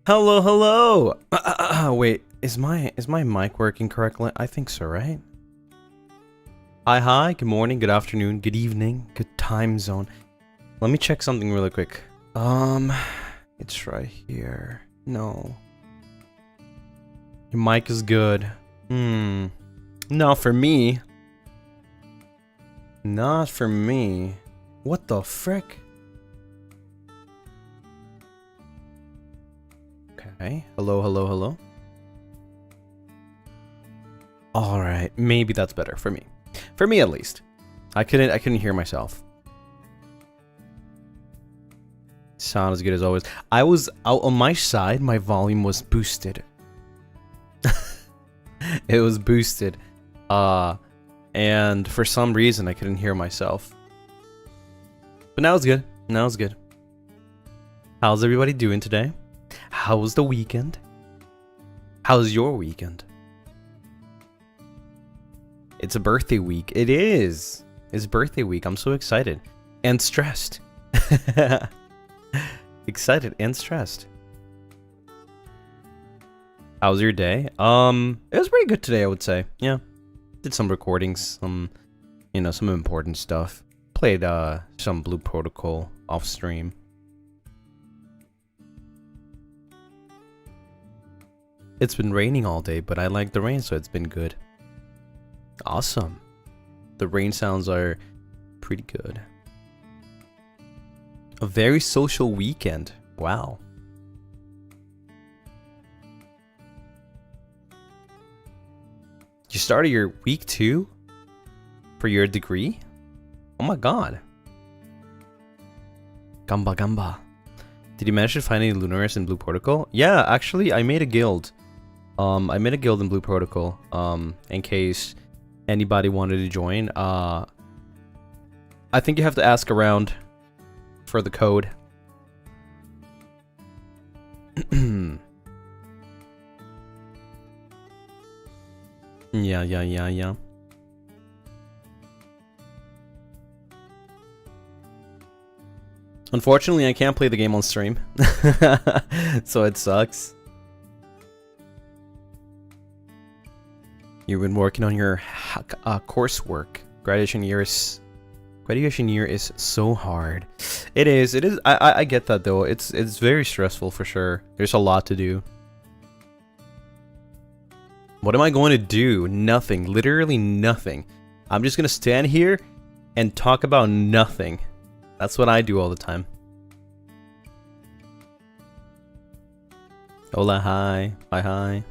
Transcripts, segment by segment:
Hello, hello. Wait, is my mic working correctly? I think so, right? Hi. Good morning, good afternoon, good evening, good time zone. Let me check something really quick. It's right here. No. Your mic is good. Not for me. Not for me. What the frick? Okay. Hello. Alright, maybe that's better for me. For me at least. I couldn't hear myself. Sound as good as always. I was out on my side, my volume was boosted. It was boosted. And for some reason I couldn't hear myself. But now it's good. Now it's good. How's everybody doing today? How's the weekend? How's your weekend? It's a birthday week. It is. It's birthday week. I'm so excited. And stressed. Excited and stressed. How was your day? It was pretty good today, I would say. Yeah. Did some recordings, some important stuff. Played some Blue Protocol off stream. It's been raining all day, but I like the rain, so it's been good. Awesome. The rain sounds are pretty good. A very social weekend. Wow. You started your week 2 for your degree? Oh my god. Gamba. Did you manage to find any Lunaris in Blue Protocol? Yeah, actually, I made a guild. I made a guild in Blue Protocol. In case anybody wanted to join. I think you have to ask around for the code. Yeah. Unfortunately, I can't play the game on stream. So it sucks. You've been working on your coursework. Graduation year is so hard. It is. I get that though. It's very stressful for sure. There's a lot to do. What am I going to do? Nothing. Literally nothing. I'm just going to stand here and talk about nothing. That's what I do all the time. Hola, hi. Hi.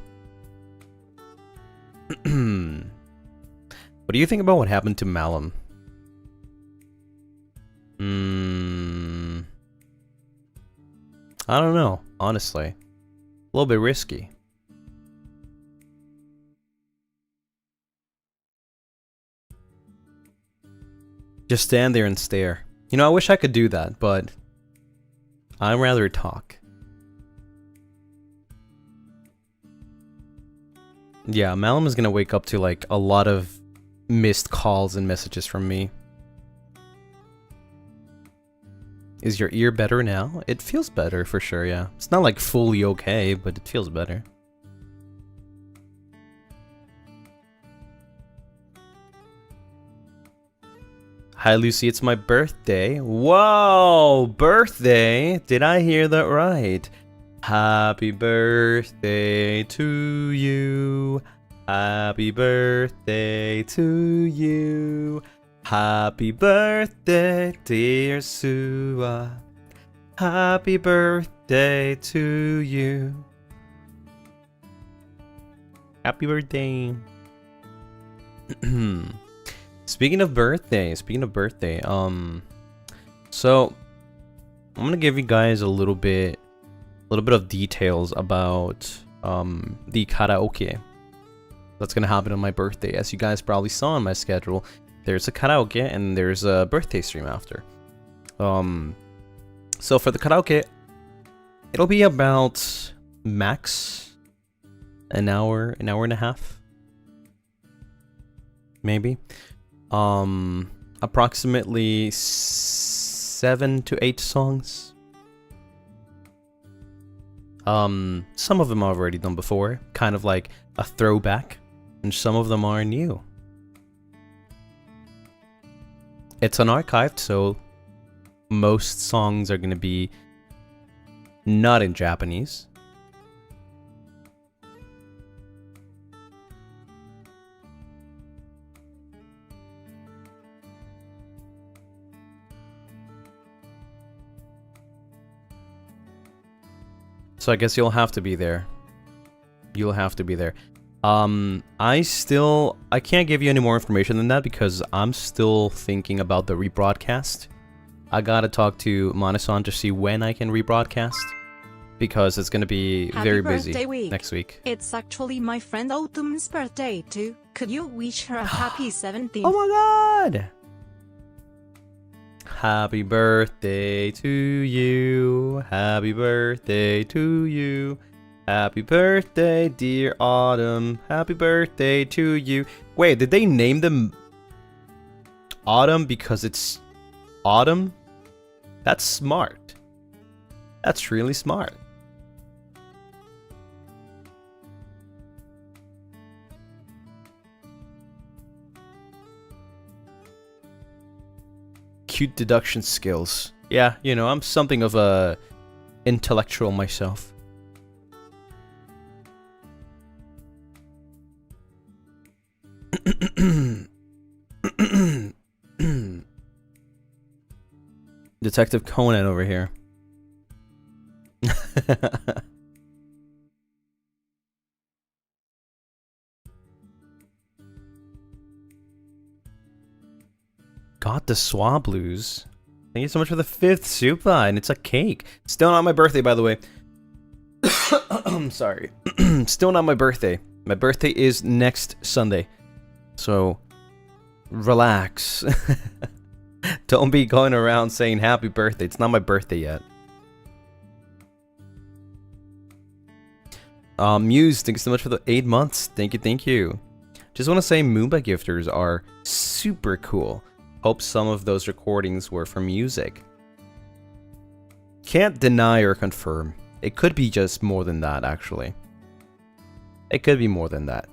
What do you think about what happened to Malum? I don't know, honestly. A little bit risky. Just stand there and stare. You know, I wish I could do that, but I'd rather talk. Yeah, Malum is gonna wake up to like a lot of missed calls and messages from me. Is your ear better now? It feels better for sure, yeah. It's not like fully okay, but it feels better. Hi Lucy, it's my birthday. Whoa, birthday? Did I hear that right? Happy birthday to you. Happy birthday to you. Happy birthday, dear Sua. Happy birthday to you. Happy birthday. Speaking of birthday, so I'm gonna give you guys a little bit of details about the karaoke that's gonna happen on my birthday. As you guys probably saw on my schedule, there's a karaoke and there's a birthday stream after. So for the karaoke, it'll be about max an hour and a half, maybe. Approximately 7 to 8 songs. Some of them I've already done before, kind of like a throwback, and some of them are new. It's unarchived, so most songs are going to be not in Japanese. So I guess you'll have to be there. You'll have to be there. I can't give you any more information than that because I'm still thinking about the rebroadcast. I gotta talk to Manasan to see when I can rebroadcast because it's gonna be very busy next week. It's actually my friend Autumn's birthday too. Could you wish her a happy 17th? Oh my god! Happy birthday to you. Happy birthday to you. Happy birthday, dear Autumn. Happy birthday to you. Wait, did they name them Autumn because it's autumn? That's smart. That's really smart. Cute deduction skills. Yeah, you know, I'm something of a intellectual myself. Detective Conan over here. Got the Swab Blues. Thank you so much for the 5th super, and it's a cake. Still not my birthday, by the way. I'm sorry. Still not my birthday. My birthday is next Sunday. So, relax. Don't be going around saying happy birthday. It's not my birthday yet. Muse, thank you so much for the 8 months. Thank you, thank you. Just want to say Moonlight gifters are super cool. Hope some of those recordings were for music. Can't deny or confirm. It could be just more than that, actually. It could be more than that.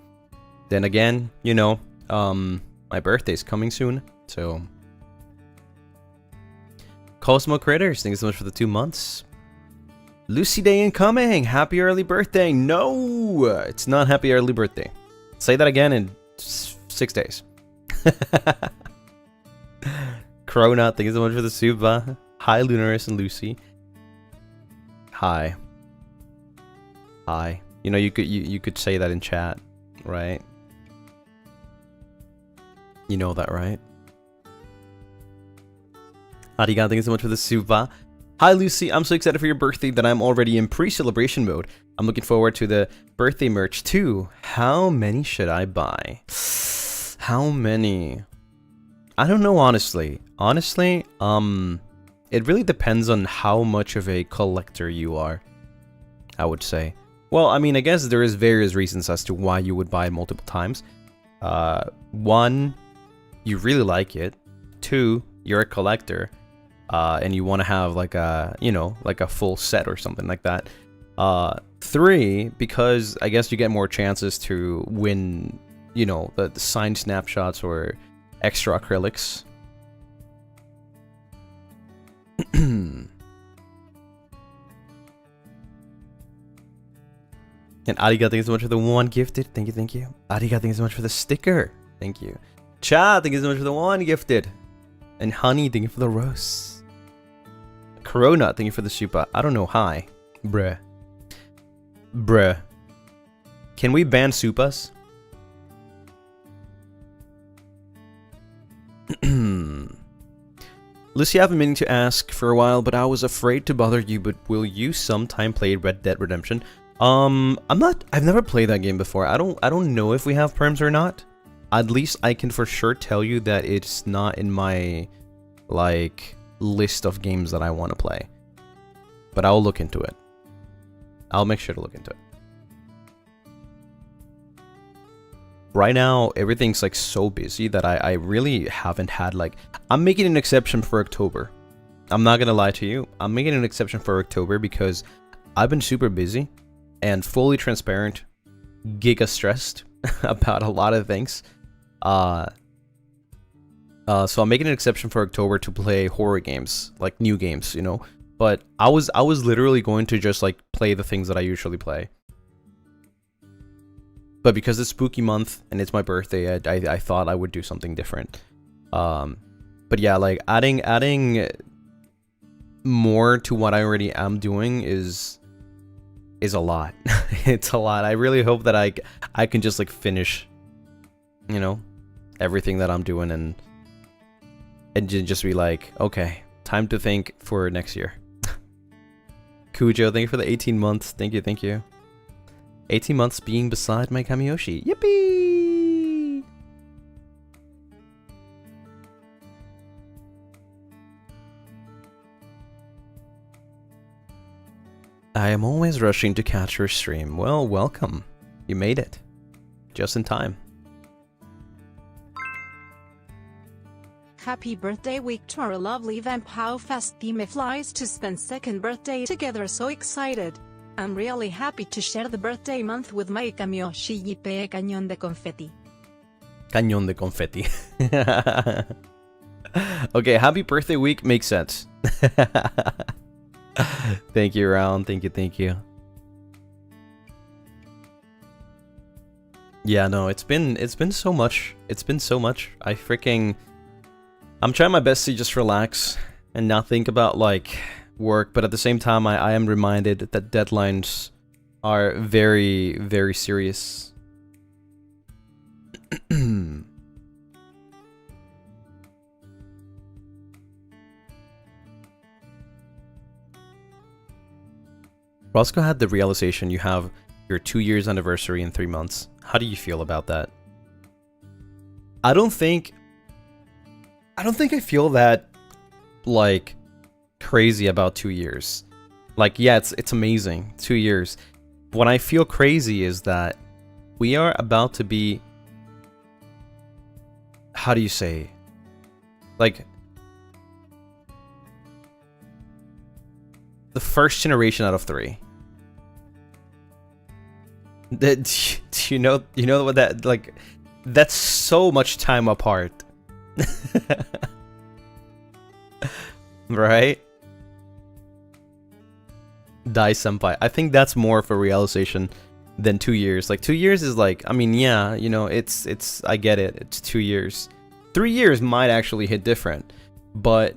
Then again, you know, my birthday's coming soon, so... Cosmo Critters, thank you so much for the 2 months. Lucy Day incoming! Happy early birthday! No! It's not happy early birthday. Say that again in 6 days. Cronut, thank you so much for the suba. Hi, Lunaris and Lucy. Hi. Hi. You know, you could say that in chat, right? You know that, right? Arigato, thank you so much for the suba. Hi, Lucy. I'm so excited for your birthday that I'm already in pre-celebration mode. I'm looking forward to the birthday merch too. How many should I buy? How many? I don't know, honestly. Honestly, it really depends on how much of a collector you are, I would say. Well, I mean, I guess there is various reasons as to why you would buy multiple times. 1, you really like it. 2, you're a collector, and you want to have like a, you know, like a full set or something like that. 3, because I guess you get more chances to win, you know, the signed snapshots or extra acrylics. And Arigato, thank you so much for the 1 gifted. Thank you, thank you. Arigato, thank you so much for the sticker. Thank you. Cha, thank you so much for the 1 gifted. And Honey, thank you for the roast. Corona, thank you for the super. I don't know, hi. Bruh. Bruh. Can we ban supas? Lucy, I've been meaning to ask for a while, but I was afraid to bother you, but will you sometime play Red Dead Redemption? I've never played that game before. I don't know if we have perms or not. At least I can for sure tell you that it's not in my, like, list of games that I want to play. But I'll look into it. I'll make sure to look into it. Right now, everything's like so busy that I really haven't had like... I'm making an exception for October. I'm not gonna lie to you. I'm making an exception for October because I've been super busy and fully transparent, giga stressed about a lot of things. So I'm making an exception for October to play horror games, like new games, you know. But I was literally going to just like play the things that I usually play. But because it's spooky month and it's my birthday, I thought I would do something different. But yeah, like adding more to what I already am doing is a lot. It's a lot. I really hope that I can just like finish, you know, everything that I'm doing and just be like, okay, time to think for next year. Kujo, thank you for the 18 months. Thank you, thank you. 18 months being beside my Kamiyoshi. Yippee! I am always rushing to catch your stream. Well, welcome. You made it. Just in time. Happy birthday week to our lovely vamp. How fast Theme flies to spend second birthday together. So excited. I'm really happy to share the birthday month with my Kamiyoshi. Yippee cañón de confetti. Cañón de confetti. Okay, happy birthday week makes sense. Thank you, Round. Thank you, thank you. Yeah, no, it's been so much. It's been so much. I'm trying my best to just relax and not think about like work, but at the same time I am reminded that deadlines are very, very serious. Roscoe had the realization you have your 2 years anniversary in 3 months. How do you feel about that? I don't think I feel that like crazy about 2 years. Like, yeah, it's amazing, 2 years. What I feel crazy is that we are about to be, how do you say, like the first generation out of 3. Do you know what that, like, that's so much time apart. Right? Dai Senpai. I think that's more of a realization than 2 years. Like 2 years is like, I mean, yeah, you know, it's I get it. It's 2 years. 3 years might actually hit different, but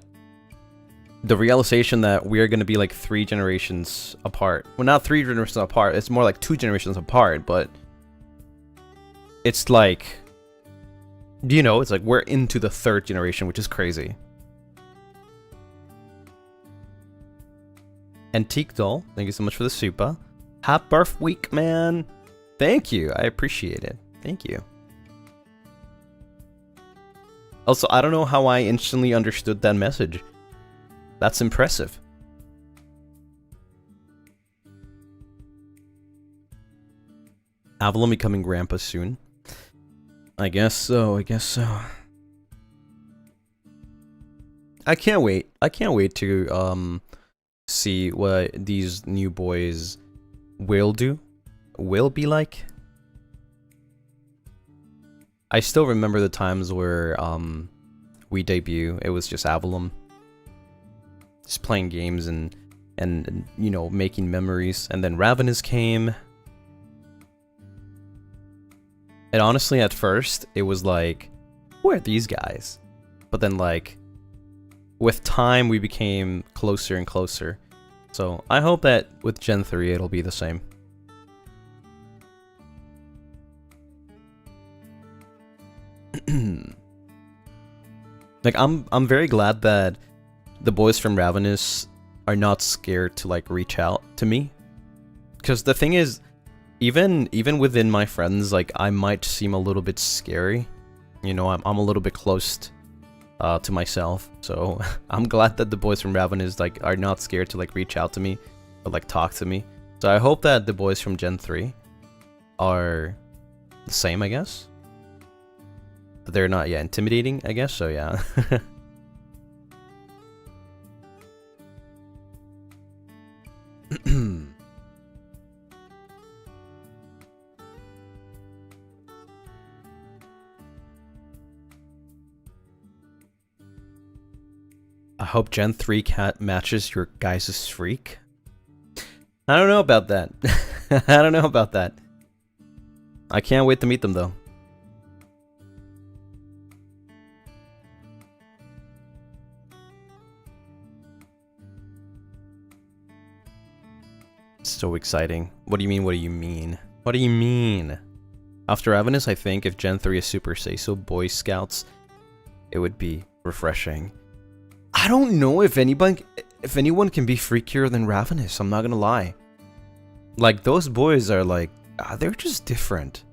the realization that we are going to be like 3 generations apart. Well, not 3 generations apart. It's more like 2 generations apart, but it's like, you know, it's like we're into the 3rd generation, which is crazy. Antique Doll, thank you so much for the super. Happy birth week, man. Thank you. I appreciate it. Thank you. Also, I don't know how I instantly understood that message. That's impressive. Avalon becoming grandpa soon. I guess so, I guess so. I can't wait. I can't wait to see what these new boys will be like. I still remember the times where we debut. It was just Avalon, just playing games and you know, making memories. And then Ravenous came. And honestly, at first, it was like, who are these guys? But then, like, with time, we became closer and closer. So I hope that with Gen 3, it'll be the same. Like, I'm very glad that the boys from Ravenous are not scared to, like, reach out to me. Because the thing is, even within my friends, like, I might seem a little bit scary. You know, I'm a little bit close to myself. So I'm glad that the boys from Ravenous, like, are not scared to, like, reach out to me or, like, talk to me. So I hope that the boys from Gen 3 are the same, I guess. But they're not, yeah, intimidating, I guess. So yeah. hope Gen 3 cat matches your guys' freak. I don't know about that. I don't know about that. I can't wait to meet them though. So exciting. What do you mean? What do you mean? What do you mean? After Ravenous, I think if Gen 3 is Super Say-So Boy Scouts, it would be refreshing. I don't know if anyone can be freakier than Ravenous, I'm not gonna lie. Like, those boys are like, they're just different.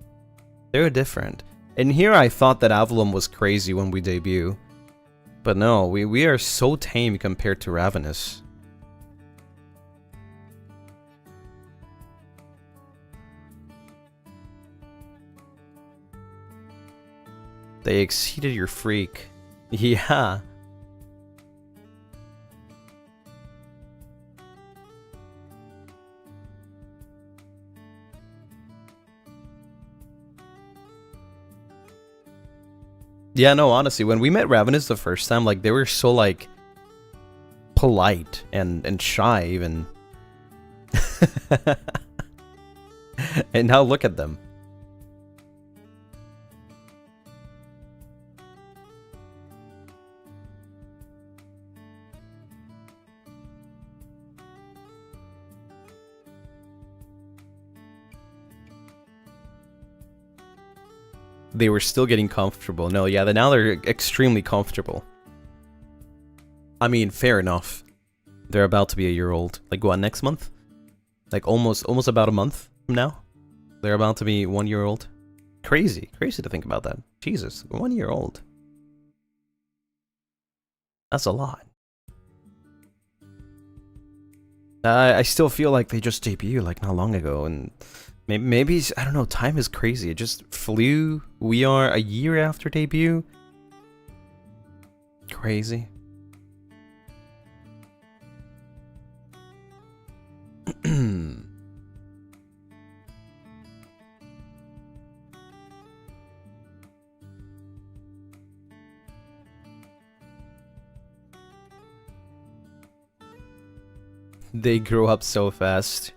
They're different. And here I thought that Avalon was crazy when we debut. But no, we are so tame compared to Ravenous. They exceeded your freak. Yeah. Yeah, no, honestly, when we met Ravenous the first time, like, they were so, like, polite and shy, even. And now look at them. They were still getting comfortable. No, yeah, now they're extremely comfortable. I mean, fair enough. They're about to be a year old. Like, what, next month? Like, almost about a month from now? They're about to be 1 year old. Crazy. Crazy to think about that. Jesus, 1 year old. That's a lot. I still feel like they just debuted, like, not long ago, and... Maybe, I don't know, time is crazy. It just flew. We are a year after debut. Crazy. They grow up so fast.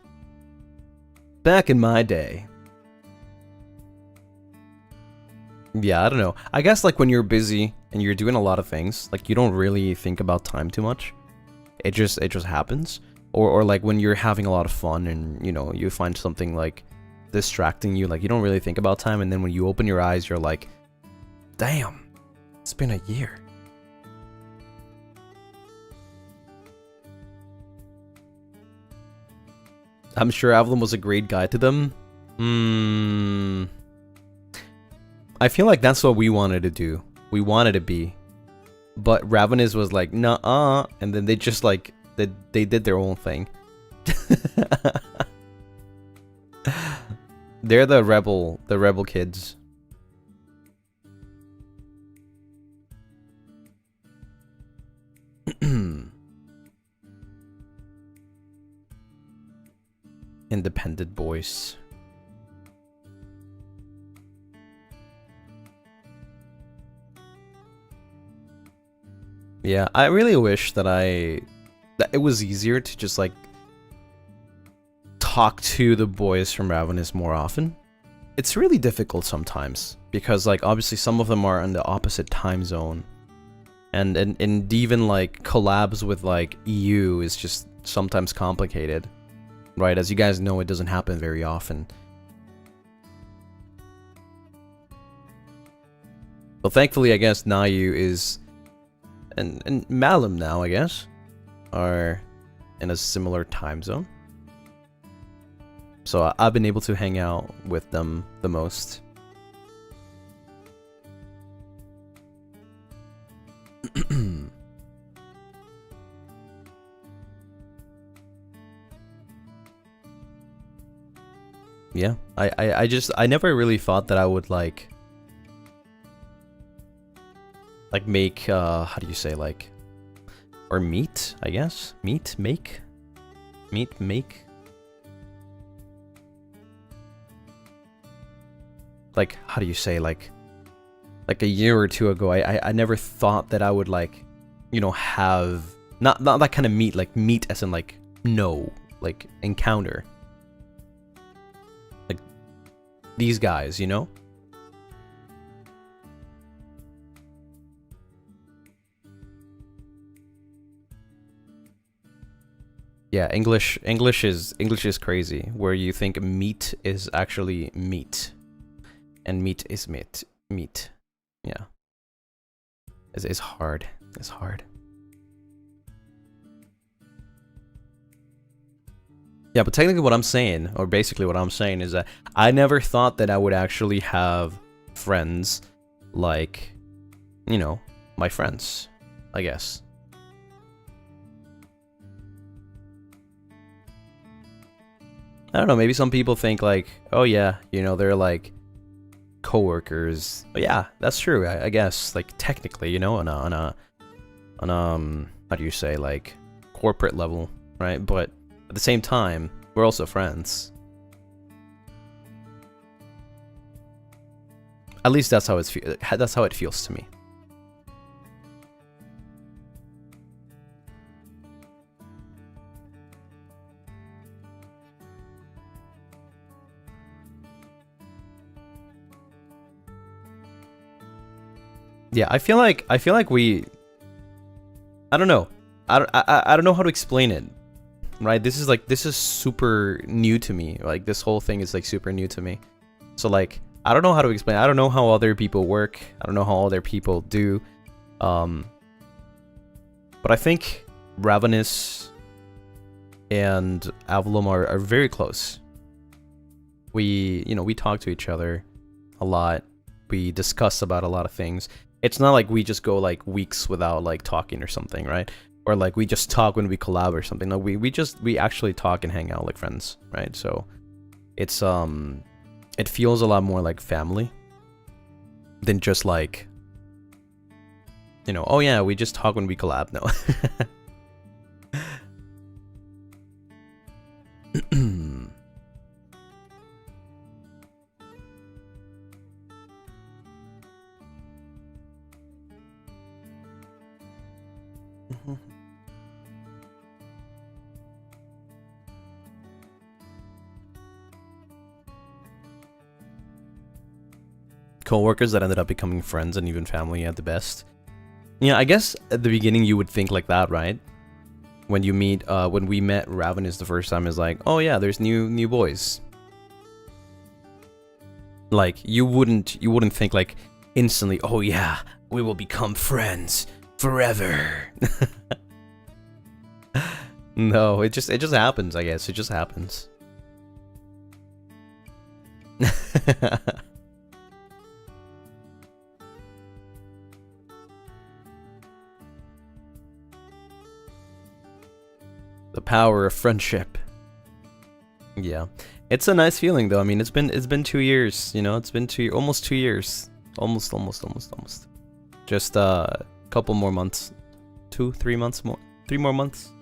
Back in my day. Yeah, I don't know. I guess like when you're busy and you're doing a lot of things, like you don't really think about time too much. It just happens. Or like when you're having a lot of fun and, you know, you find something like distracting you, like you don't really think about time, and then when you open your eyes, you're like, damn, it's been a year. I'm sure Avalon was a great guide to them. I feel like that's what we wanted to do. We wanted to be. But Ravenous was like, nah, and then they just like, they did their own thing. They're the rebel kids. Independent boys. Yeah, I really wish that it was easier to just like talk to the boys from Ravenous more often. It's really difficult sometimes because like obviously some of them are in the opposite time zone, and even like collabs with like EU is just sometimes complicated. Right, as you guys know, it doesn't happen very often. Well, thankfully, I guess Nayu is... And Malum now, I guess, are in a similar time zone. So I've been able to hang out with them the most. Yeah, I never really thought that I would like make, how do you say, like, or meet, I guess? Meet, make? Like, how do you say, like a year or two ago, I never thought that I would, like, you know, have not that kind of meet, like meet as in like know, like encounter. Like these guys, you know? Yeah, English is crazy, where you think meat is actually meat, and meat is meat. Yeah, it's hard. It's hard. Yeah, but technically what I'm saying, or basically what I'm saying, is that I never thought that I would actually have friends like, you know, my friends, I guess. I don't know, maybe some people think like, oh yeah, you know, they're like coworkers. But yeah, that's true, I guess. Like technically, you know, on a how do you say, like corporate level, right? But at the same time, we're also friends. At least that's how it feels to me. Yeah, I feel like we, I don't know. I don't know how to explain it. Right? This is super new to me. Like this whole thing is like super new to me. So like I don't know how to explain. I don't know how other people work. I don't know how other people do. But I think Ravenous and Avalum are very close. We, you know, we talk to each other a lot. We discuss about a lot of things. It's not like we just go like weeks without like talking or something, right? Or like we just talk when we collab or something. No, we actually talk and hang out like friends, right? So it's it feels a lot more like family than just like, you know, oh yeah, we just talk when we collab. No. Co-workers that ended up becoming friends and even family at the best. Yeah, I guess at the beginning you would think like that, right? When you meet, when we met Ravenous the first time, is like, oh yeah, there's new boys. Like you wouldn't think like instantly, oh yeah, we will become friends forever. No, it just happens, I guess. It just happens. The power of friendship. Yeah, it's a nice feeling though. I mean, it's been 2 years. You know, it's been almost 2 years. Almost. Just a couple more months, 3 months more, 3 more months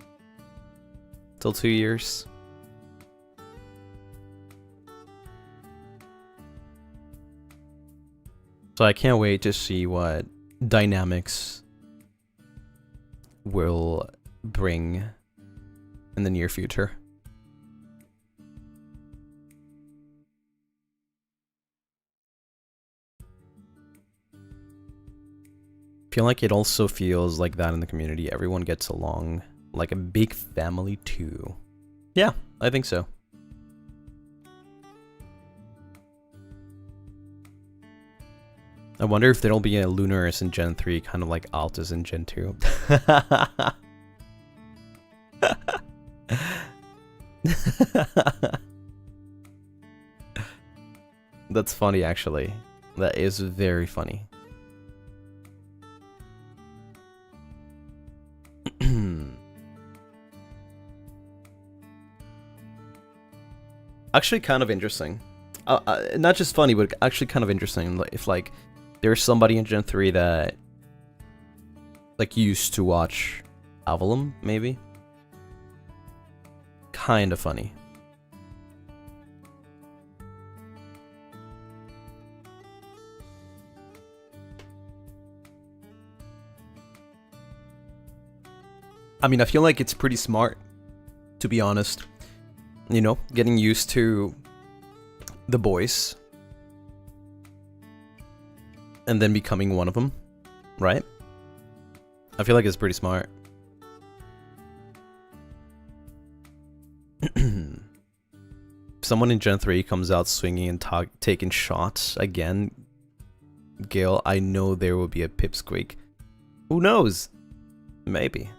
till 2 years. So I can't wait to see what dynamics will bring in the near future. I feel like it also feels like that in the community. Everyone gets along like a big family too. Yeah, I think so. I wonder if there'll be a Lunaris in Gen 3, kind of like Altus in Gen 2. That's funny, actually. That is very funny. Actually kind of interesting. Not just funny, but actually kind of interesting. If like there's somebody in Gen 3 that like used to watch Avalum, maybe. Kind of funny. I mean, I feel like it's pretty smart, to be honest. You know, getting used to the boys. And then becoming one of them, right? I feel like it's pretty smart. Someone in Gen 3 comes out swinging and taking shots again. Gale, I know there will be a pipsqueak. Who knows? Maybe.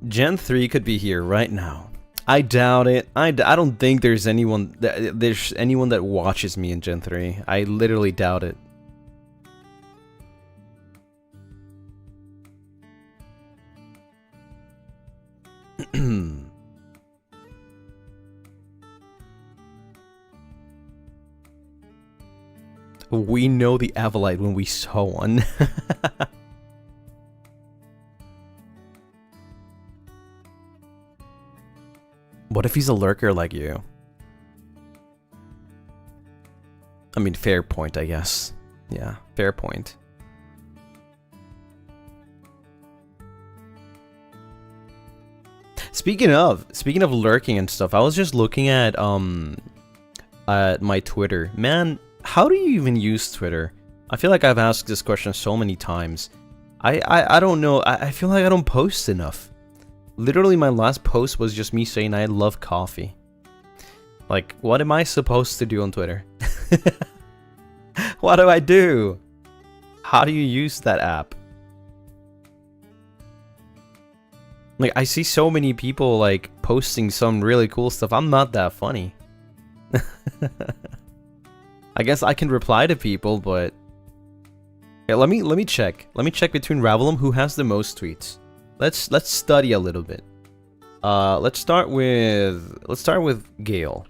Gen 3 could be here right now. I doubt it. I don't think there's anyone that watches me in Gen 3. I literally doubt it. We know the Avalite when we saw one. What if he's a lurker like you? I mean, fair point, I guess. Yeah, fair point. Speaking of lurking and stuff, I was just looking at my Twitter. Man, how do you even use Twitter? I feel like I've asked this question so many times. I don't know. I feel like I don't post enough. Literally, my last post was just me saying I love coffee. Like, what am I supposed to do on Twitter? What do I do? How do you use that app? Like, I see so many people, like, posting some really cool stuff. I'm not that funny. I guess I can reply to people, but... Yeah, let me check. Let me check between Ravelum who has the most tweets. Let's study a little bit. Let's start with Gale.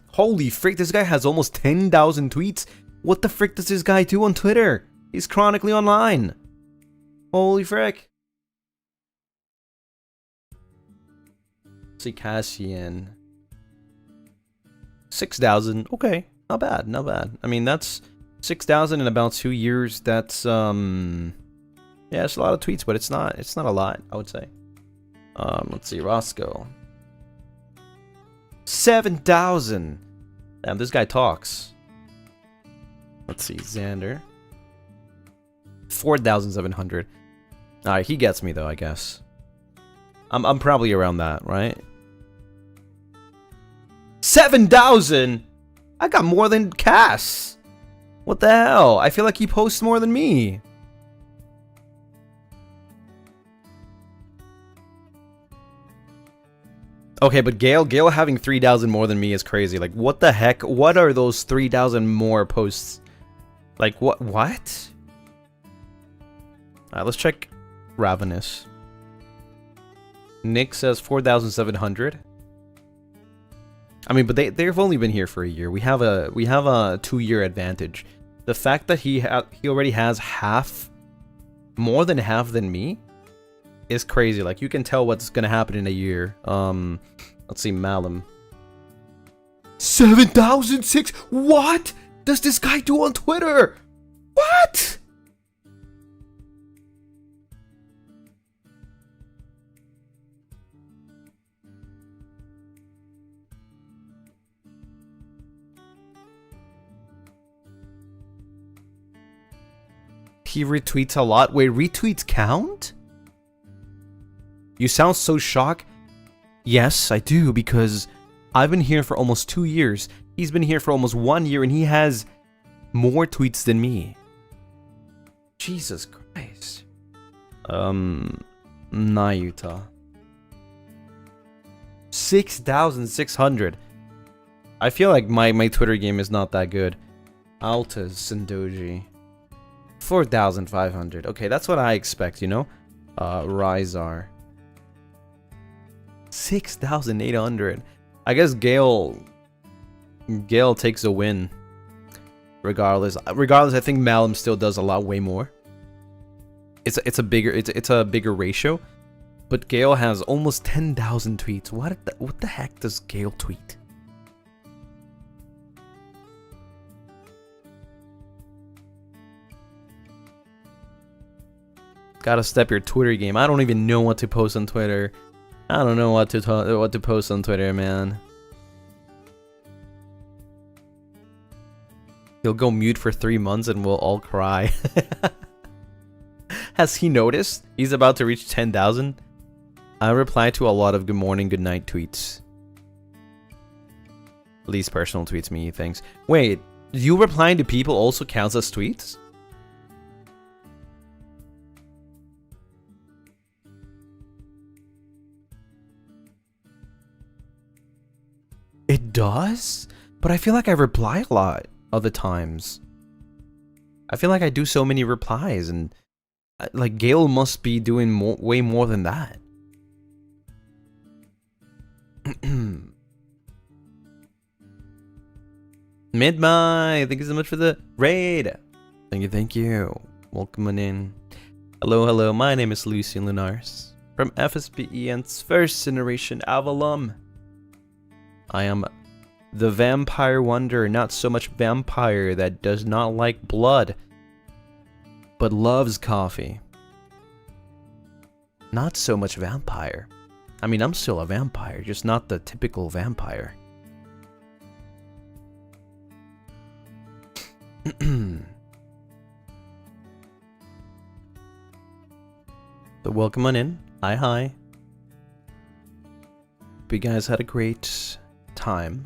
Holy frick, this guy has almost 10,000 tweets. What the frick does this guy do on Twitter? He's chronically online. Holy frick. Let's see, Cassian. 6,000. Okay, not bad, not bad. I mean, that's 6,000 in about 2 years. That's yeah, it's a lot of tweets, but it's not a lot, I would say. Let's see, Roscoe. 7,000. Damn, this guy talks. Let's see, Xander. 4,700. Alright, he gets me though, I guess. I'm probably around that, right? 7,000! I got more than Cass! What the hell? I feel like he posts more than me. Okay, but Gale having 3,000 more than me is crazy. Like, what the heck? What are those 3,000 more posts? Like, what? What? Alright, let's check Ravenous. Nick says 4,700. I mean, but they've only been here for a year. We have a 2-year advantage. The fact that he already has more than half than me, is crazy. Like, you can tell what's gonna happen in a year. Let's see, Malum. 7,006. What does this guy do on Twitter? What? He retweets a lot. Wait, retweets count? You sound so shocked. Yes, I do, because I've been here for almost 2 years. He's been here for almost 1 year, and he has more tweets than me. Jesus Christ. Nayuta. 6,600. I feel like my Twitter game is not that good. Altas Sendoji. 4,500. Okay, that's what I expect, you know? Rizar. 6,800. I guess Gale takes a win. Regardless, I think Malum still does a lot way more. It's a bigger ratio, but Gale has almost 10,000 tweets. What the heck does Gale tweet? Gotta step your Twitter game. I don't even know what to post on Twitter. I don't know what to post on Twitter, man. He'll go mute for 3 months and we'll all cry. Has he noticed? He's about to reach 10,000. I reply to a lot of good morning, good night tweets. At least personal tweets me things. Wait, you replying to people also counts as tweets? It does? But I feel like I reply a lot other times. I feel like I do so many replies, and like Gale must be doing way more than that. Midnight, thank you so much for the raid. Thank you. Welcome on in. Hello, my name is Lucien Lunaris from FSBEN's first generation Avalum. I am the vampire wonder, not so much vampire that does not like blood, but loves coffee. Not so much vampire. I mean, I'm still a vampire, just not the typical vampire. So welcome on in. Hi. Hope you guys had a great time.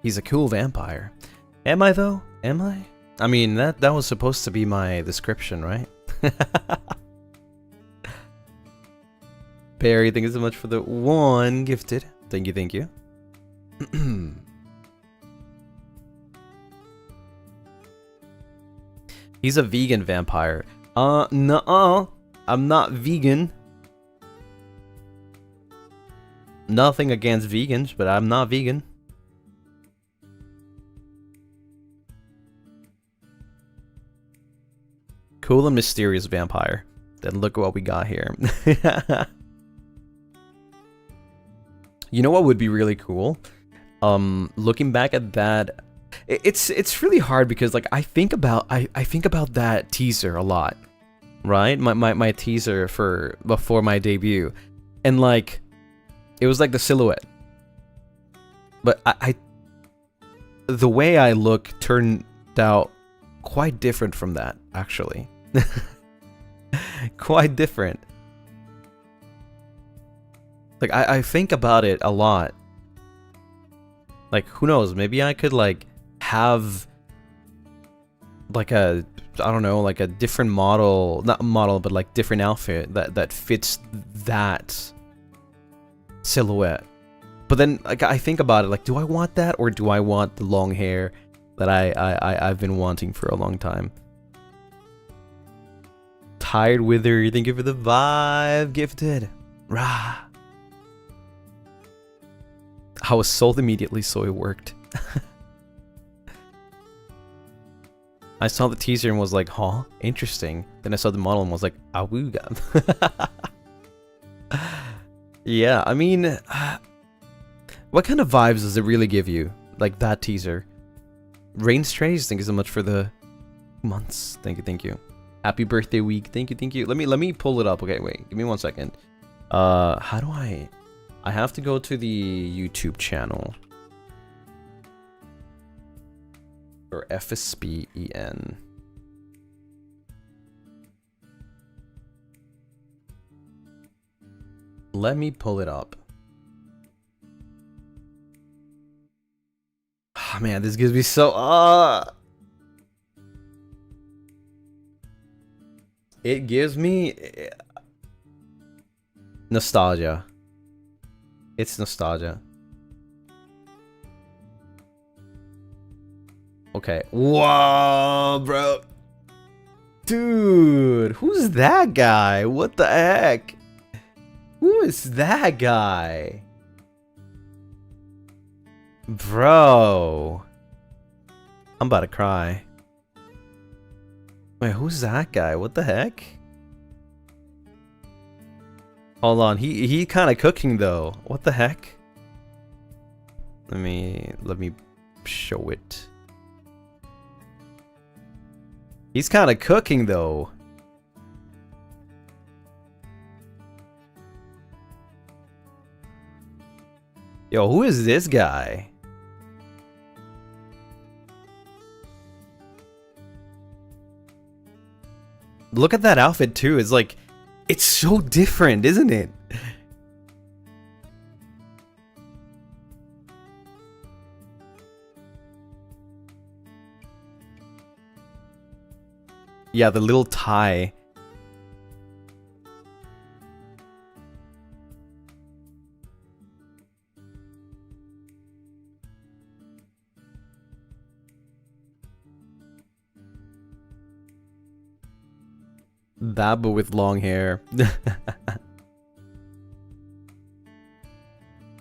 He's a cool vampire. Am I though? Am I? I mean, that was supposed to be my description, right? Barry, thank you so much for the 1 gifted. Thank you. He's a vegan vampire. Nuh-uh. I'm not vegan. Nothing against vegans, but I'm not vegan. Cool and mysterious vampire. Then look at what we got here. You know what would be really cool? Looking back at that, it's really hard because like I think about that teaser a lot, right? My teaser before my debut, and like it was like the silhouette, but the way I look turned out quite different from that, actually. Quite different. Like I think about it a lot. Like who knows, maybe I could like have like a, I don't know, like a different model, not model, but like different outfit that fits that silhouette. But then like I think about it, like do I want that or do I want the long hair that I've been wanting for a long time? Tired Wither, thank you for the 5 gifted. Rah. I was sold immediately, so it worked. I saw the teaser and was like, huh, interesting. Then I saw the model and was like, awooga. Yeah, I mean, what kind of vibes does it really give you? Like that teaser. Rain Strays, thank you so much for the months. Thank you. Happy birthday week. Thank you. Let me pull it up. Okay, wait. Give me 1 second. How do I have to go to the YouTube channel for FSBEN. Let me pull it up. Oh, man, this gives me so it gives me nostalgia. It's nostalgia. Okay. Whoa, bro. Dude, who's that guy? What the heck? Who is that guy? Bro. I'm about to cry. Wait, who's that guy? What the heck? Hold on, he kind of cooking though. What the heck? Let me show it. He's kind of cooking though. Yo, who is this guy? Look at that outfit too. It's like, it's so different, isn't it? Yeah, the little tie. That, but with long hair.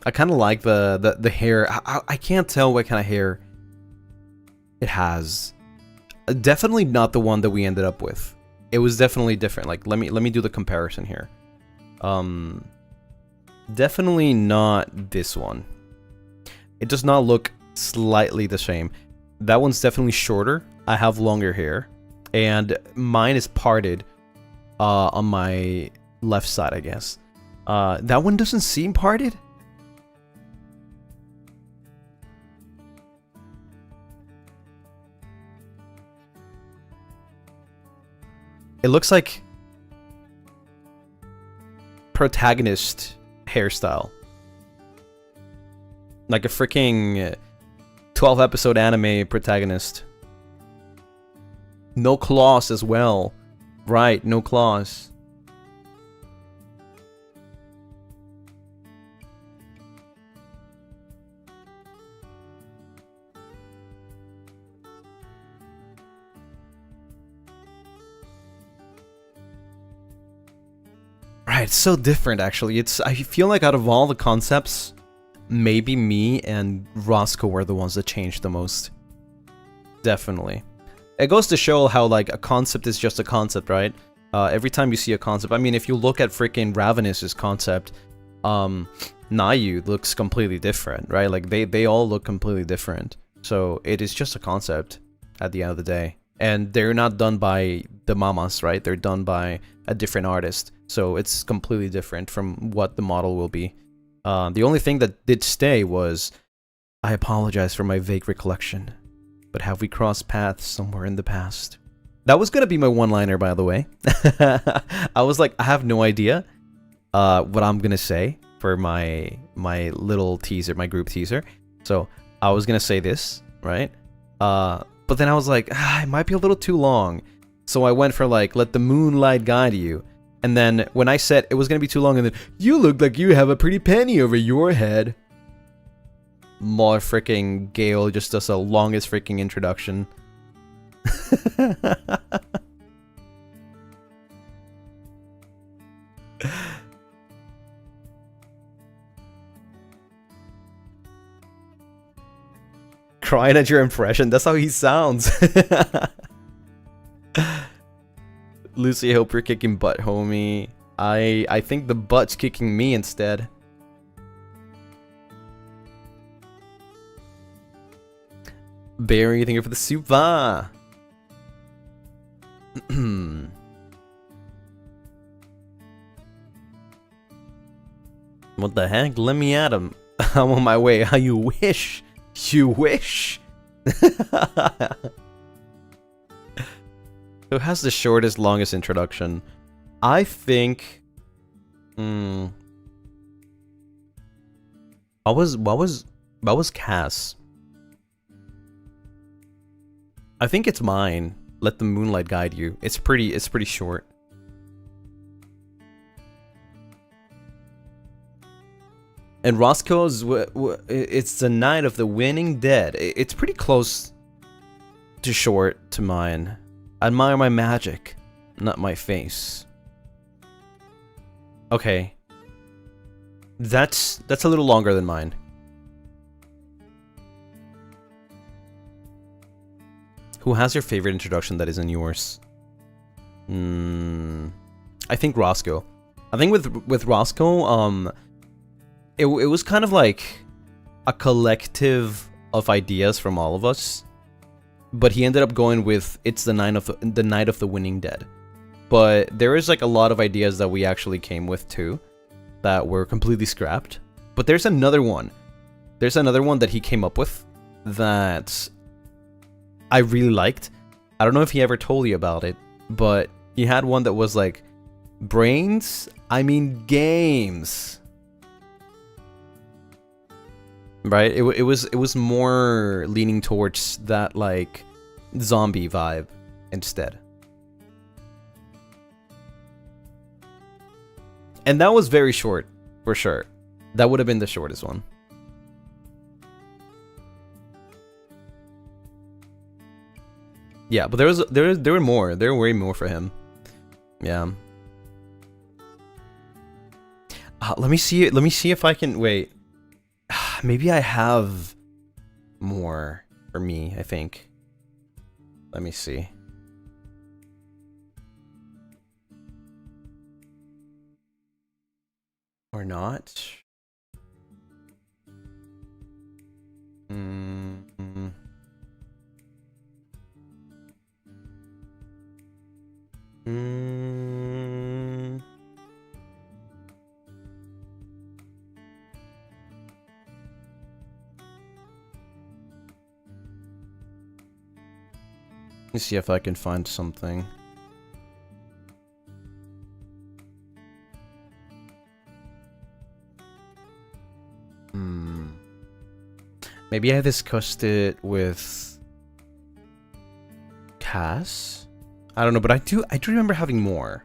I kind of like the hair. I can't tell what kind of hair it has. Definitely not the one that we ended up with. It was definitely different. Like, let me do the comparison here. Definitely not this one. It does not look slightly the same. That one's definitely shorter. I have longer hair, and mine is parted on my left side, I guess. That one doesn't seem parted. It looks like protagonist hairstyle. Like a freaking 12-episode anime protagonist. No claws as well. Right, no claws. Right, it's so different actually. I feel like out of all the concepts, maybe me and Roscoe were the ones that changed the most. Definitely. It goes to show how, like, a concept is just a concept, right? Every time you see a concept, I mean, if you look at freaking Ravenous' concept, Nayu looks completely different, right? Like, they all look completely different. So, it is just a concept at the end of the day. And they're not done by the mamas, right? They're done by a different artist. So, it's completely different from what the model will be. The only thing that did stay was, I apologize for my vague recollection. But have we crossed paths somewhere in the past? That was gonna be my one-liner, by the way. I was like, I have no idea what I'm gonna say for my little teaser, my group teaser. So I was gonna say this, right? But then I was like, it might be a little too long. So I went for like, let the moonlight guide you. And then when I said it was gonna be too long, and then you look like you have a pretty penny over your head. More freaking Gale just does the longest freaking introduction. Crying at your impression, that's how he sounds. Lucy, I hope you're kicking butt, homie. I think the butt's kicking me instead. Barry, thank you for the super. What the heck? Let me at him. I'm on my way. How you wish? You wish? Who has the shortest, longest introduction? I think. What was Cass? I think it's mine. Let the moonlight guide you. It's pretty short. And Roscoe's, it's the night of the winning dead. It's pretty close to short to mine. Admire my magic, not my face. Okay. That's a little longer than mine. Who has your favorite introduction that isn't yours? I think Roscoe. I think with Roscoe, it was kind of like a collective of ideas from all of us. but he ended up going with it's the night of the winning dead. But there is like a lot of ideas that we actually came with too, that were completely scrapped. But there's another one. There's another one that he came up with that I really liked. I don't know if he ever told you about it, but he had one that was like, brains, I mean games. Right? It was more leaning towards that like zombie vibe instead. And that was very short, for sure. That would have been the shortest one. Yeah, but there were more. There were way more for him. Yeah. Let me see. Let me see if I can wait. Maybe I have more for me, I think. Let me see. Or not. Let me see if I can find something. Maybe I discussed it with Cass? I don't know, but I do remember having more.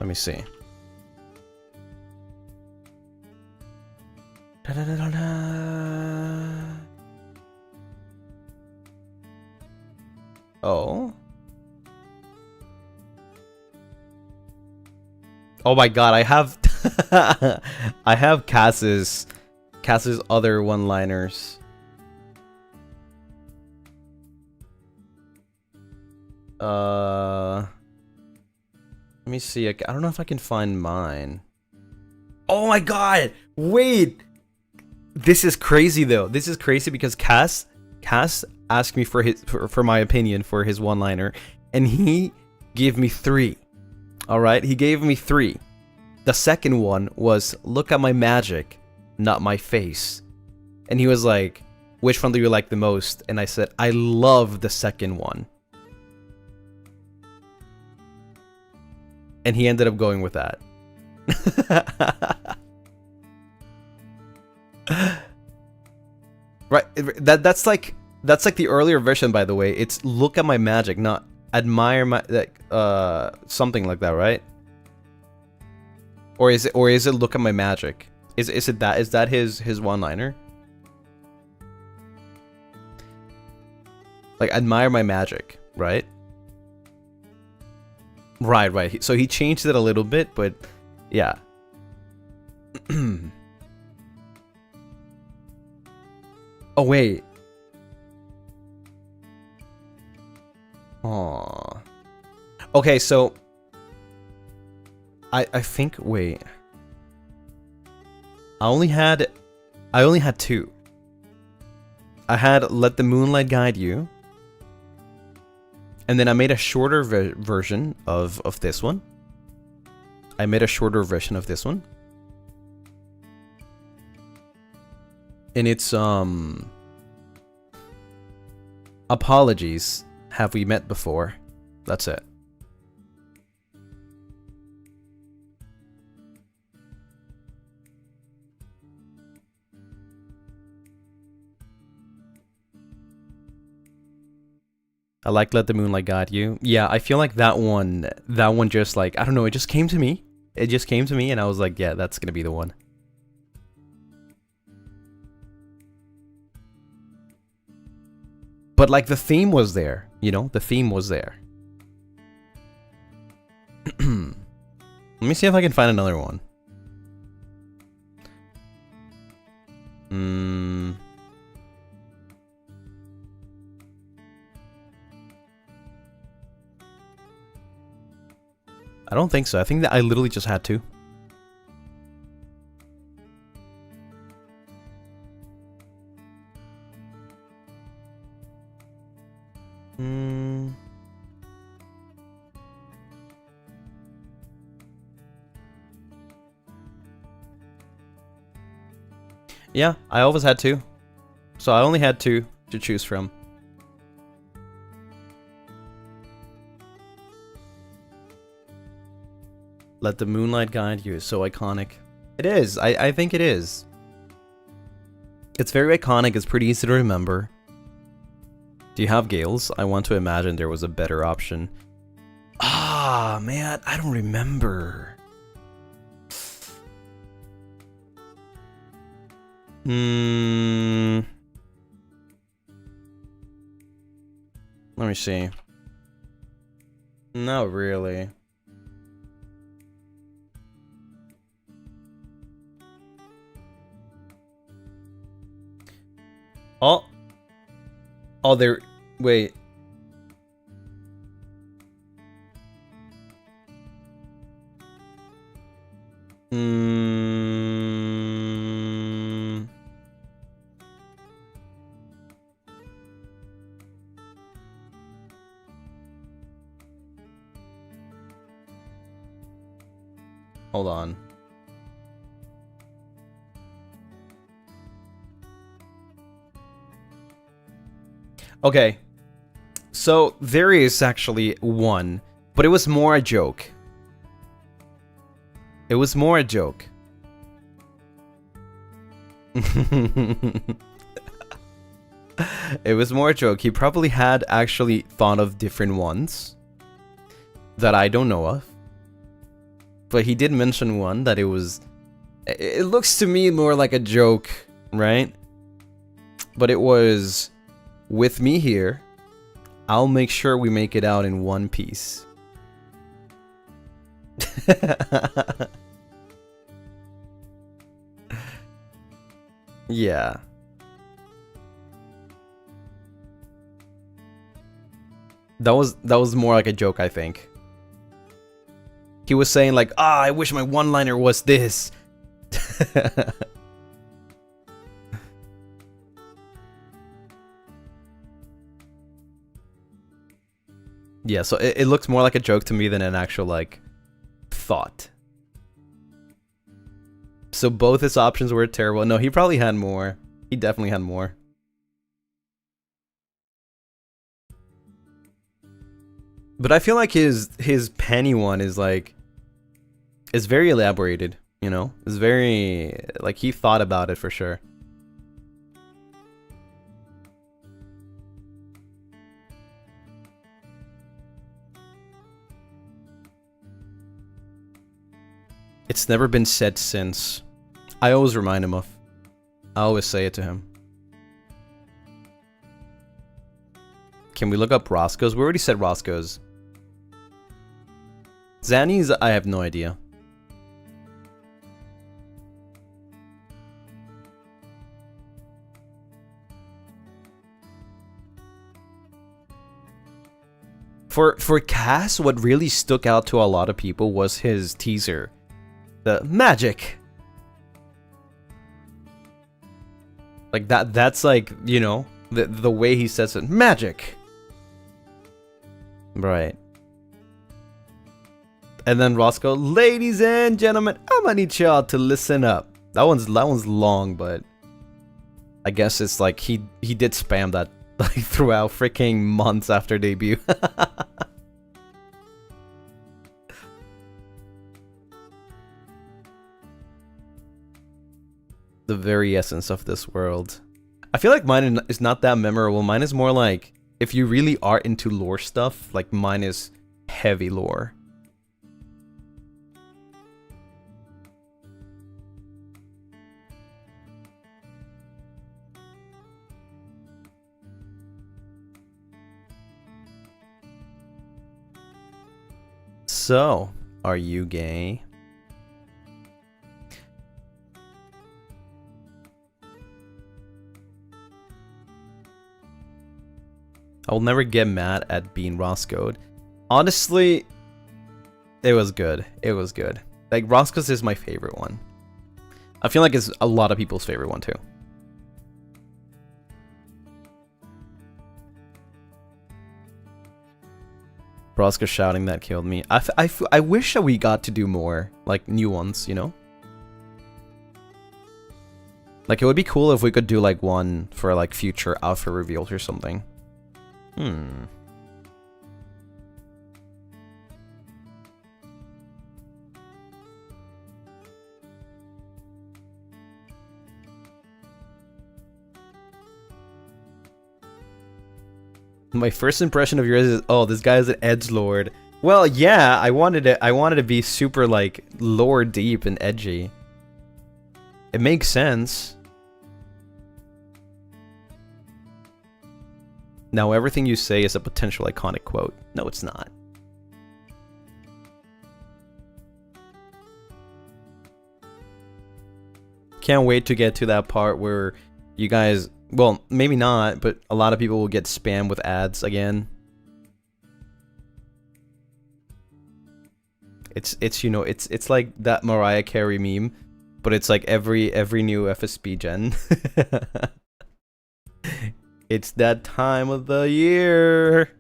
Let me see. Oh. Oh my god, I have I have Cass's other one-liners. Let me see. I don't know if I can find mine. Oh my god! Wait! This is crazy though. This is crazy because Cass asked me for my opinion for his one-liner, and he gave me 3. All right, he gave me 3. The second one was, "Look at my magic, not my face." And he was like, "Which one do you like the most?" And I said, "I love the second one." And he ended up going with that. Right, that's like the earlier version, by the way. It's "look at my magic, not admire my," like something like that, right? Or is it "look at my magic"? Is that his one-liner? Like, admire my magic, right? Right. So he changed it a little bit, but yeah. Oh wait. Aww. Okay, so I think, wait. I only had 2. I had "Let the Moonlight Guide You." And then I made a shorter version of this one. I made a shorter version of this one. And it's "Apologies, have we met before?" That's it. I like "Let the Moonlight Guide You." Yeah, I feel like that one just like, I don't know, it just came to me. It just came to me and I was like, yeah, that's gonna be the one. But like the theme was there, you know? The theme was there. Let me see if I can find another one. I don't think so. I think that I literally just had to. Yeah, I always had two. So I only had two to choose from. Let the moonlight guide you. It's so iconic. It is. I think it is. It's very iconic. It's pretty easy to remember. Do you have Gales? I want to imagine there was a better option. Ah, man. I don't remember. Let me see. Not really. Oh. Oh, there. Wait. Hold on. Okay. So there is actually one, but it was more a joke. It was more a joke. It was more a joke. He probably had actually thought of different ones that I don't know of. But he did mention one that it was... It looks to me more like a joke, right? But it was... With me here, I'll make sure we make it out in one piece. Yeah. That was more like a joke, I think. He was saying like, "Ah, I wish my one-liner was this." Yeah, so it looks more like a joke to me than an actual, like, thought. So both his options were terrible. No, he probably had more. He definitely had more. But I feel like his penny one is, like, is very elaborated, you know? It's very, like, he thought about it for sure. It's never been said since. I always remind him of. I always say it to him. Can we look up Roscoe's? We already said Roscoe's. Zanny's, I have no idea. For Cass, what really stuck out to a lot of people was his teaser. The magic. Like that's like, you know, the way he says it. Magic. Right. And then Roscoe, ladies and gentlemen, I'm gonna need y'all to listen up. That one's long, but I guess it's like he did spam that like throughout freaking months after debut. The very essence of this world. I feel like mine is not that memorable. Mine is more like, if you really are into lore stuff, like mine is heavy lore. So, are you gay? I will never get mad at being Roscoe'd. Honestly, It was good. It was good. Like, Roscoe's is my favorite one. I feel like it's a lot of people's favorite one, too. Roscoe shouting that killed me. I wish that we got to do more, like, new ones, you know? Like, it would be cool if we could do, like, one for, like, future alpha reveals or something. My first impression of yours is, oh, this guy is an edgelord. Well, yeah, I wanted to be super, like, lore deep and edgy. It makes sense. Now everything you say is a potential iconic quote. No, it's not. Can't wait to get to that part where you guys, well, maybe not, but a lot of people will get spammed with ads again. It's you know, it's like that Mariah Carey meme, but it's like every new FSP gen. It's that time of the year.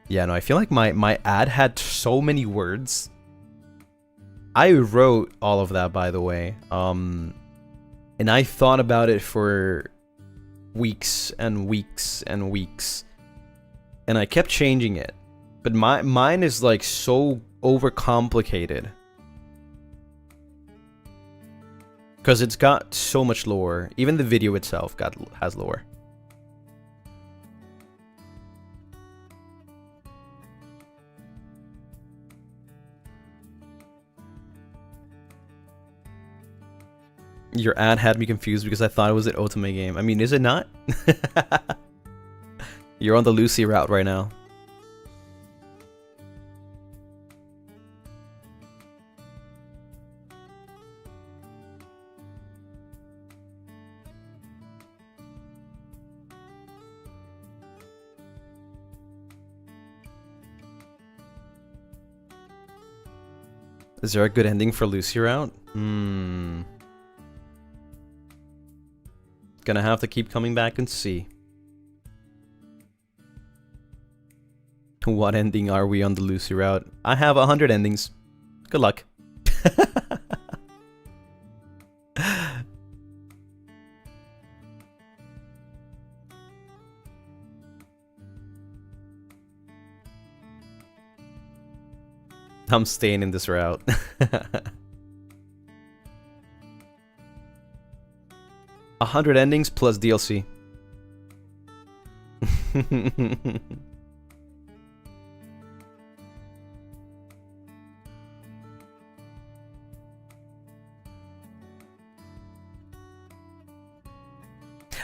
Yeah, no, I feel like my ad had so many words. I wrote all of that, by the way. And I thought about it for weeks and weeks and weeks. And I kept changing it. But mine is like so overcomplicated. Because it's got so much lore. Even the video itself has lore. Your ad had me confused because I thought it was an Otome game. I mean, is it not? You're on the Lucy route right now. Is there a good ending for Lucy route? Gonna have to keep coming back and see. What ending are we on the Lucy route? I have 100 endings. Good luck. I'm staying in this route. 100 endings plus DLC.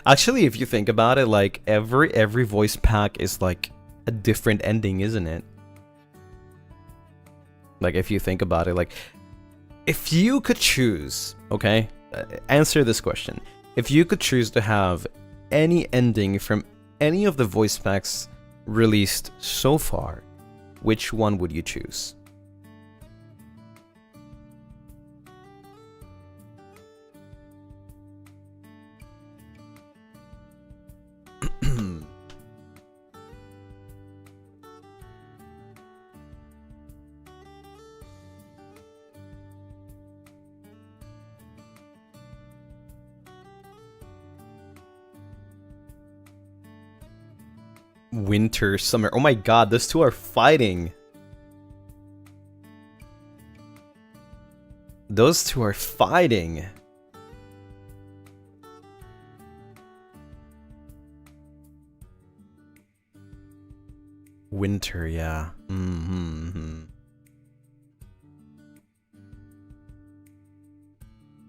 Actually, if you think about it, like every voice pack is like a different ending, isn't it? Like if you think about it, like if you could choose, okay? Answer this question. If you could choose to have any ending from any of the voice packs released so far, which one would you choose? Winter, summer. Oh my god, those two are fighting. Those two are fighting. Winter, yeah.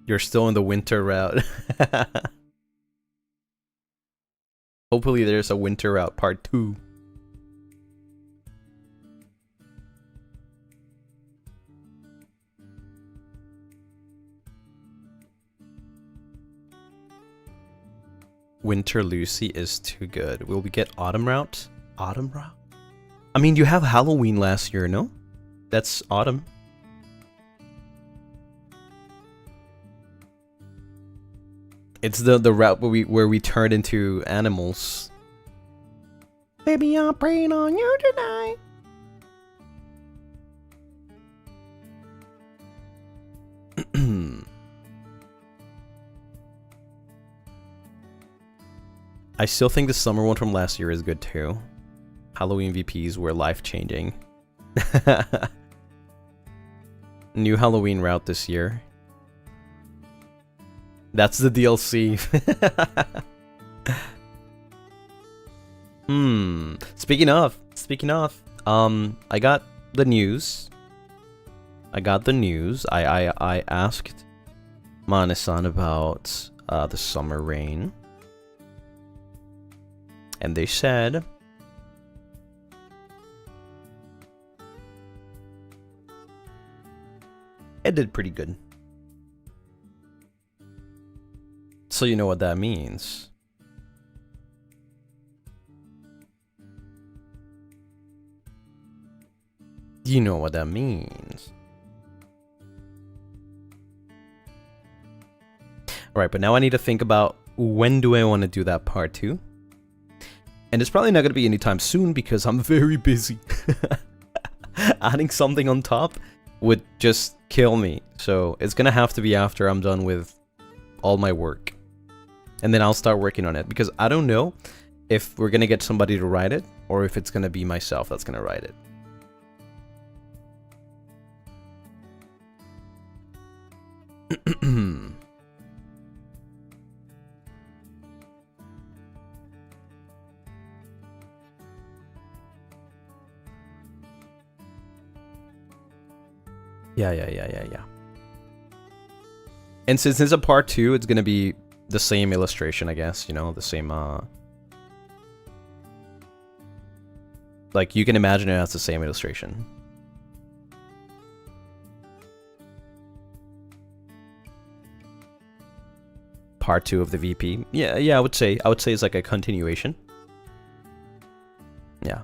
You're still in the winter route. Hopefully there's a winter route part 2. Winter Lucy is too good. Will we get Autumn Route? Autumn Route? I mean, you have Halloween last year, no? That's autumn. It's the route where we turn into animals. Baby, I'm praying on you tonight. I still think the summer one from last year is good too. Halloween VPs were life-changing. New Halloween route this year. That's the DLC. Speaking of, I got the news. I asked Mane-san about the summer rain, and they said it did pretty good. So you know what that means. You know what that means. Alright, but now I need to think about when do I want to do that part 2? And it's probably not going to be anytime soon because I'm very busy. Adding something on top would just kill me. So it's going to have to be after I'm done with all my work. And then I'll start working on it because I don't know if we're going to get somebody to write it or if it's going to be myself that's going to write it. Yeah. And since it's a part 2, it's gonna be the same illustration, I guess, you know, the same, like, you can imagine it as the same illustration. Part 2 of the VP. Yeah, I would say it's like a continuation. Yeah.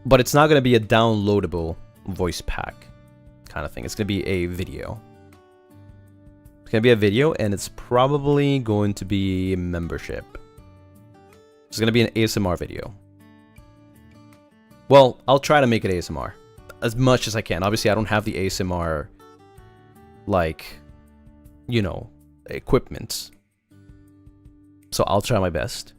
But it's not gonna be a downloadable voice pack kind of thing. It's gonna be a video. It's gonna be a video, and it's probably going to be membership. It's gonna be an ASMR video. Well, I'll try to make it ASMR as much as I can. Obviously, I don't have the ASMR, like, you know, equipment. So I'll try my best.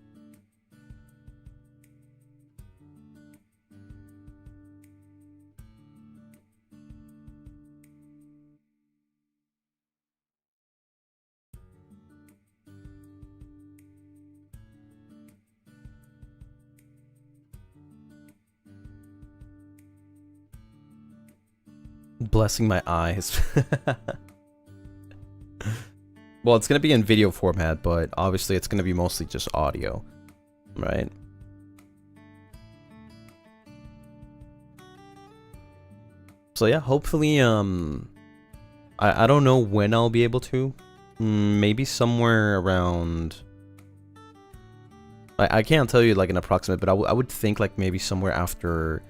Blessing my eyes. Well, it's gonna be in video format, but obviously it's gonna be mostly just audio, right? So yeah, hopefully, I don't know when I'll be able to. Maybe somewhere around. I can't tell you like an approximate, but I would think like maybe somewhere after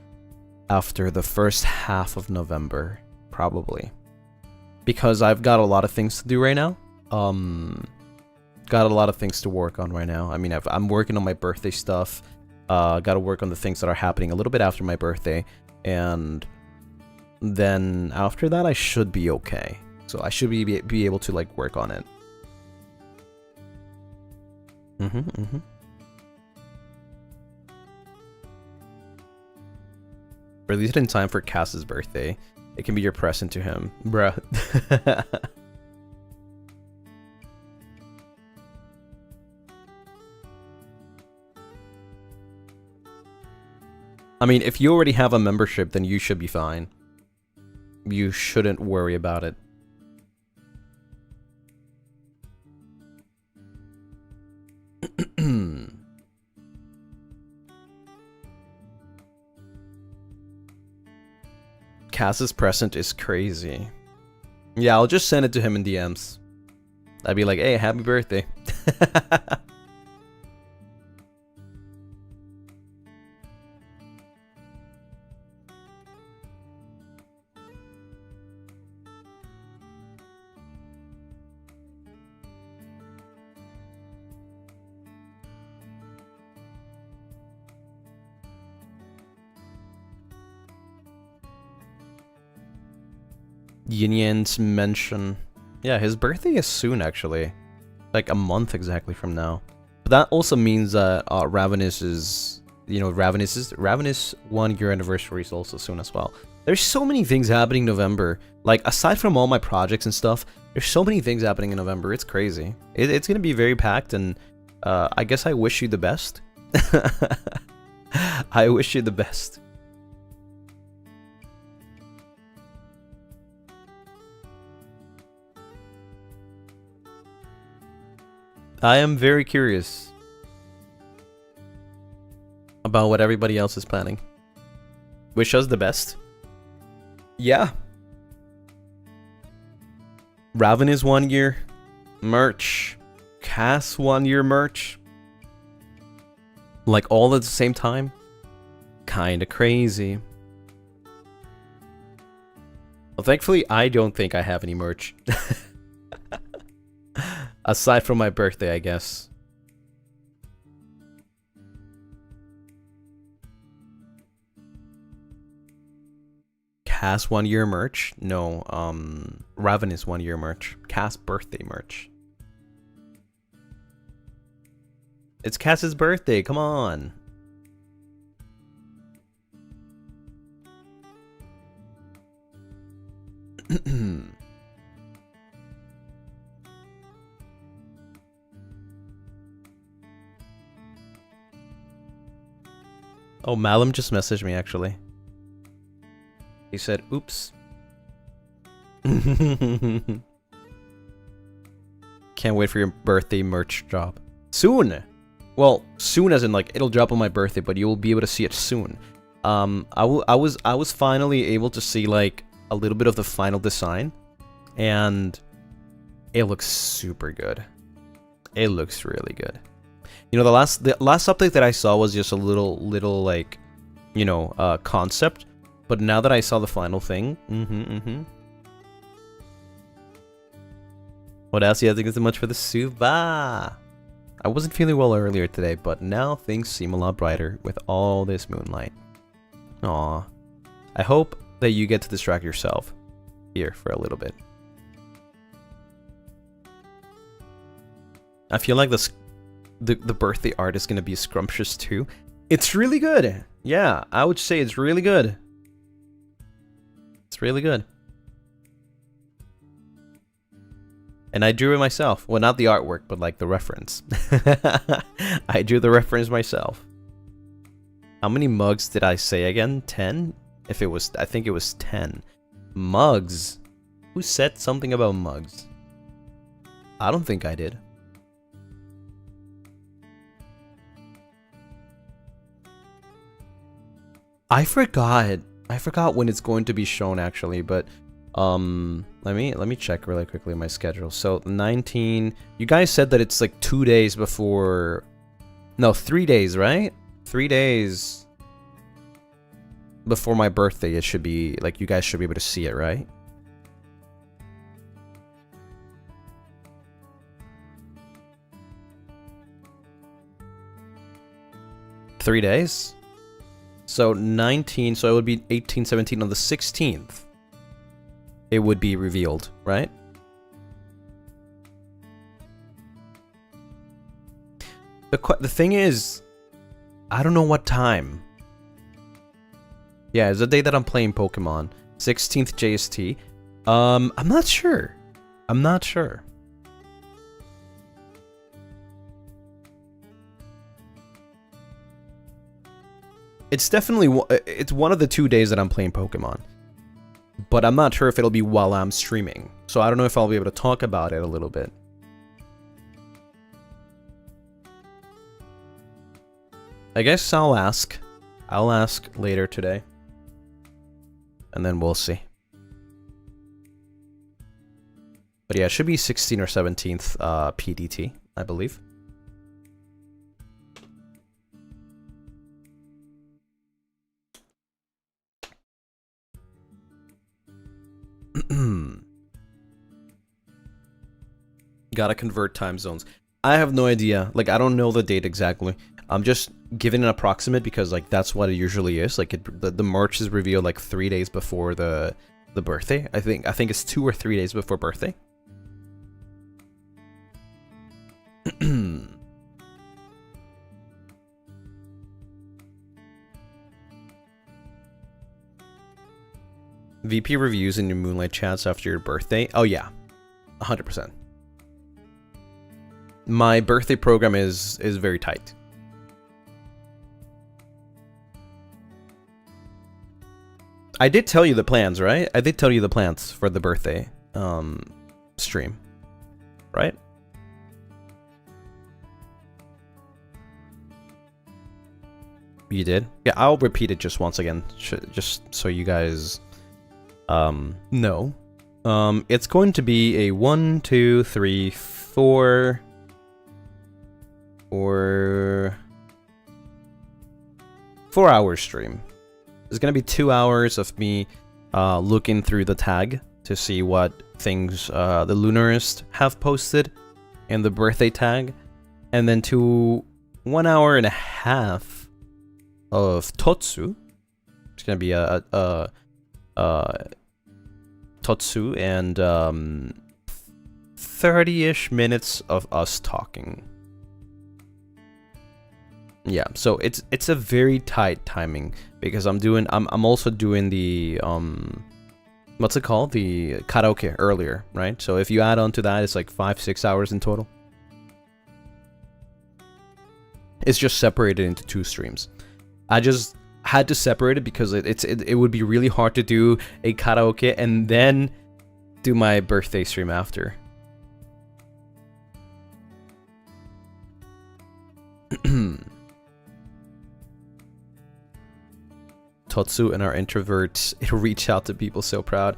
the first half of November, probably, because I've got a lot of things to do right now. Got a lot of things to work on right now. I mean, I'm working on my birthday stuff. Got to work on the things that are happening a little bit after my birthday, and then after that, I should be okay. So I should be able to like work on it. Release it in time for Cass's birthday. It can be your present to him, bruh. I mean, if you already have a membership, then you should be fine. You shouldn't worry about it. Cass's present is crazy. Yeah, I'll just send it to him in DMs. I'd be like, hey, happy birthday. Yin Yan's mention. Yeah, his birthday is soon, actually. Like a month exactly from now. But that also means that Ravenous is, you know, Ravenous 1 year anniversary is also soon as well. There's so many things happening in November. Like, aside from all my projects and stuff, there's so many things happening in November. It's crazy. It's gonna be very packed, and I guess I wish you the best. I wish you the best. I am very curious about what everybody else is planning. Wish us the best. Yeah. Raven is 1 year. Merch. Cass 1 year merch. Like all at the same time. Kinda crazy. Well, thankfully, I don't think I have any merch. Aside from my birthday, I guess. Cass 1 year merch? No, Ravenous 1 year merch. Cass birthday merch. It's Cass's birthday, come on. Oh, Malum just messaged me, actually. He said, oops. Can't wait for your birthday merch drop. Soon! Well, soon as in, like, it'll drop on my birthday, but you will be able to see it soon. I was finally able to see, like, a little bit of the final design. And it looks super good. It looks really good. You know, the last update that I saw was just a little like, you know, concept. But now that I saw the final thing, What else? Yeah, thank you so much for the suba. I wasn't feeling well earlier today, but now things seem a lot brighter with all this moonlight. Aw. I hope that you get to distract yourself here for a little bit. I feel like the birthday art is gonna be scrumptious too. It's really good. Yeah, I would say it's really good. It's really good. And I drew it myself. Well, not the artwork, but like the reference. I drew the reference myself. How many mugs did I say again? 10? If it was, I think it was 10. Mugs? Who said something about mugs? I don't think I did. I forgot when it's going to be shown actually, but let me check really quickly my schedule. So 19, you guys said that it's like 2 days before, no, 3 days, right? 3 days before my birthday. It should be like, you guys should be able to see it, right? Three days? So 19, so it would be 18, 17 on the 16th. It would be revealed, right? The thing is, I don't know what time. Yeah, it's the day that I'm playing Pokemon. 16th JST. I'm not sure. I'm not sure. It's definitely, it's one of the 2 days that I'm playing Pokemon. But I'm not sure if it'll be while I'm streaming. So I don't know if I'll be able to talk about it a little bit. I guess I'll ask. I'll ask later today. And then we'll see. But yeah, it should be 16th or 17th PDT, I believe. Gotta convert time zones. I have no idea. Like, I don't know the date exactly. I'm just giving an approximate because, like, that's what it usually is. Like, the merch is revealed like 3 days before the birthday. I think it's 2 or 3 days before birthday. VP reviews in your Moonlight chats after your birthday. Oh yeah, 100%. My birthday program is very tight. I did tell you the plans, right? I did tell you the plans for the birthday stream, right? You did? Yeah, I'll repeat it just once again, just so you guys know. It's going to be a 1, 2, 3, 4 or 4-hour stream. There's gonna be 2 hours of me looking through the tag to see what things the Lunaris have posted in the birthday tag, and then 1 hour and a half of Totsu. It's gonna be a Totsu and 30-ish minutes of us talking. Yeah, so it's a very tight timing because I'm also doing the what's it called? The karaoke earlier, right? So if you add on to that, it's like 5-6 hours in total. It's just separated into 2 streams. I just had to separate it because it would be really hard to do a karaoke and then do my birthday stream after. Totsu and our introverts, it'll reach out to people so proud.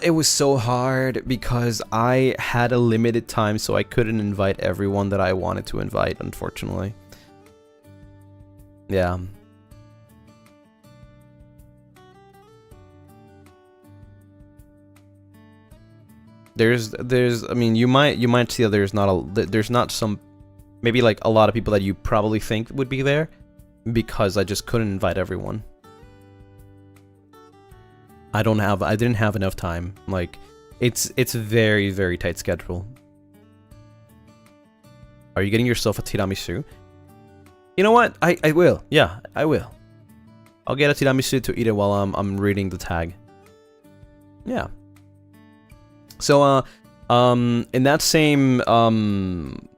It was so hard because I had a limited time, so I couldn't invite everyone that I wanted to invite, unfortunately. Yeah. I mean, you might see that there's not some, maybe like a lot of people that you probably think would be there, because I just couldn't invite everyone. I didn't have enough time. Like, it's very, very tight schedule. Are you getting yourself a tiramisu? You know what? I will. Yeah, I will. I'll get a tiramisu to eat it while I'm reading the tag. Yeah. So in that same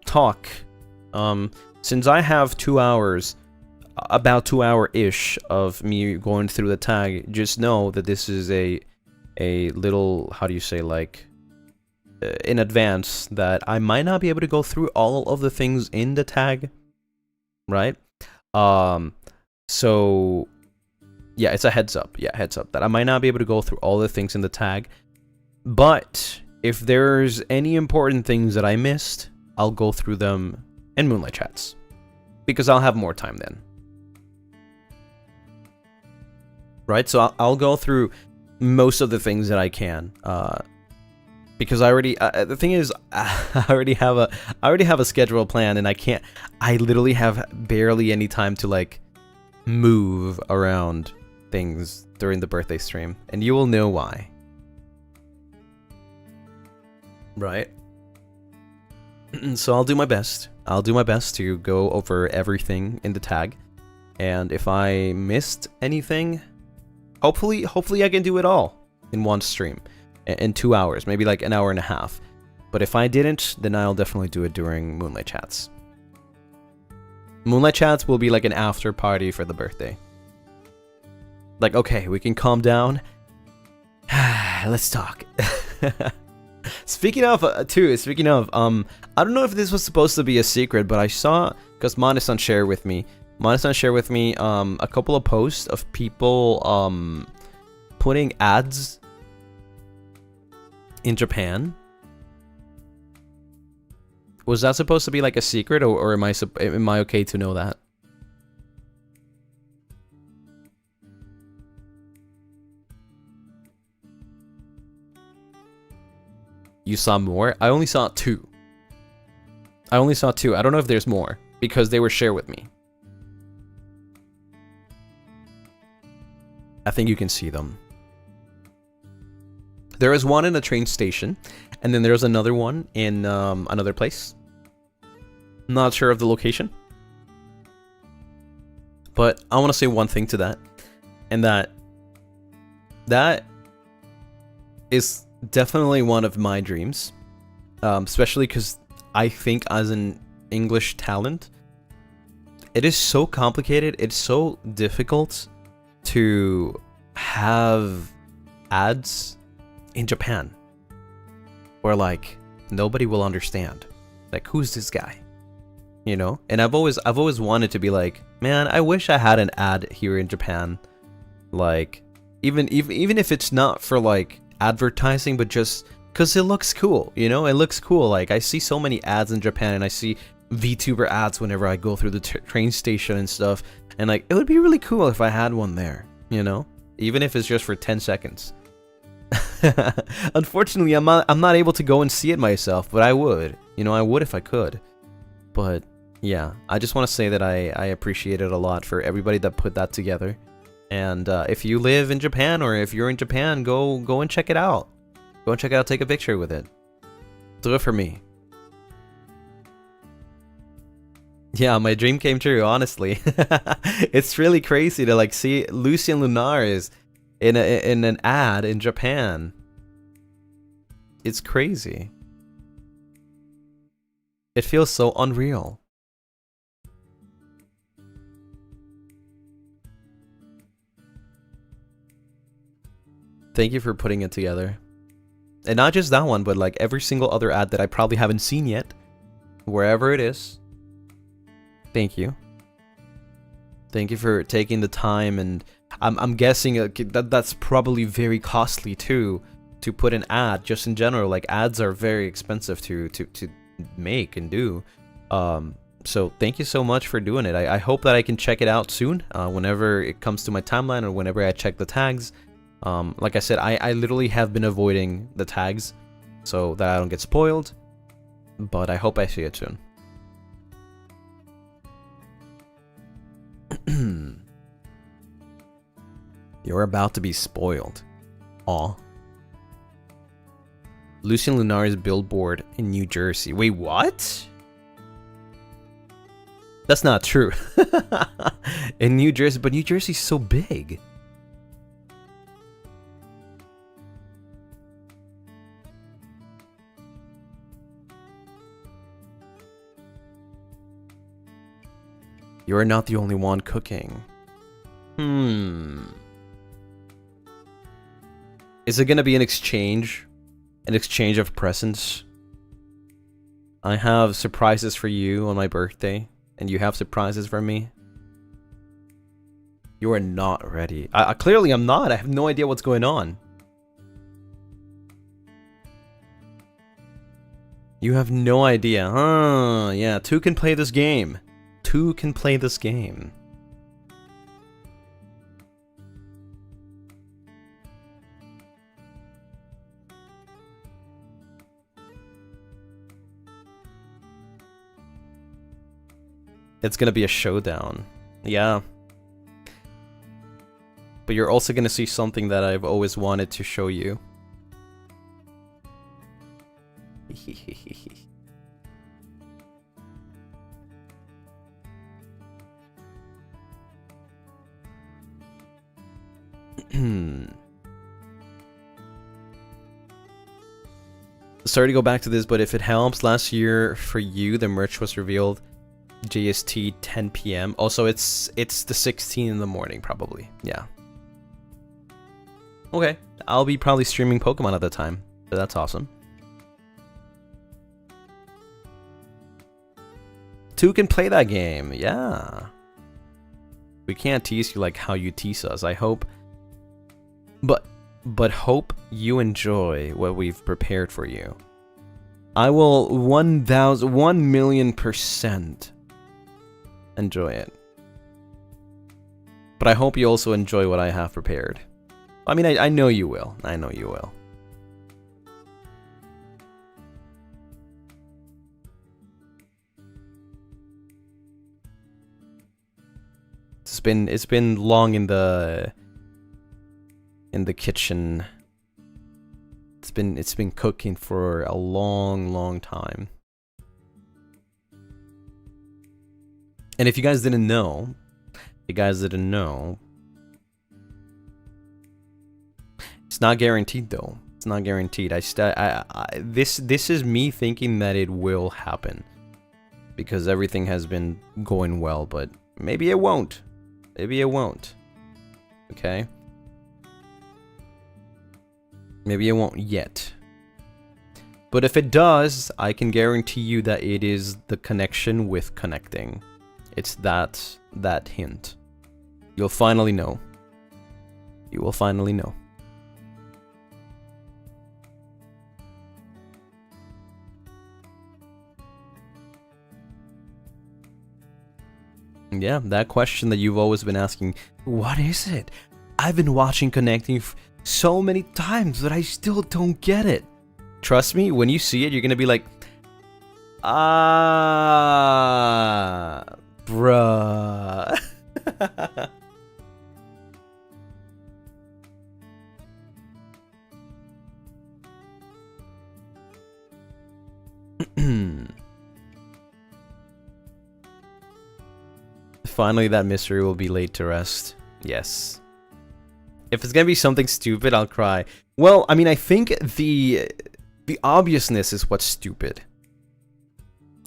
talk, since I have 2 hours, about 2 hour-ish of me going through the tag, just know that this is a little, how do you say, like, in advance, that I might not be able to go through all of the things in the tag, right? So yeah, it's a heads up. Yeah, heads up that I might not be able to go through all the things in the tag, but if there's any important things that I missed, I'll go through them in Moonlight chats, because I'll have more time then. Right, so I'll go through most of the things that I can, because I already. The thing is, I already have a schedule plan, and I literally have barely any time to like move around things during the birthday stream, and you will know why. Right. So I'll do my best. I'll do my best to go over everything in the tag, and if I missed anything, hopefully I can do it all in one stream in 2 hours, maybe like an hour and a half. But if I didn't, then I'll definitely do it during Moonlight chats. Moonlight chats will be like an after party for the birthday. Like, okay, we can calm down. Let's talk. Speaking of, I don't know if this was supposed to be a secret, but I saw, because Mane-san shared with me a couple of posts of people putting ads in Japan Was that supposed to be like a secret, or am I okay to know that? You saw more? I only saw 2. I only saw 2. I don't know if there's more, because they were shared with me. I think you can see them. There is one in a train station, and then there's another one in another place. Not sure of the location. But I want to say one thing to that, and that is definitely one of my dreams, especially because I think as an English talent, it is so complicated, it's so difficult to have ads in Japan where like nobody will understand, like, who's this guy, you know? And I've always wanted to be like, man, I wish I had an ad here in Japan, like even if it's not for like advertising, but just because it looks cool, you know? It looks cool. Like, I see so many ads in Japan, and I see VTuber ads whenever I go through the train station and stuff, and like, it would be really cool if I had one there, you know? Even if it's just for 10 seconds. Unfortunately, I'm not able to go and see it myself, but I would. You know, I would if I could. But yeah, I just want to say that I appreciate it a lot for everybody that put that together. And if you live in Japan, or if you're in Japan, go and check it out. Go and check it out, take a picture with it. Do it for me. Yeah, my dream came true, honestly. It's really crazy to like see Lucien Lunaris in an ad in Japan. It's crazy. It feels so unreal. Thank you for putting it together. And not just that one, but like every single other ad that I probably haven't seen yet. Wherever it is. Thank you. Thank you for taking the time, and I'm guessing that's probably very costly too, to put an ad just in general. Like, ads are very expensive to make and do. So thank you so much for doing it. I hope that I can check it out soon, whenever it comes to my timeline or whenever I check the tags. Like I said, I literally have been avoiding the tags so that I don't get spoiled, but I hope I see it soon. You're about to be spoiled. Aw. Lucien Lunaris billboard in New Jersey. Wait, what? That's not true. In New Jersey, but New Jersey's so big. You're not the only one cooking. Is it gonna be an exchange? An exchange of presents? I have surprises for you on my birthday, and you have surprises for me. You are not ready. Clearly I'm not. I have no idea what's going on. You have no idea. Yeah, 2 can play this game. 2 can play this game. It's gonna be a showdown. Yeah. But you're also gonna see something that I've always wanted to show you. Sorry to go back to this, but if it helps, last year for you, the merch was revealed JST 10 PM. Also, it's the 16th in the morning, probably. Yeah. Okay, I'll be probably streaming Pokemon at the time, but that's awesome. 2 can play that game, yeah. We can't tease you like how you tease us. I hope, but hope you enjoy what we've prepared for you. I will 1,000,000% enjoy it. But I hope you also enjoy what I have prepared. I mean, I know you will. I know you will. It's been long in the kitchen. It's been cooking for a long time. And if you guys didn't know, it's not guaranteed though. It's not guaranteed. This is me thinking that it will happen because everything has been going well, but maybe it won't. Maybe it won't. Okay? Maybe it won't yet. But if it does, I can guarantee you that it is the connection with connecting. It's that hint. You'll finally know. You will finally know. Yeah, that question that you've always been asking, what is it? I've been watching Connecting so many times, but I still don't get it. Trust me, when you see it, you're gonna be like, ah, bruh. Finally, that mystery will be laid to rest. Yes. If it's gonna be something stupid, I'll cry. Well, I mean, I think the obviousness is what's stupid.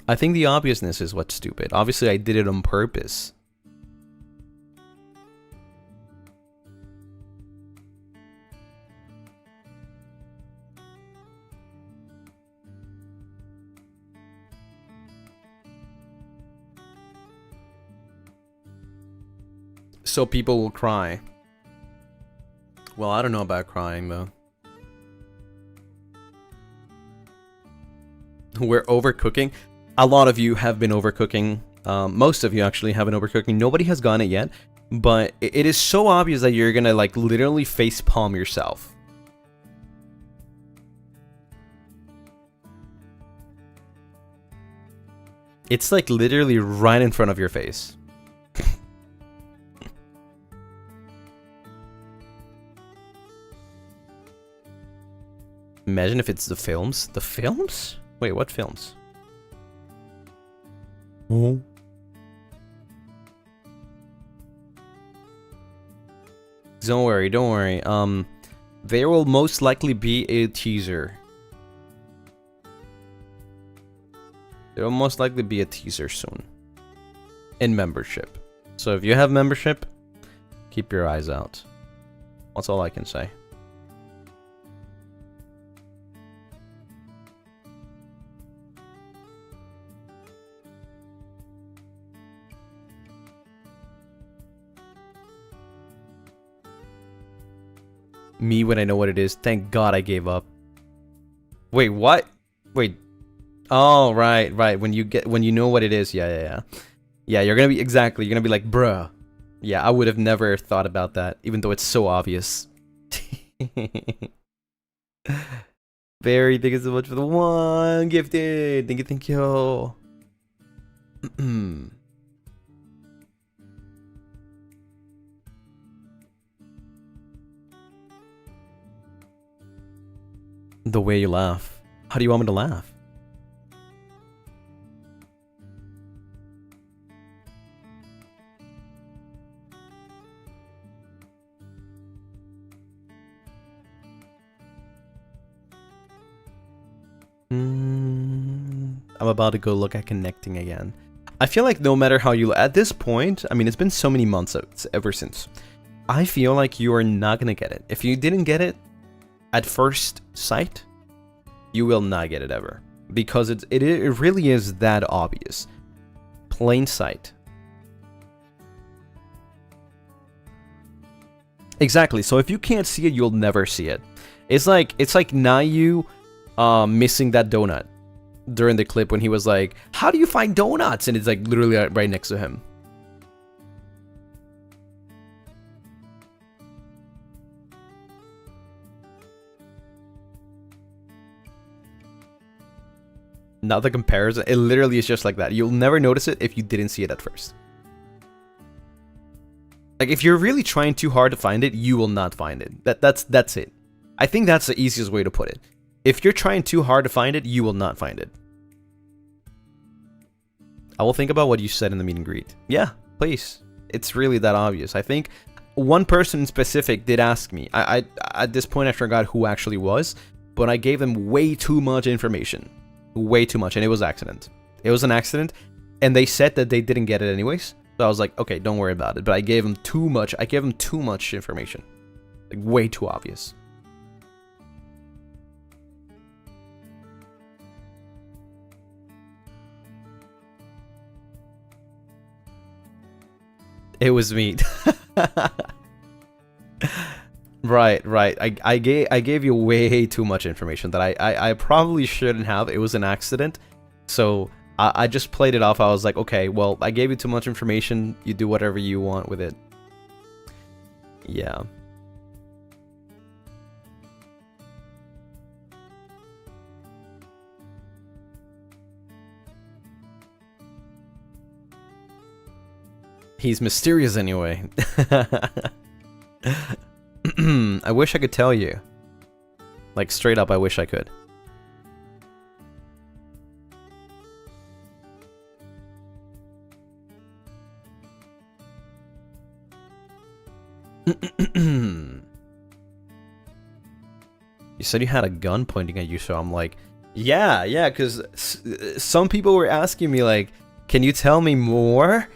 I think the obviousness is what's stupid. Obviously, I did it on purpose. So people will cry. Well, I don't know about crying, though. We're overcooking. A lot of you have been overcooking. Most of you actually have been overcooking. Nobody has gotten it yet. But it is so obvious that you're gonna, like, literally facepalm yourself. It's, like, literally right in front of your face. Imagine if it's the films. The films? Wait, what films? Oh. Don't worry, don't worry. There will most likely be a teaser. There will most likely be a teaser soon. In membership. So if you have membership, keep your eyes out. That's all I can say. Me when I know what it is. Thank God I gave up. Wait, what? Wait. Oh, right. When you know what it is. Yeah. Yeah, you're gonna be you're gonna be like, bruh. Yeah, I would have never thought about that, even though it's so obvious. Barry, thank you so much for the one gifted. Thank you. The way you laugh. How do you want me to laugh? I'm about to go look at Connecting again. I feel like no matter how you... At this point, I mean, it's been so many months ever since. I feel like you are not gonna get it. If you didn't get it at first sight, you will not get it ever. Because it really is that obvious. Plain sight. Exactly, so if you can't see it, you'll never see it. It's like Nayu missing that donut. during the clip when he was like, "How do you find donuts?" And it's like literally right next to him. Not the comparison. It literally is just like that. You'll never notice it if you didn't see it at first. Like, if you're really trying too hard to find it, you will not find it. That's it. I think that's the easiest way to put it. If you're trying too hard to find it, you will not find it. I will think about what you said in the meet and greet. Yeah, please. It's really that obvious. I think one person in specific did ask me. I at this point I forgot who actually was, but I gave them way too much information. Way too much, and it was accident. It was an accident, and they said that they didn't get it anyways. So I was like, okay, don't worry about it. But I gave them too much. I gave them too much information. Like, way too obvious. It was me. Right. I gave you way too much information that I probably shouldn't have. It was an accident. So I just played it off. I was like, okay, well, I gave you too much information. You do whatever you want with it. Yeah. He's mysterious anyway. I wish I could tell you. Like, straight up, I wish I could. You said you had a gun pointing at you, so I'm like, yeah, because some people were asking me, like, can you tell me more?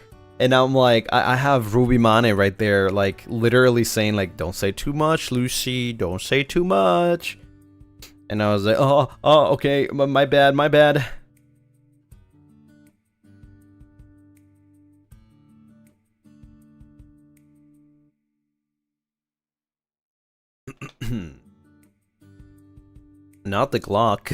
And I'm like, I have Ruby Mane right there, like, literally saying, like, don't say too much, Lucy, don't say too much. And I was like, oh, okay, my bad. Not the Glock.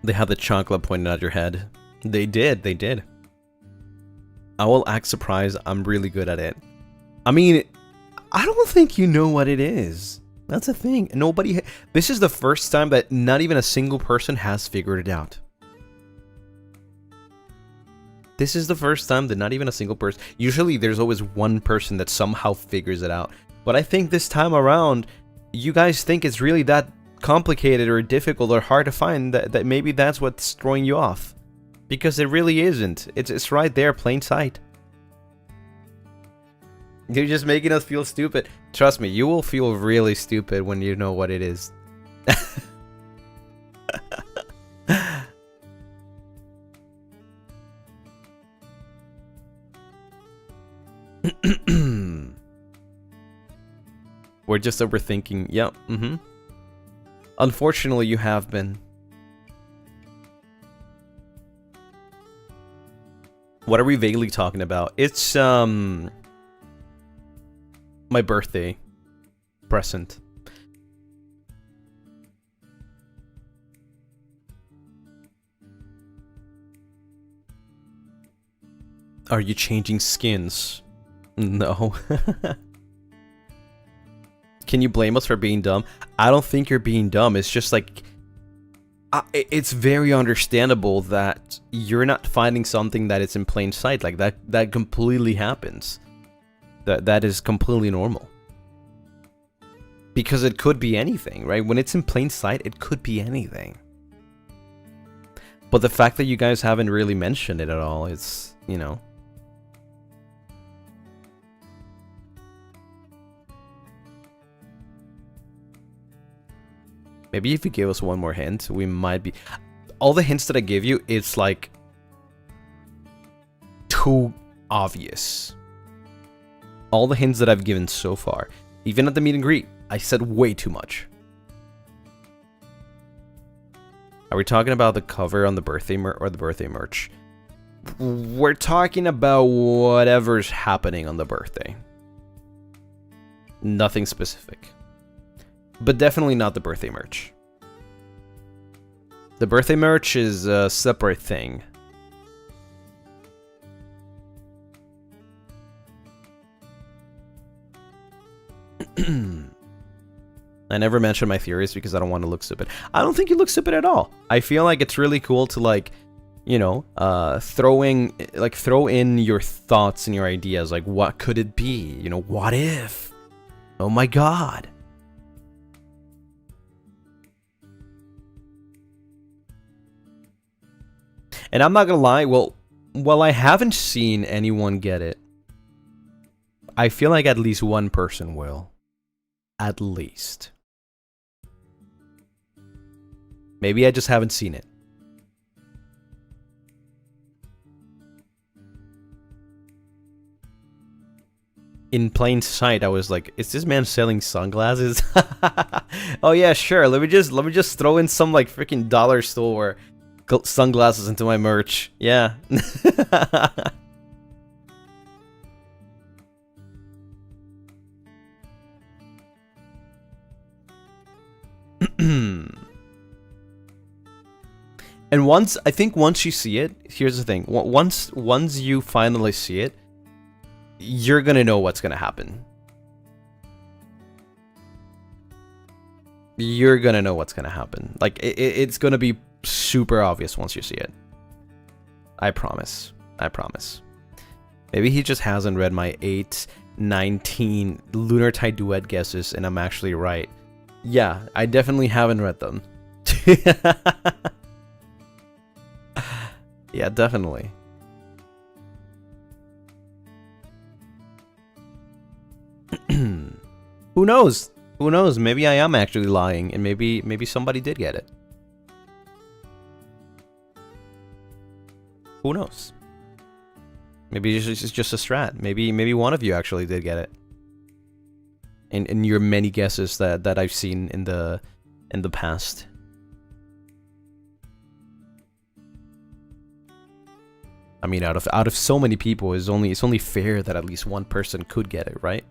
They had the chocolate pointed at your head. They did. I will act surprised. I'm really good at it. I mean, I don't think you know what it is. That's a thing. Nobody. This is the first time that not even a single person has figured it out. This is the first time that not even a single person. Usually there's always one person that somehow figures it out. But I think this time around, you guys think it's really that complicated or difficult or hard to find that maybe that's what's throwing you off. Because it really isn't. It's right there, plain sight. You're just making us feel stupid. Trust me, you will feel really stupid when you know what it is. We're just overthinking. Yep. Unfortunately, you have been. What are we vaguely talking about? It's my birthday present. Are you changing skins? No. Can you blame us for being dumb? I don't think you're being dumb. It's just like, it's very understandable that you're not finding something that is in plain sight. Like that completely happens. That is completely normal. Because it could be anything, right? When it's in plain sight, it could be anything. But the fact that you guys haven't really mentioned it at all, it's, you know. Maybe if you give us one more hint, we might be... All the hints that I give you, it's like... too obvious. All the hints that I've given so far. Even at the meet and greet, I said way too much. Are we talking about the cover on the birthday or the birthday merch? We're talking about whatever's happening on the birthday. Nothing specific. But definitely not the birthday merch. The birthday merch is a separate thing. I never mention my theories because I don't want to look stupid. I don't think you look stupid at all. I feel like it's really cool to, like, you know, throw in your thoughts and your ideas. Like, what could it be? You know, what if? Oh my god. And I'm not gonna lie, well, I haven't seen anyone get it. I feel like at least one person will. At least. Maybe I just haven't seen it. In plain sight, I was like, is this man selling sunglasses? Oh yeah, sure. Let me just throw in some, like, freaking dollar store sunglasses into my merch. Yeah. And I think once you see it, here's the thing. Once you finally see it, you're gonna know what's gonna happen. You're gonna know what's gonna happen. Like, it's gonna be super obvious once you see it. I promise. I promise. Maybe he just hasn't read my 8, 19 Lunar Tide Duet guesses, and I'm actually right. Yeah, I definitely haven't read them. Yeah, definitely. Who knows? Who knows? Maybe I am actually lying, and maybe somebody did get it. Who knows? Maybe it's just a strat. Maybe one of you actually did get it. In your many guesses that I've seen in the past. I mean, out of so many people, it's only fair that at least one person could get it, right?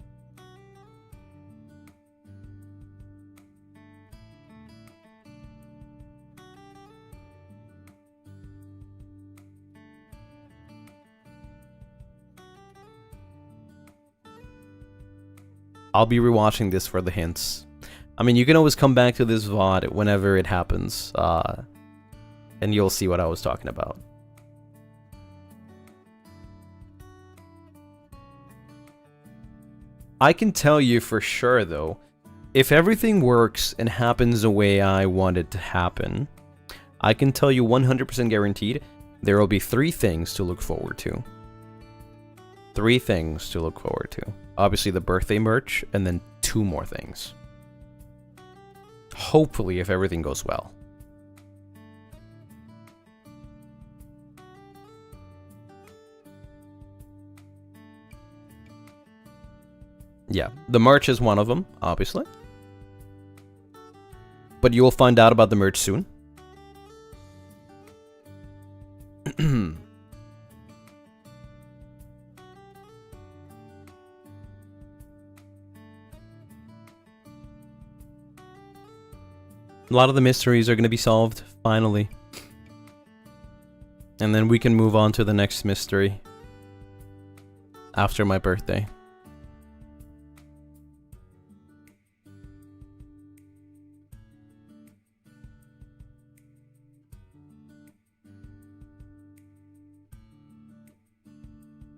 I'll be rewatching this for the hints. I mean, you can always come back to this VOD whenever it happens, and you'll see what I was talking about. I can tell you for sure, though, if everything works and happens the way I want it to happen, I can tell you 100% guaranteed, there will be 3 things to look forward to. 3 things to look forward to. Obviously the birthday merch, and then 2 more things. Hopefully, if everything goes well. Yeah, the merch is one of them, obviously. But you will find out about the merch soon. A lot of the mysteries are going to be solved, finally. And then we can move on to the next mystery. After my birthday.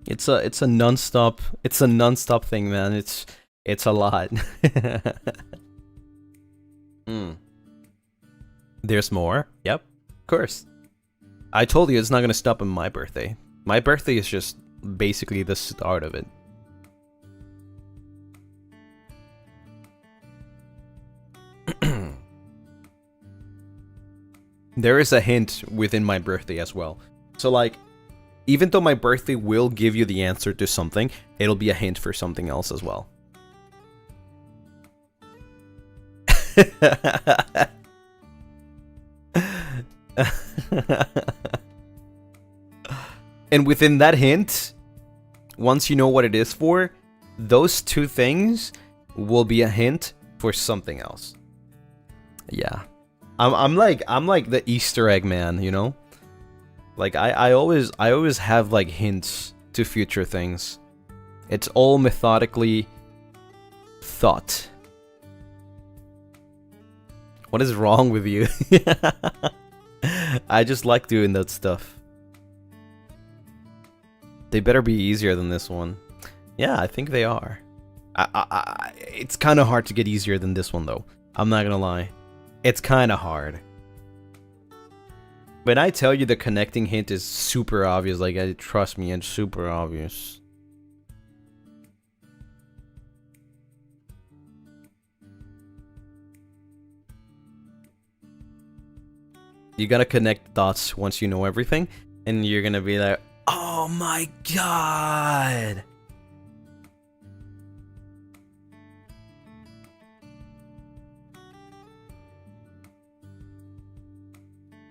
It's a non-stop thing, man. It's a lot. There's more? Yep, of course. I told you it's not gonna stop on my birthday. My birthday is just basically the start of it. There is a hint within my birthday as well. So, like, even though my birthday will give you the answer to something, it'll be a hint for something else as well. And within that hint, once you know what it is for, those two things will be a hint for something else. Yeah. I'm like the Easter egg man, you know? Like I always have like hints to future things. It's all methodically thought. What is wrong with you? I just like doing that stuff. They better be easier than this one. Yeah, I think they are. It's kind of hard to get easier than this one, though. I'm not gonna lie. It's kind of hard. When I tell you the connecting hint is super obvious, like, trust me, it's super obvious. You gotta connect dots once you know everything, and you're gonna be like, oh my god!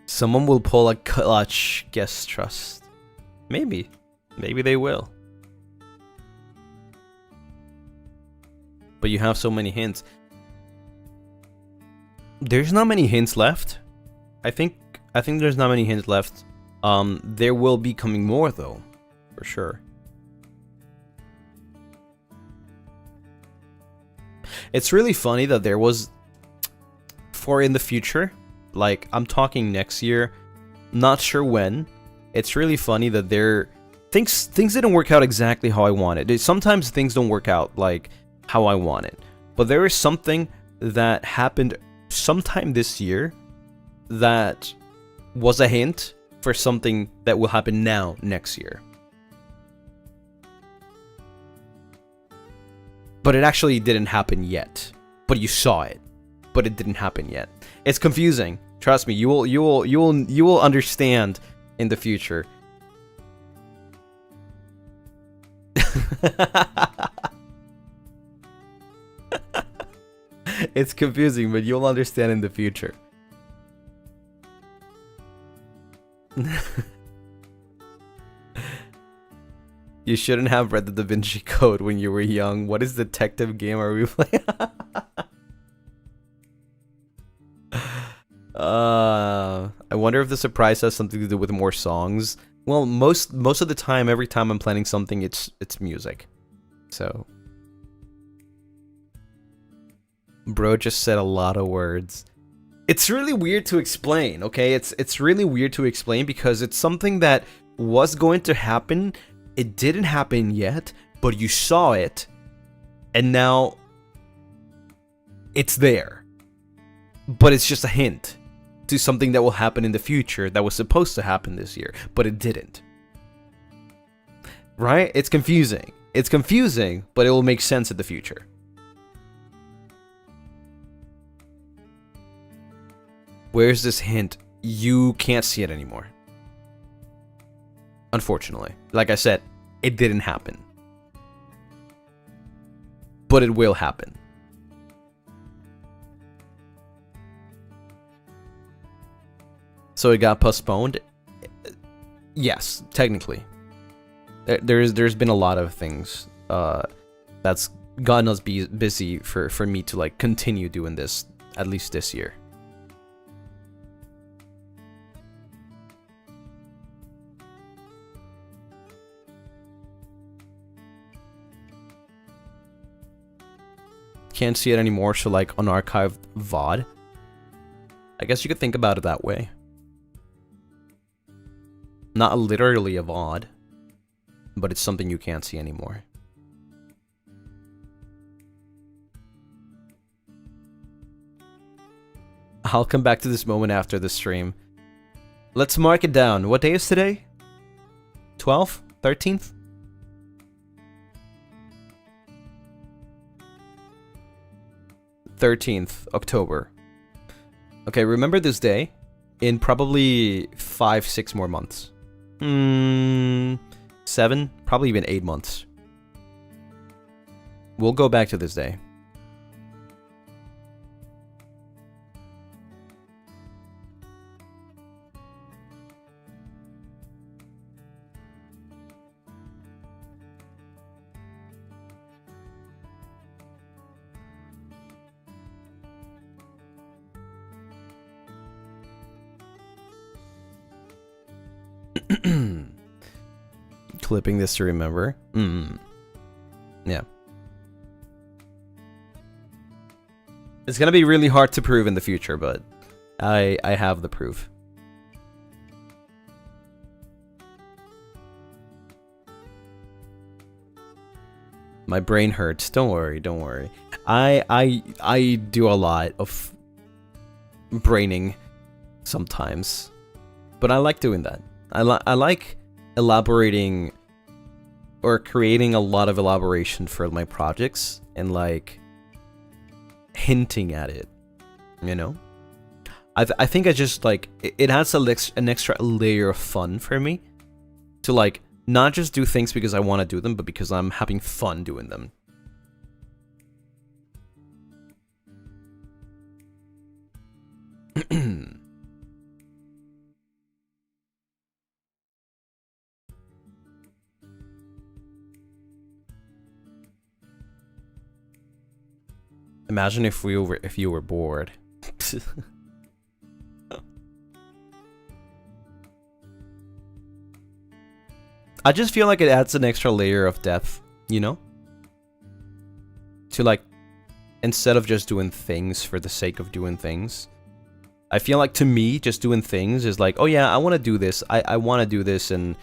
Someone will pull a clutch, guess trust. Maybe. Maybe they will. But you have so many hints. There's not many hints left. I think there's not many hints left. There will be coming more though, for sure. It's really funny that there was, for in the future, like I'm talking next year, not sure when. It's really funny that things didn't work out exactly how I wanted. Sometimes things don't work out like how I wanted, but there is something that happened sometime this year that was a hint for something that will happen now next year. But it actually didn't happen yet. But you saw it. But it didn't happen yet. It's confusing. Trust me, you will understand in the future. It's confusing, but you'll understand in the future. You shouldn't have read the Da Vinci Code when you were young. What is detective game are we playing? I wonder if the surprise has something to do with more songs. Well, most of the time, every time I'm planning something, it's music. So, bro just said a lot of words. It's really weird to explain, okay? It's really weird to explain because it's something that was going to happen. It didn't happen yet, but you saw it, and now it's there. But it's just a hint to something that will happen in the future that was supposed to happen this year, but it didn't. Right? It's confusing. It's confusing, but it will make sense in the future. Where's this hint? You can't see it anymore. Unfortunately. Like I said, it didn't happen. But it will happen. So it got postponed? Yes, technically. There's been a lot of things that's gotten us busy for me to like continue doing this, at least this year. Can't see it anymore, so like unarchived VOD. I guess you could think about it that way. Not literally a VOD, but it's something you can't see anymore. I'll come back to this moment after the stream. Let's mark it down. What day is today? 12th? 13th? 13th October. Okay, remember this day in probably 5-6 more months. 7, probably even 8 months. We'll go back to this day. Clipping this to remember. Yeah. It's gonna be really hard to prove in the future, but I have the proof. My brain hurts. Don't worry, don't worry. I do a lot of braining sometimes, but I like doing that. I like elaborating or creating a lot of elaboration for my projects and like hinting at it, you know. I think I just like it adds an extra layer of fun for me to like not just do things because I want to do them, but because I'm having fun doing them. Imagine if you were bored. I just feel like it adds an extra layer of depth, you know? To like, instead of just doing things for the sake of doing things, I feel like to me, just doing things is like, oh yeah, I want to do this. I want to do this and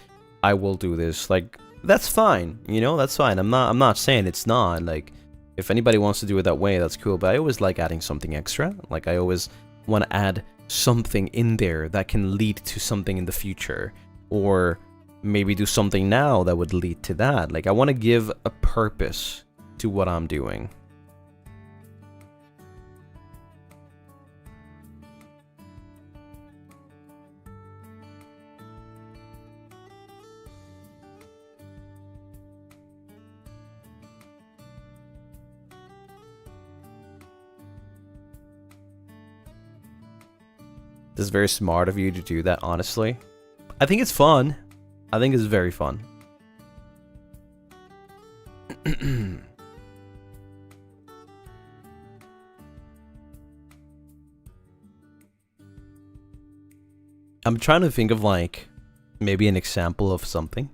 I will do this. Like, that's fine, you know? That's fine. I'm not saying it's not. Like, if anybody wants to do it that way, that's cool. But I always like adding something extra. Like, I always want to add something in there that can lead to something in the future. Or maybe do something now that would lead to that. Like, I want to give a purpose to what I'm doing. This is very smart of you to do that, honestly. I think it's fun. I think it's very fun. I'm trying to think of like maybe an example of something.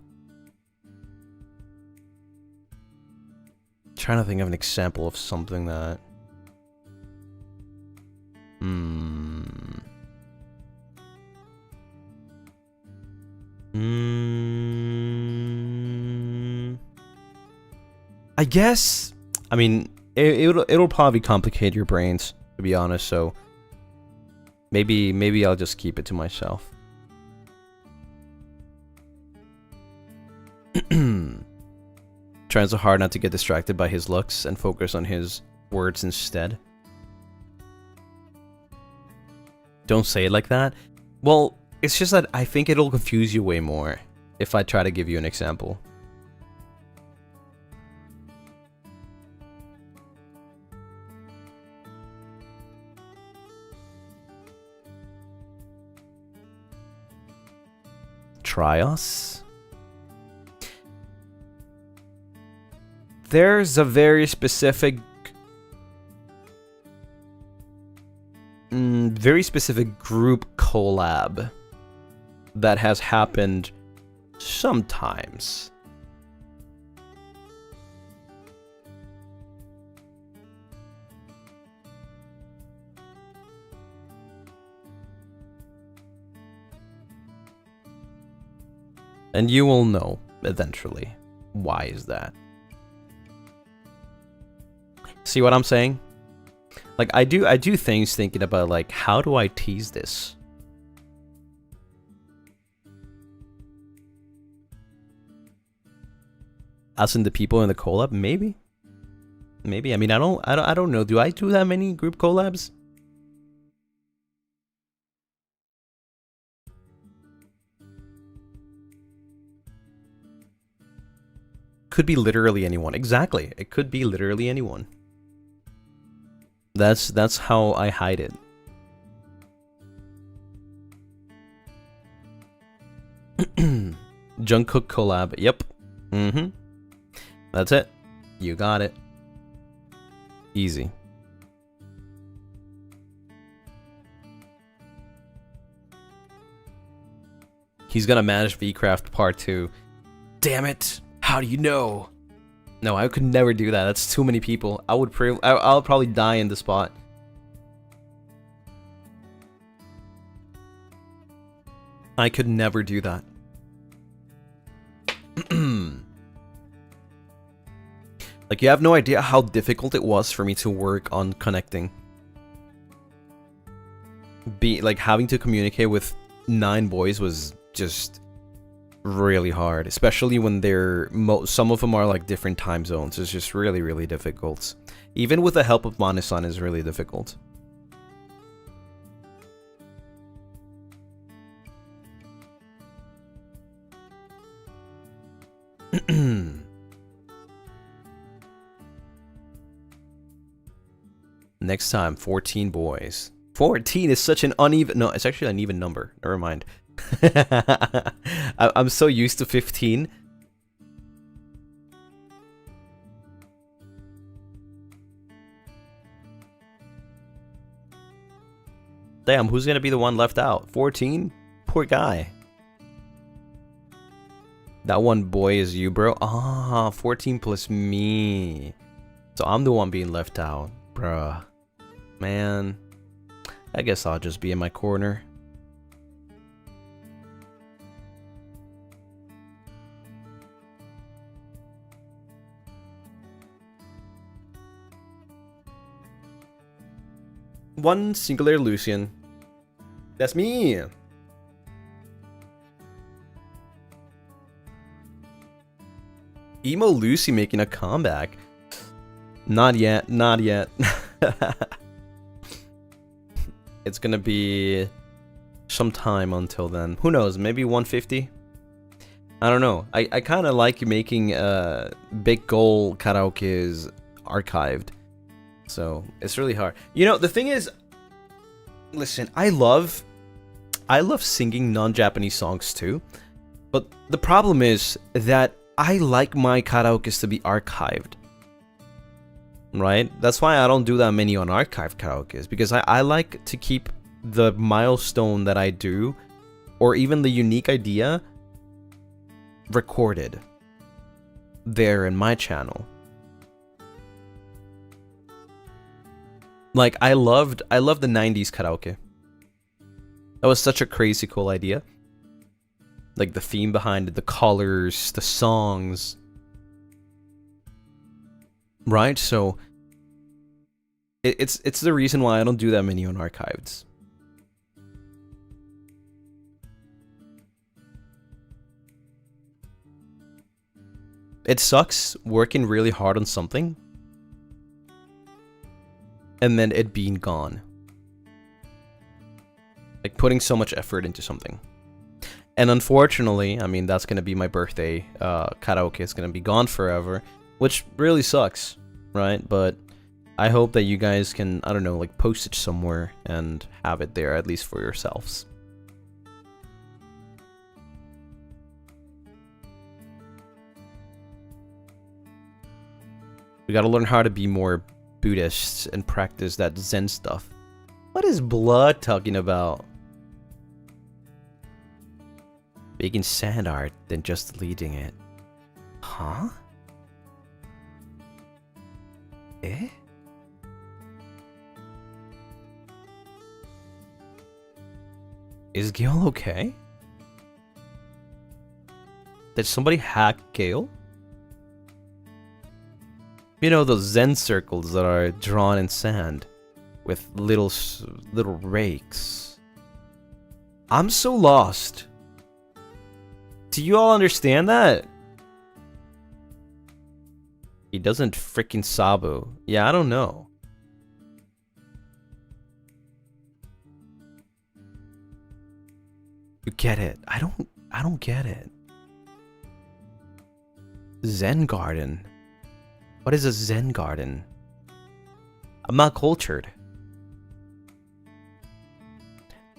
Trying to think of an example of something that I guess, I mean, it'll probably complicate your brains, to be honest, so maybe I'll just keep it to myself. Trying so hard not to get distracted by his looks and focus on his words instead. Don't say it like that. Well, it's just that I think it'll confuse you way more if I try to give you an example. Trios? There's a very specific group collab that has happened sometimes. And you will know eventually. Why is that? See what I'm saying? Like, I do things thinking about, like, how do I tease this? As in the people in the collab? Maybe. Maybe. I mean, I don't know. Do I do that many group collabs? Could be literally anyone. Exactly. It could be literally anyone. That's how I hide it. Jungkook collab. Yep. That's it. You got it. Easy. He's gonna manage VCraft Part 2. Damn it! How do you know? No, I could never do that. That's too many people. I'll probably die in the spot. I could never do that. Like, you have no idea how difficult it was for me to work on connecting. Like, having to communicate with 9 boys was just really hard, especially when some of them are like different time zones. It's just really, really difficult. Even with the help of Mane-san is really difficult. Next time, 14 boys. 14 is such an uneven... No, it's actually an even number. Never mind. I'm so used to 15. Damn, who's gonna be the one left out? 14? Poor guy. That one boy is you, bro. Ah, 14 plus me. So I'm the one being left out. Bruh. Man. I guess I'll just be in my corner. One singular Lucien. That's me. Emo Lucy making a comeback. Not yet, not yet. It's gonna be some time until then. Who knows, maybe 150? I don't know. I kind of like making big goal karaokes archived. So, it's really hard. You know, the thing is, listen, I love singing non-Japanese songs too. But the problem is that I like my karaokes to be archived. Right? That's why I don't do that many unarchived karaokes, because I like to keep the milestone that I do, or even the unique idea, recorded there in my channel. Like, I loved the 90s karaoke. That was such a crazy cool idea. Like, the theme behind it, the colors, the songs. Right? So, it's the reason why I don't do that many unarchiveds. It sucks working really hard on something and then it being gone. Like, putting so much effort into something. And unfortunately, I mean, that's gonna be my birthday karaoke. It's gonna be gone forever, which really sucks, right? But I hope that you guys can, I don't know, like, post it somewhere and have it there, at least for yourselves. We gotta learn how to be more Buddhists and practice that Zen stuff. What is Blood talking about? Making sand art, then just deleting it. Huh? Eh? Is Gale okay? Did somebody hack Gale? You know, those Zen circles that are drawn in sand with little rakes. I'm so lost. Do you all understand that? He doesn't freaking Sabu. Yeah, I don't know. You get it. I don't get it. Zen garden. What is a Zen garden? I'm not cultured.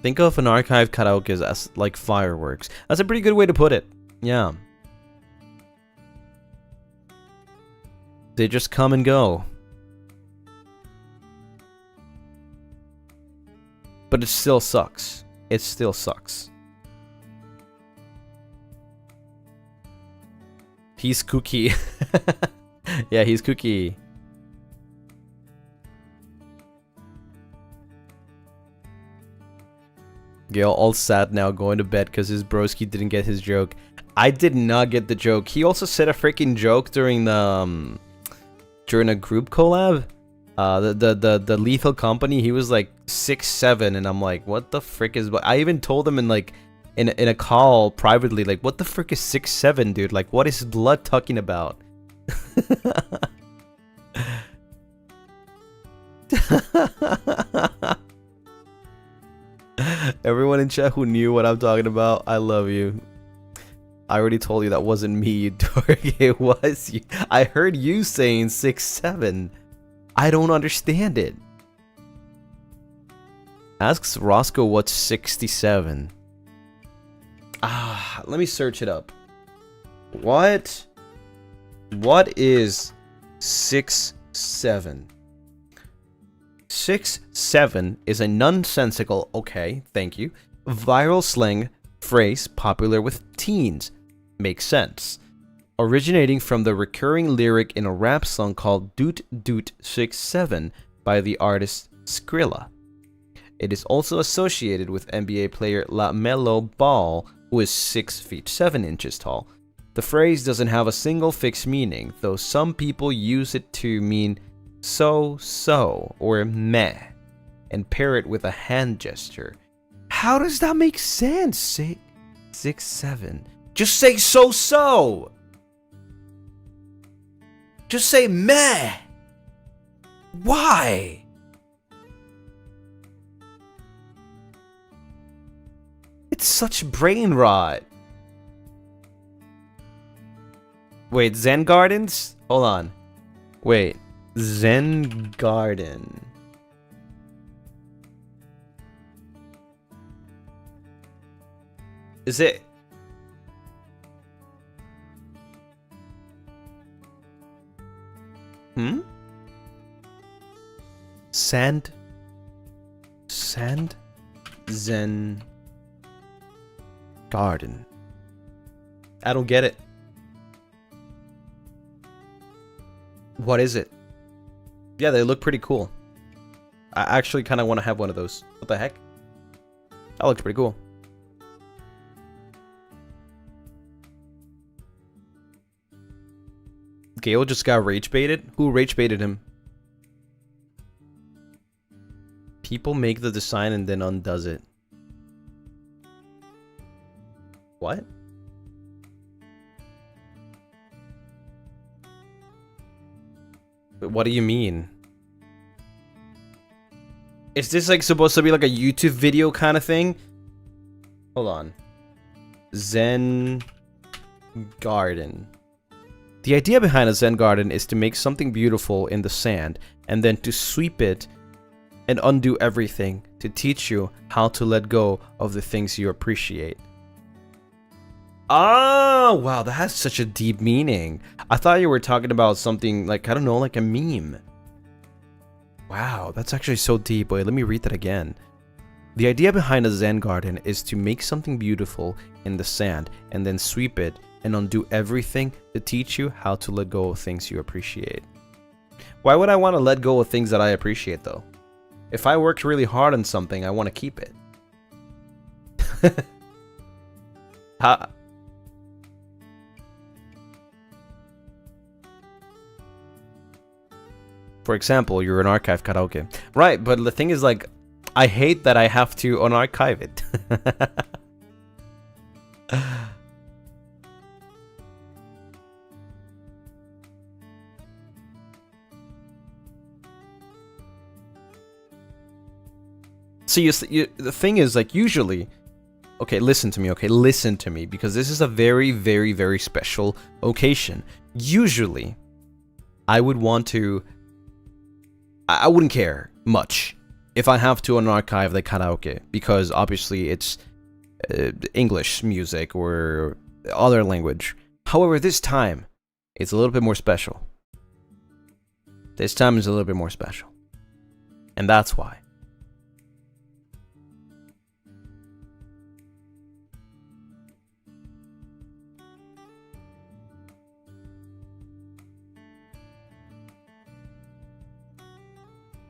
Think of an archived karaoke as like fireworks. That's a pretty good way to put it. Yeah. They just come and go. But it still sucks. It still sucks. He's kooky. Yeah, he's kooky. Gail all sad now, going to bed because his broski didn't get his joke. I did not get the joke. He also said a freaking joke during the during a group collab. The Lethal Company. He was like 6'7", and I'm like, what the frick is? I even told him in like in a call privately, like, what the frick is 6'7", dude? Like, what is blood talking about? Everyone in chat who knew what I'm talking about, I love you. I already told you that wasn't me, you dork. It was you. I heard you saying 6'7". I don't understand it. Asks Roscoe what's 67. Let me search it up. What is 6'7"? 6'7" is a nonsensical, okay, thank you, viral slang phrase popular with teens. Makes sense. Originating from the recurring lyric in a rap song called Doot Doot 6'7" by the artist Skrilla. It is also associated with NBA player LaMelo Ball, who is 6'7" tall. The phrase doesn't have a single fixed meaning, though some people use it to mean so or meh, and pair it with a hand gesture. How does that make sense? 6'7". Just say so. Just say meh. Why? It's such brain rot. Wait, Zen Gardens? Hold on. Wait. Zen Garden. Is it? Sand Zen Garden. I don't get it. What is it? Yeah, they look pretty cool. I actually kind of want to have one of those. What the heck? That looks pretty cool. Gale just got rage baited? Who rage baited him? People make the design and then undoes it. What? What do you mean? Is this like supposed to be like a YouTube video kind of thing? Hold on. Zen Garden. The idea behind a Zen Garden is to make something beautiful in the sand and then to sweep it and undo everything to teach you how to let go of the things you appreciate. Oh, wow, that has such a deep meaning. I thought you were talking about something like, I don't know, like a meme. Wow, that's actually so deep. Wait, let me read that again. The idea behind a Zen Garden is to make something beautiful in the sand and then sweep it and undo everything to teach you how to let go of things you appreciate. Why would I want to let go of things that I appreciate, though? If I worked really hard on something, I want to keep it. For example, you're an archive karaoke. Right, but the thing is, like, I hate that I have to unarchive it. See, the thing is, like, usually... Okay, listen to me, because this is a very, very, very special occasion. Usually, I would want to... I wouldn't care much if I have to unarchive the karaoke, because obviously it's English music or other language. However, this time, it's a little bit more special. This time is a little bit more special. And that's why.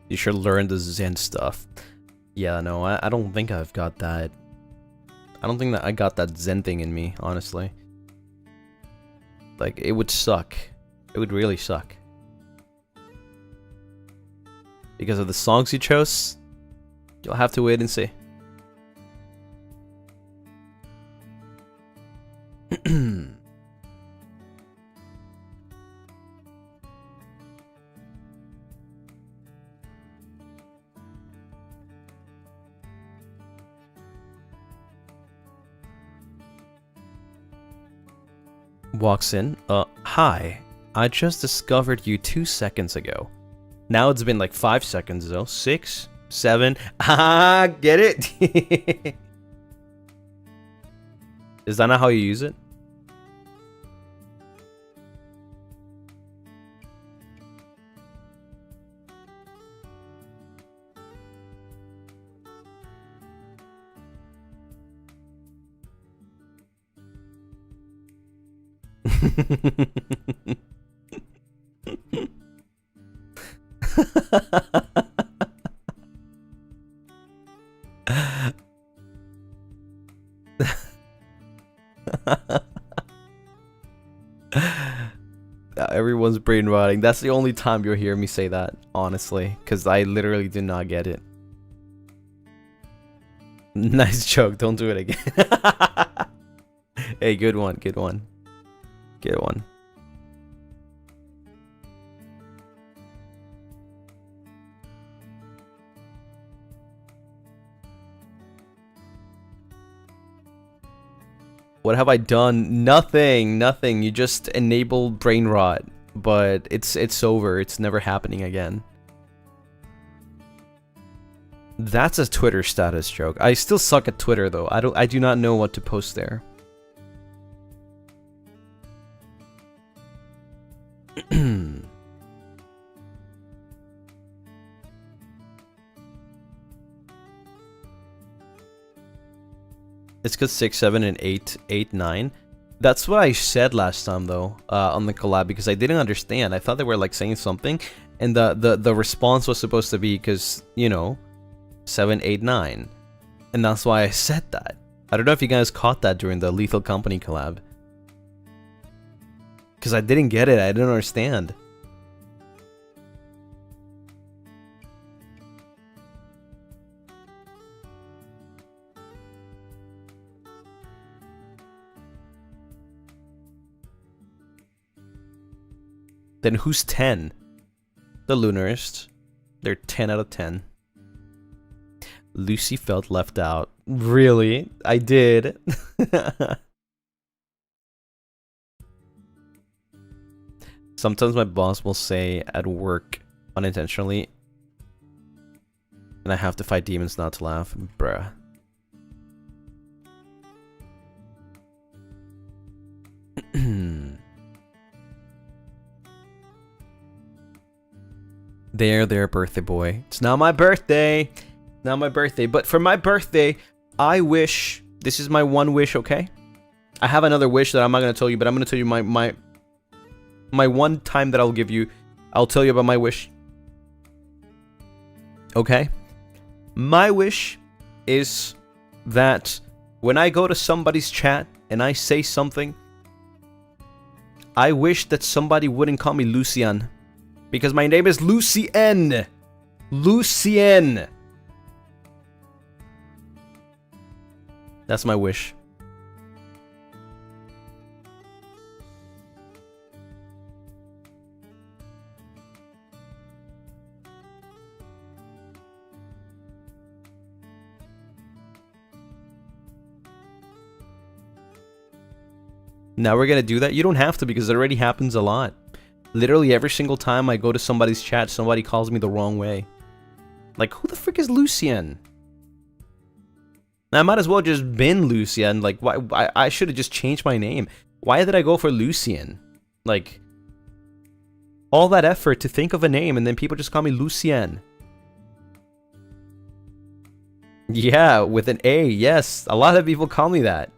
You should learn the Zen stuff. Yeah, no, I don't think I've got that. I don't think that I got that Zen thing in me, honestly. Like, it would suck. It would really suck. Because of the songs you chose, you'll have to wait and see. Walks in. Hi. I just discovered you 2 seconds ago. Now it's been like 5 seconds though. 6, 7. Ah, get it? Is that not how you use it? Everyone's brain rotting. That's the only time you'll hear me say that, honestly, because I literally did not get it. Nice joke. Don't do it again. Hey, good one. Good one. Good one. What have I done? Nothing. Nothing. You just enabled brain rot, but it's over. It's never happening again. That's a Twitter status joke. I still suck at Twitter though. I do not know what to post there. It's because 6, 7, and 8, 9. That's what I said last time though, on the collab, because I didn't understand. I thought they were like saying something, and the response was supposed to be because, you know, 7, 8, 9, and that's why I said that. I don't know if you guys caught that during the Lethal Company collab, because I didn't get it. I didn't understand. Then who's 10? The Lunarists. They're 10 out of 10. Lucy felt left out. Really? I did. Sometimes my boss will say at work unintentionally, and I have to fight demons not to laugh. Bruh. There, birthday boy. It's not my birthday. Not my birthday. But for my birthday, I wish... This is my one wish, okay? I have another wish that I'm not going to tell you, but I'm going to tell you my one time that I'll give you. I'll tell you about my wish. Okay? My wish is that when I go to somebody's chat and I say something, I wish that somebody wouldn't call me Lucien. Because my name is Lucien. Lucien. That's my wish. Now we're gonna do that? You don't have to, because it already happens a lot. Literally every single time I go to somebody's chat, somebody calls me the wrong way. Like, who the frick is Lucien? Now, I might as well just been Lucien. Like, why? I should have just changed my name. Why did I go for Lucien? Like, all that effort to think of a name, and then people just call me Lucien. Yeah, with an A, yes. A lot of people call me that.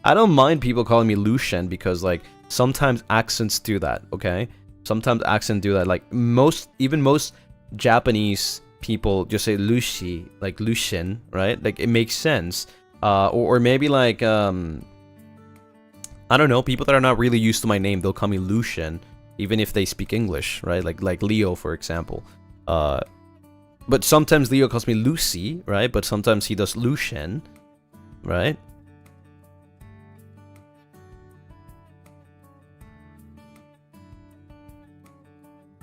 I don't mind people calling me Lucien because, like, sometimes accents do that, okay? Sometimes accents do that. Like even most Japanese people just say Lucy, like Lucien, right? Like it makes sense. Or maybe like I don't know, people that are not really used to my name, they'll call me Lucien, even if they speak English, right? Like Leo, for example. But sometimes Leo calls me Lucy, right? But sometimes he does Lucien, right?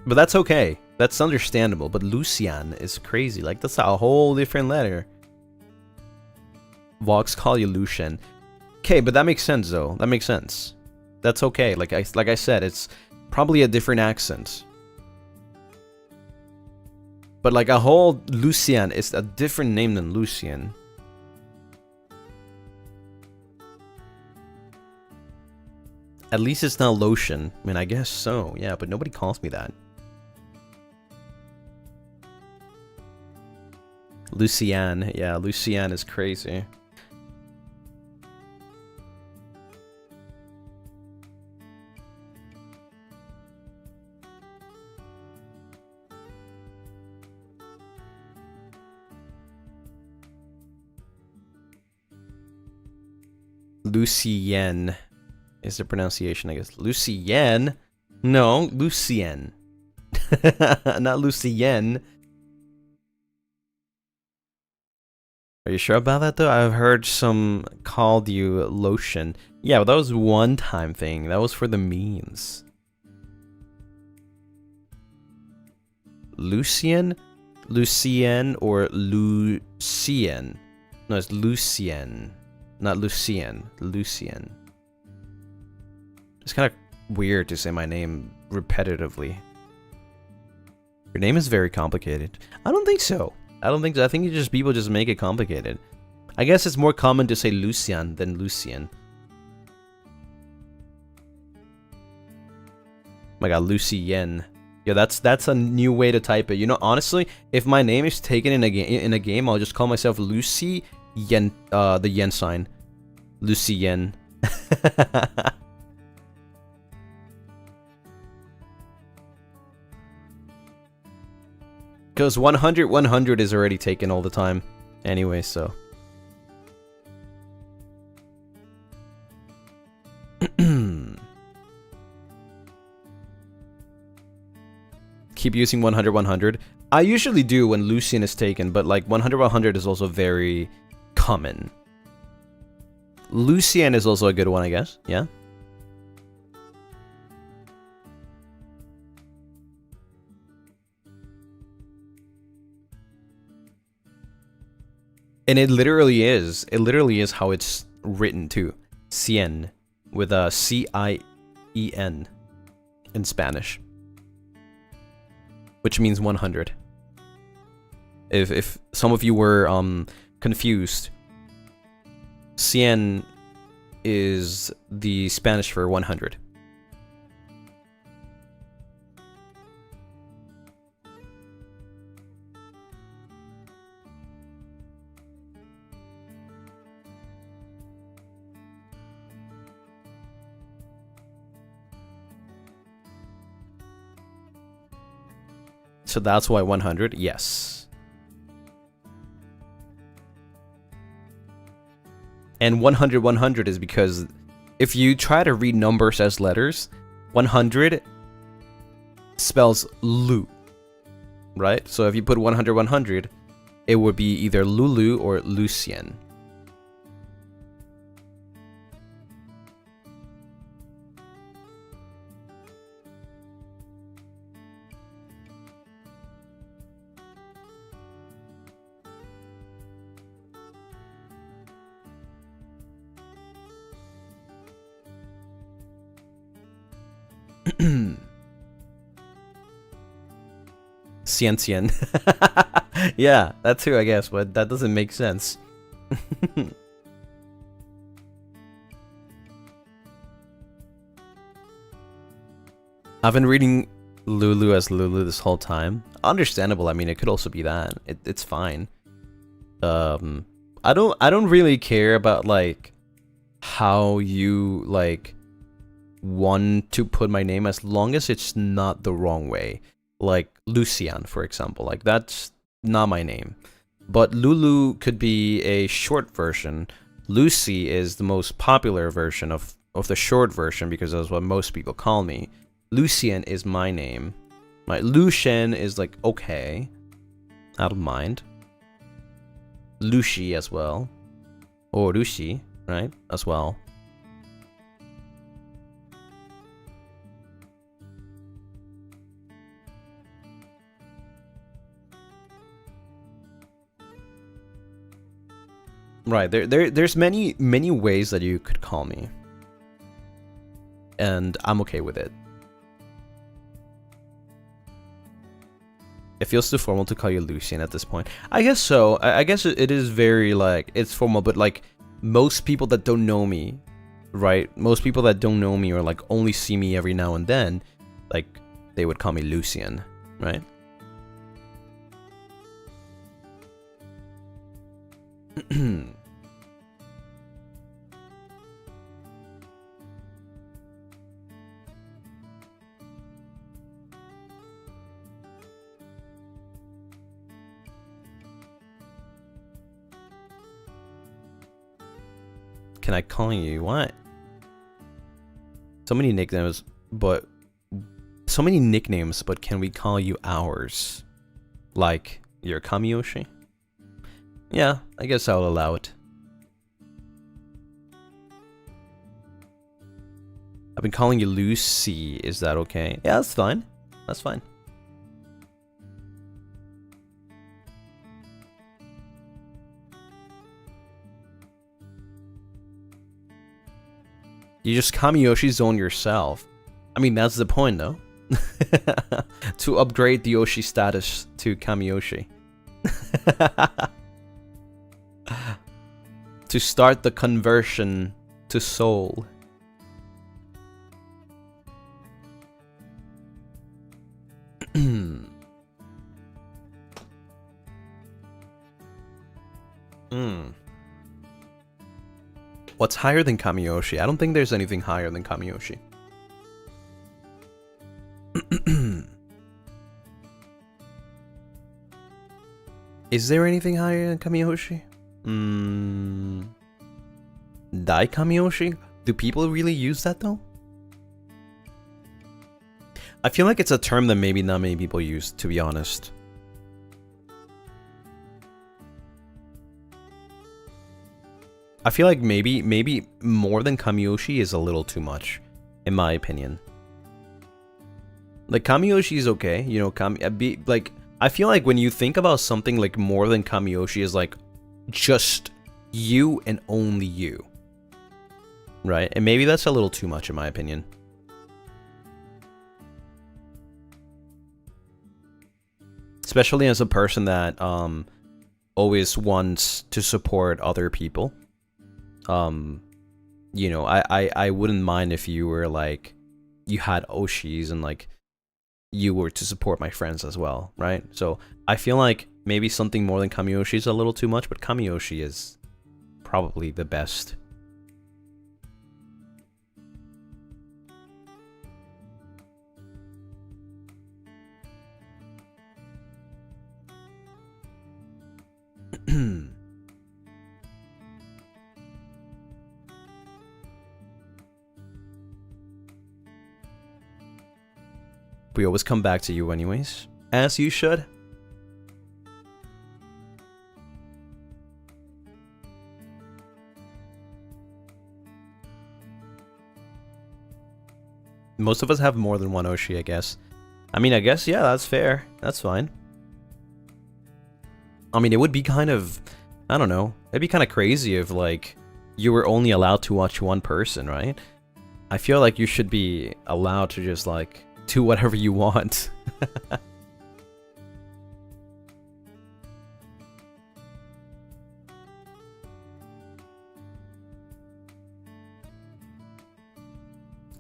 But that's okay. That's understandable. But Lucien is crazy. Like, that's a whole different letter. Vox call you Lucien. Okay, but that makes sense, though. That makes sense. That's okay. Like I said, it's probably a different accent. But like a whole Lucien is a different name than Lucien. At least it's not lotion. I mean, I guess so. Yeah, but nobody calls me that. Lucien. Yeah, Lucien is crazy. Lucien is the pronunciation, I guess. Lucien? No, Lucien. Not Lucien. Are you sure about that, though? I've heard some called you lotion. Yeah, but that was one-time thing. That was for the memes. Lucien? Lucien or Lucien? No, it's Lucien. Not Lucien. Lucien. It's kind of weird to say my name repetitively. Your name is very complicated. I don't think so. I don't think so. I think it's just people just make it complicated. I guess it's more common to say Lucien than Lucien. Oh my god, Lucien. Yeah, that's a new way to type it. You know, honestly, if my name is taken in a game, I'll just call myself Lucy Yen, the yen sign. Lucien. Because 100 is already taken all the time. Anyway, so. Keep using 100. I usually do when Lucien is taken, but like 100 is also very common. Lucien is also a good one, I guess. Yeah. And it literally is. It literally is how it's written too. Cien with a C-I-E-N in Spanish, which means 100. If some of you were confused, cien is the Spanish for 100. So that's why 100, yes. And 100 is because if you try to read numbers as letters, 100 spells Lu, right? So if you put 100, it would be either Lulu or Lucien. Cien. Yeah, that too, I guess, but that doesn't make sense. I've been reading Lulu as Lulu this whole time. Understandable. I mean, it could also be that. It's fine. I don't really care about like how you like want to put my name as long as it's not the wrong way. Like Lucien, for example. Like, that's not my name. But Lulu could be a short version. Lucy is the most popular version of the short version because that's what most people call me. Lucien is my name. My Lucien is like, okay. I don't mind. Lucy as well. Or Lucy, right? As well. Right, there's many ways that you could call me. And I'm okay with it. It feels too formal to call you Lucien at this point. I guess so. I guess it is very, like, it's formal, but, like, most people that don't know me, right? Most people that don't know me or, like, only see me every now and then, like, they would call me Lucien, right? Can I call you what? So many nicknames, but can we call you ours? Like your Kamiyoshi? Yeah, I guess I'll allow it. I've been calling you Lucy. Is that okay? Yeah, that's fine. That's fine. You just Kamiyoshi zone yourself. I mean, that's the point, though. To upgrade the Yoshi status to Kamiyoshi. To start the conversion to soul. What's higher than Kamiyoshi? I don't think there's anything higher than Kamiyoshi. Is there anything higher than Kamiyoshi? Dai Kamiyoshi? Do people really use that though? I feel like it's a term that maybe not many people use, to be honest. I feel like maybe more than Kamiyoshi is a little too much, in my opinion. Like, Kamiyoshi is okay, you know, I feel like when you think about something like more than Kamiyoshi is like just you and only you. Right? And maybe that's a little too much in my opinion. Especially as a person that always wants to support other people. You know, I wouldn't mind if you were like, you had Oshis and like you were to support my friends as well, right? So I feel like maybe something more than Kamiyoshi is a little too much, but Kamiyoshi is probably the best. We always come back to you anyways, as you should. Most of us have more than one Oshi, I guess. I mean, I guess, yeah, that's fair. That's fine. I mean, it would be kind of, I don't know, it'd be kind of crazy if, like, you were only allowed to watch one person, right? I feel like you should be allowed to just, like, do whatever you want.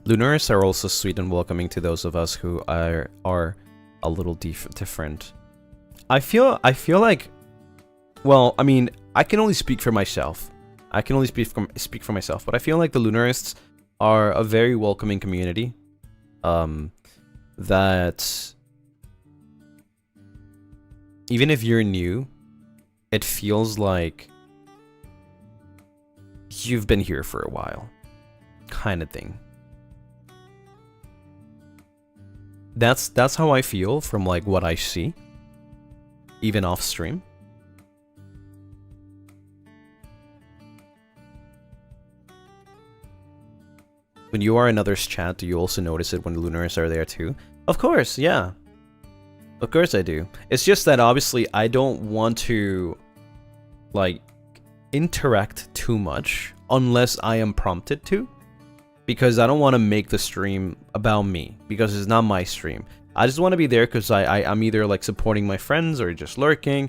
Lunaris are also sweet and welcoming to those of us who are a little different. I feel like, well, I mean, I can only speak for myself. But I feel like the Lunarists are a very welcoming community. That even if you're new, it feels like you've been here for a while, kind of thing. That's how I feel from like what I see, even off stream. When you are in others' chat, do you also notice it when the Lunaris are there too? Of course, yeah. Of course I do. It's just that obviously I don't want to like interact too much unless I am prompted to, because I don't want to make the stream about me, because it's not my stream. I just want to be there because I'm either like supporting my friends or just lurking,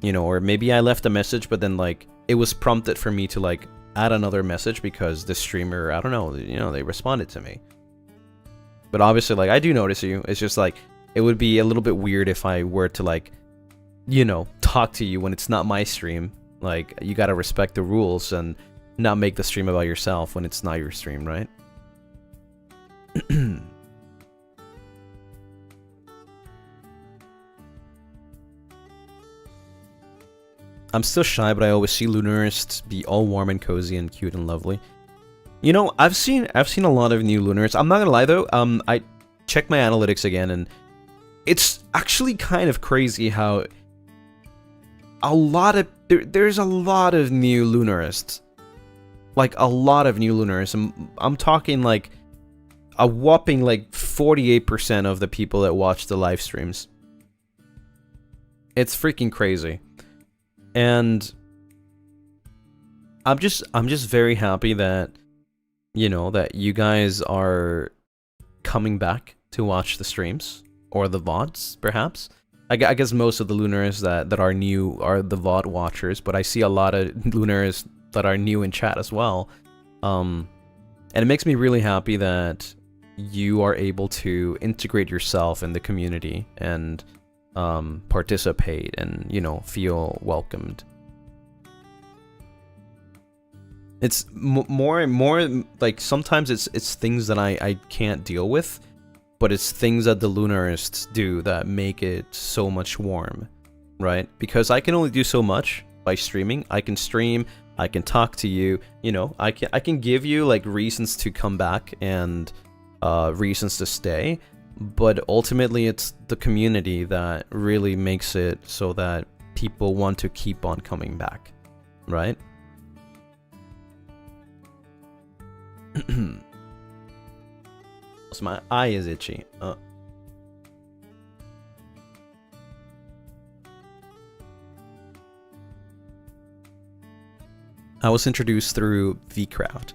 you know, or maybe I left a message but then like it was prompted for me to like add another message because the streamer, I don't know, you know, they responded to me. But obviously, like, I do notice you. It's just like, it would be a little bit weird if I were to like, you know, talk to you when it's not my stream. Like, you gotta respect the rules and not make the stream about yourself when it's not your stream, right? I'm still shy, but I always see Lunarists be all warm and cozy and cute and lovely. You know, I've seen a lot of new Lunarists. I'm not gonna lie though, I checked my analytics again, and it's actually kind of crazy how there's a lot of new Lunarists. Like, a lot of new Lunarists. I'm talking like a whopping like 48% of the people that watch the live streams. It's freaking crazy. And I'm just very happy that, you know, that you guys are coming back to watch the streams, or the VODs, perhaps. I guess most of the Lunarists that are new are the VOD watchers, but I see a lot of Lunarists that are new in chat as well. And it makes me really happy that you are able to integrate yourself in the community and participate and, you know, feel welcomed. It's more and more like, sometimes it's things that I can't deal with, but it's things that the Lunarists do that make it so much warm, right? Because I can only do so much by streaming. I can stream, I can talk to you, you know, I can give you like reasons to come back and reasons to stay, but ultimately it's the community that really makes it so that people want to keep on coming back, right? So my eye is itchy. I was introduced through VCraft,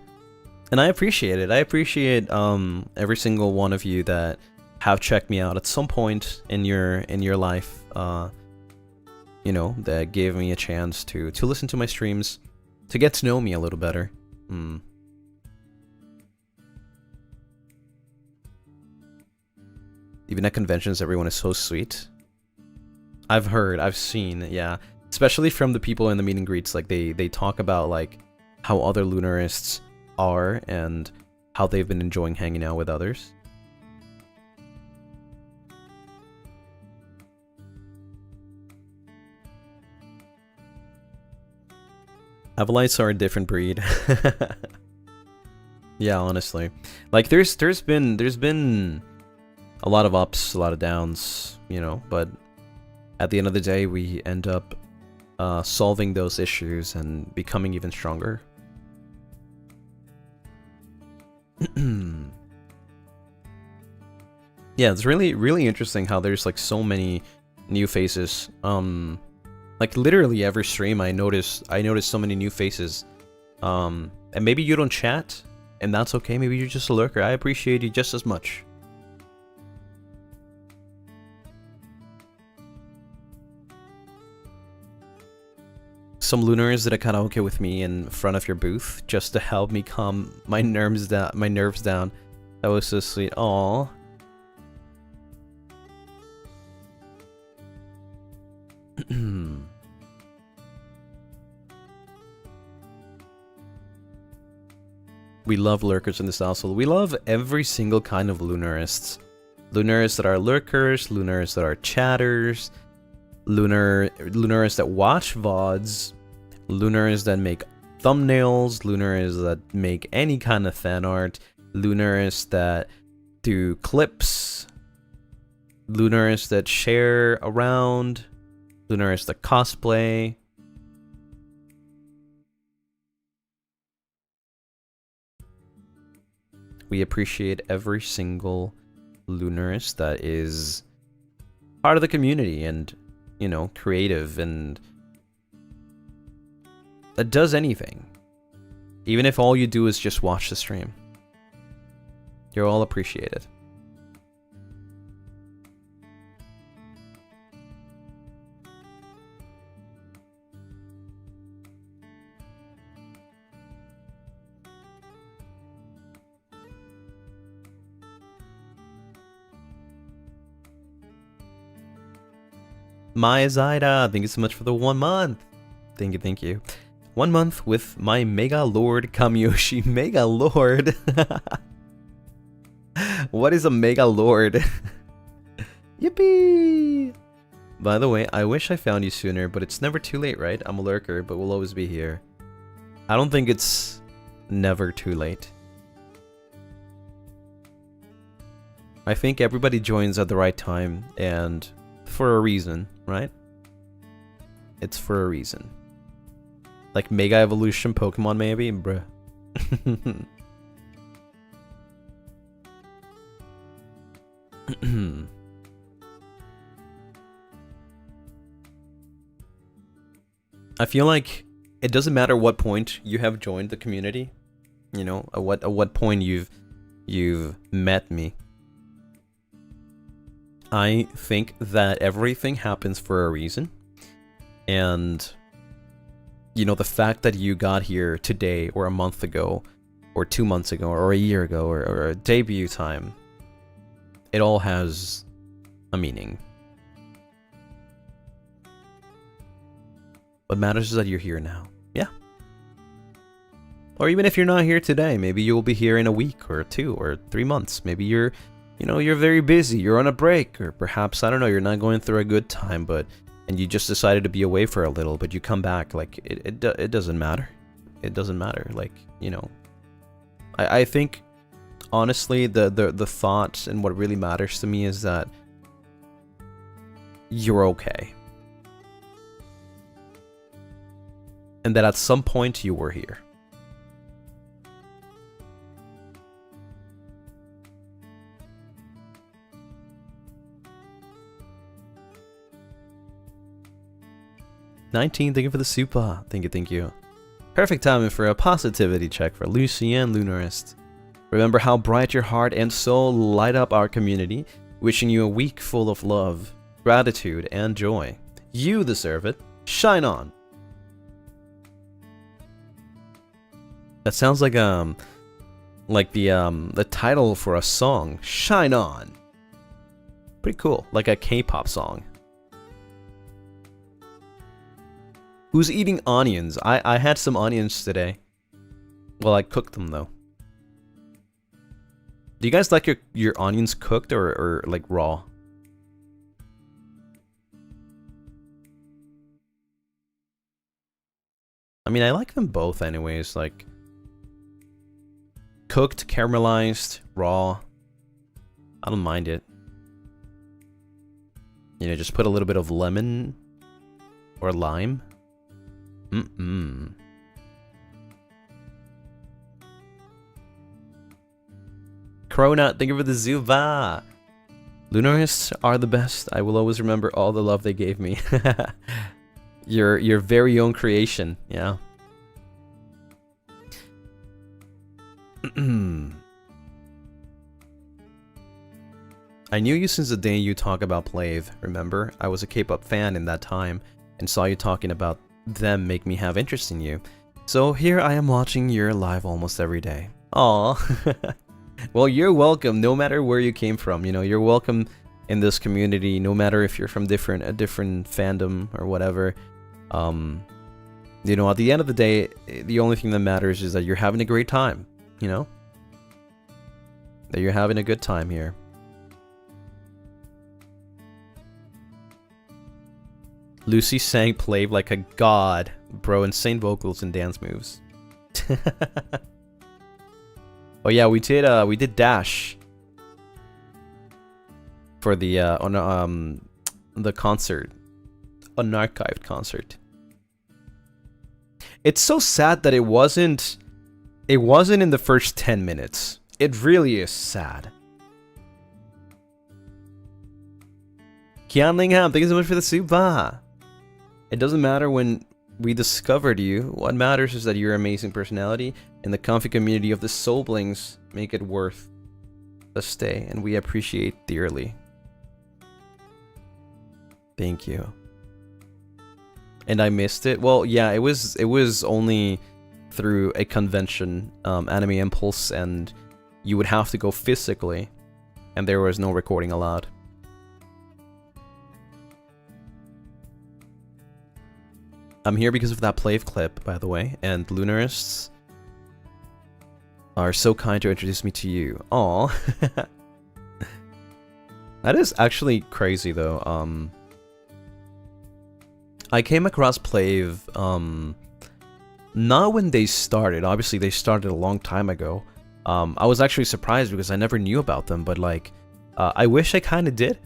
and I appreciate it. I appreciate every single one of you that have checked me out at some point in your life. You know, that gave me a chance to listen to my streams, to get to know me a little better. Even at conventions, everyone is so sweet. I've heard, I've seen, yeah. Especially from the people in the meet and greets, like they talk about like how other Lunarists are and how they've been enjoying hanging out with others. Avalites are a different breed. Yeah, honestly. Like there's been a lot of ups, a lot of downs, you know, but at the end of the day, we end up solving those issues and becoming even stronger. Yeah, it's really interesting how there's like so many new faces. Like literally every stream I notice so many new faces. And maybe you don't chat, and that's okay. Maybe you're just a lurker. I appreciate you just as much. Some Lunaris did a karaoke with me in front of your booth just to help me calm my nerves down. That was so sweet. Aww. We love lurkers in this household. We love every single kind of Lunarists. Lunarists that are lurkers, Lunarists that are chatters, Lunarists that watch VODs, Lunarists that make thumbnails, Lunarists that make any kind of fan art, Lunarists that do clips, Lunarists that share around, Lunarists that cosplay. We appreciate every single Lunarist that is part of the community and, you know, creative and that does anything. Even if all you do is just watch the stream. You're all appreciated. Maya Zaida, thank you so much for the 1 month. Thank you, thank you. 1 month with my Mega Lord Kamiyoshi. Mega Lord? What is a Mega Lord? Yippee! By the way, I wish I found you sooner, but it's never too late, right? I'm a lurker, but we'll always be here. I don't think it's never too late. I think everybody joins at the right time, and for a reason, right? It's for a reason. Like Mega Evolution Pokemon, maybe? Bruh. I feel like it doesn't matter what point you have joined the community, you know, at what point you've met me. I think that everything happens for a reason, and you know, the fact that you got here today or a month ago or 2 months ago or a year ago or a debut time, it all has a meaning. What matters is that you're here now. Yeah. Or even if you're not here today, maybe you'll be here in a week or 2 or 3 months. Maybe you're, you know, you're very busy, you're on a break, or perhaps, I don't know, you're not going through a good time, and you just decided to be away for a little, but you come back. Like, it doesn't matter. It doesn't matter. Like, you know, I think, honestly, the thought and what really matters to me is that you're okay. And that at some point you were here. $19, thank you for the super. Thank you, thank you. Perfect timing for a positivity check for Lucien Lunarist. Remember how bright your heart and soul light up our community, wishing you a week full of love, gratitude, and joy. You deserve it. Shine on. That sounds like the title for a song. Shine on. Pretty cool, like a K-pop song. Who's eating onions? I had some onions today. Well, I cooked them though. Do you guys like your onions cooked or like raw? I mean, I like them both anyways, like cooked, caramelized, raw. I don't mind it. You know, just put a little bit of lemon or lime. Cronut, thank you for the Zuva. Lunarists are the best. I will always remember all the love they gave me. Your very own creation, yeah. I knew you since the day you talk about Plave, remember? I was a K-pop fan in that time, and saw you talking about them make me have interest in you. So here I am watching your live almost every day. Aww. Well, you're welcome no matter where you came from, you know, you're welcome in this community no matter if you're from a different fandom or whatever. You know, at the end of the day, the only thing that matters is that you're having a great time. you know? That you're having a good time here. Lucy sang Plave like a god. Bro, insane vocals and dance moves. Oh yeah, we did Dash for the concert, unarchived concert. It's so sad that it wasn't in the first 10 minutes. It really is sad. Kianlingham, thank you so much for the super. It doesn't matter when we discovered you. What matters is that your amazing personality and the comfy community of the Soulblings make it worth a stay, and we appreciate dearly. Thank you. And I missed it. Well, yeah, it was only through a convention, Anime Impulse, and you would have to go physically, and there was no recording allowed. I'm here because of that Plave clip, by the way, and Lunarists are so kind to introduce me to you. Aw. That is actually crazy, though. I came across Plave, not when they started. Obviously, they started a long time ago. I was actually surprised because I never knew about them, but like, I wish I kind of did.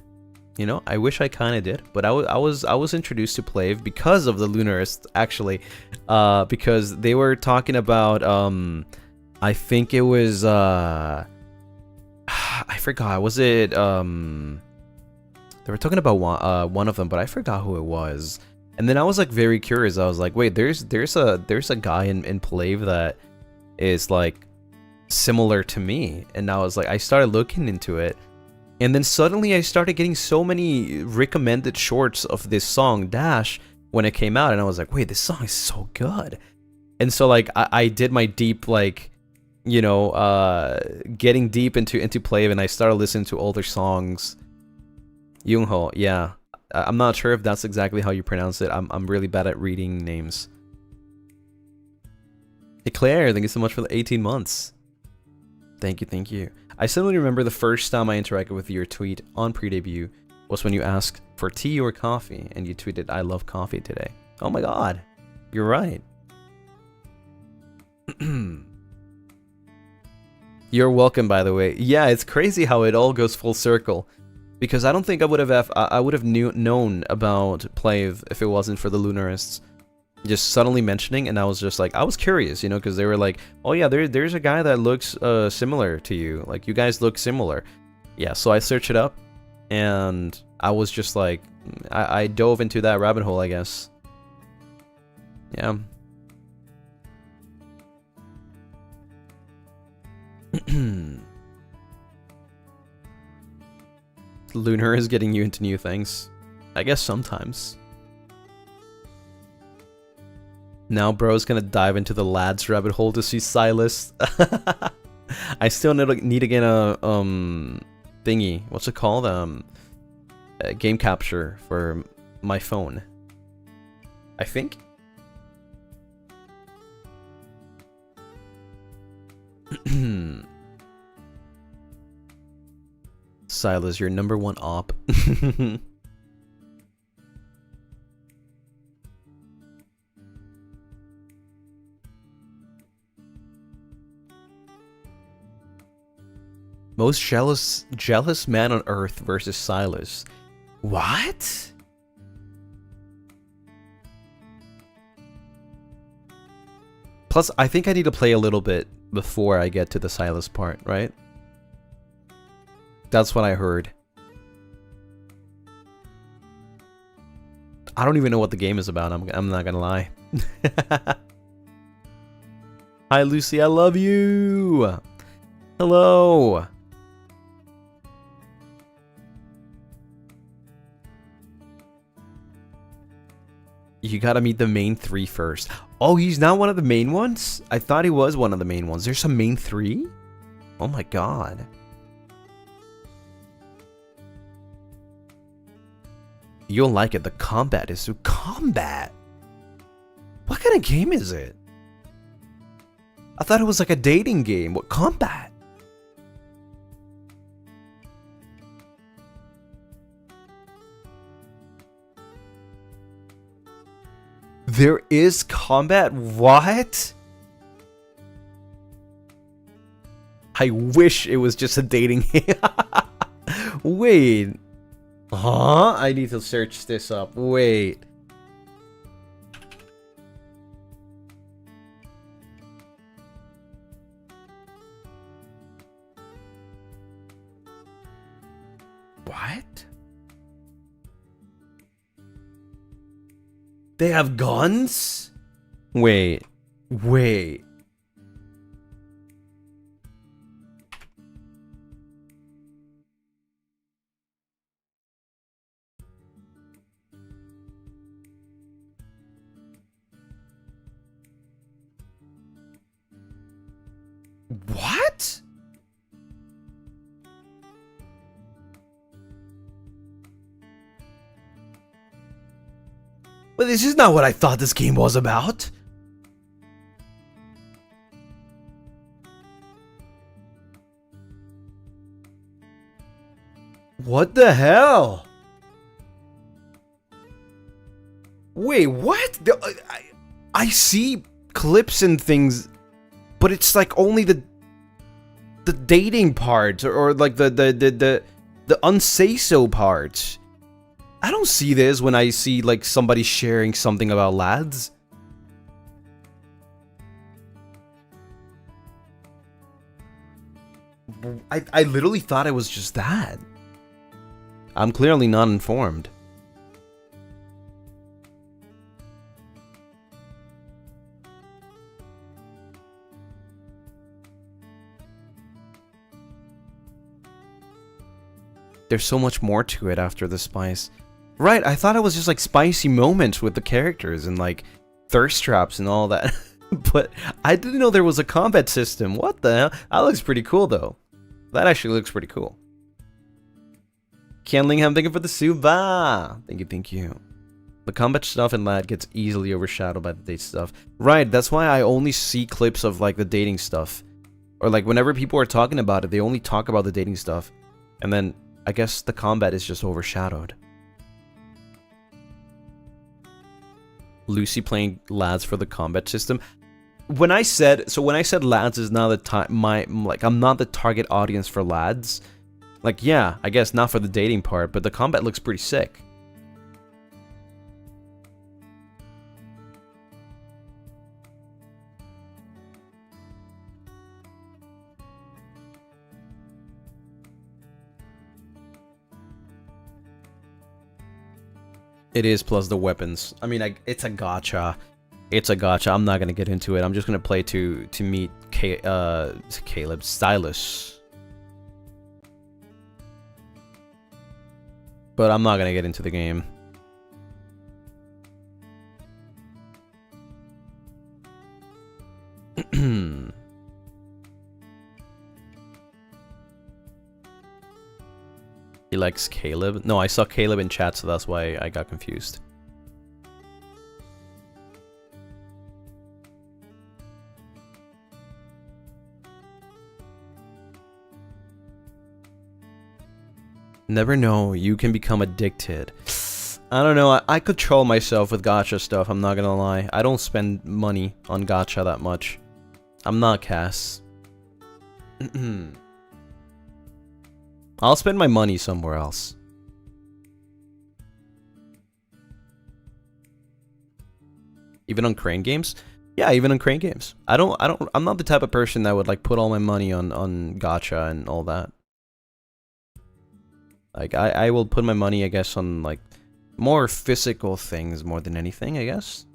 You know, I wish I kind of did, but I was introduced to Plave because of the Lunarists, actually, because they were talking about, I think it was, I forgot, was it, they were talking about one of them, but I forgot who it was, and then I was like very curious. I was like, wait, there's a guy in Plave that is like similar to me, and I was like, I started looking into it. And then suddenly I started getting so many recommended shorts of this song, Dash, when it came out. And I was like, wait, this song is so good. And so, like, I did my deep, like, you know, getting deep into Plave, and I started listening to older songs. Yoongho, yeah. I'm not sure if that's exactly how you pronounce it. I'm really bad at reading names. Hey, Claire, thank you so much for the 18 months. Thank you, thank you. I suddenly remember the first time I interacted with your tweet on pre-debut was when you asked for tea or coffee, and you tweeted, I love coffee today. Oh my god, you're right. You're welcome, by the way. Yeah, it's crazy how it all goes full circle, because I don't think I would have known about Plave if it wasn't for the Lunarists just suddenly mentioning, and I was just like, I was curious, you know, because they were like, oh yeah, there's a guy that looks similar to you, like you guys look similar. Yeah, so I searched it up, and I was just like, I dove into that rabbit hole, I guess. Yeah. Lunar is getting you into new things. I guess sometimes. Now bro's gonna dive into the lads rabbit hole to see Silas. I still need to get a thingy. What's it called? A game capture for my phone. I think. Silas, your #1 op. Most jealous man on earth versus Silas. What? Plus, I think I need to play a little bit before I get to the Silas part, right? That's what I heard. I don't even know what the game is about, I'm not gonna lie. Hi Lucy, I love you! Hello! You gotta meet the main 3 first. Oh, he's not one of the main ones? I thought he was one of the main ones. There's a main 3? Oh my god. You'll like it. The combat is so combat. What kind of game is it? I thought it was like a dating game. What combat? There is combat? What? I wish it was just a dating game. Wait. Huh? I need to search this up. Wait. What? They have guns? Wait. Wait. What? But this is not what I thought this game was about. What the hell? Wait, what? I see clips and things, but it's like only the dating part, or like the unsay-so part. I don't see this when I see like somebody sharing something about lads. I literally thought it was just that. I'm clearly not informed. There's so much more to it after the spice. Right, I thought it was just like spicy moments with the characters and like thirst traps and all that. But I didn't know there was a combat system. What the hell? That looks pretty cool though. That actually looks pretty cool. Canlingham, thank you for the suba. Thank you, thank you. The combat stuff in Lad gets easily overshadowed by the date stuff. Right, that's why I only see clips of like the dating stuff. Or like whenever people are talking about it, they only talk about the dating stuff. And then I guess the combat is just overshadowed. Lucy playing lads for the combat system. When I said lads is not the I'm not the target audience for lads. Like, yeah, I guess not for the dating part, but the combat looks pretty sick. It is, plus the weapons. I mean, it's a gacha. It's a gacha. I'm not gonna get into it. I'm just gonna play to meet Caleb Stylus. But I'm not gonna get into the game. He likes Caleb? No, I saw Caleb in chat, so that's why I got confused. Never know, you can become addicted. I don't know, I control myself with gacha stuff, I'm not gonna lie. I don't spend money on gacha that much. I'm not Cass. I'll spend my money somewhere else. Even on crane games? Yeah, even on crane games. I'm not the type of person that would like put all my money on gacha and all that. Like I will put my money, I guess, on like more physical things more than anything, I guess.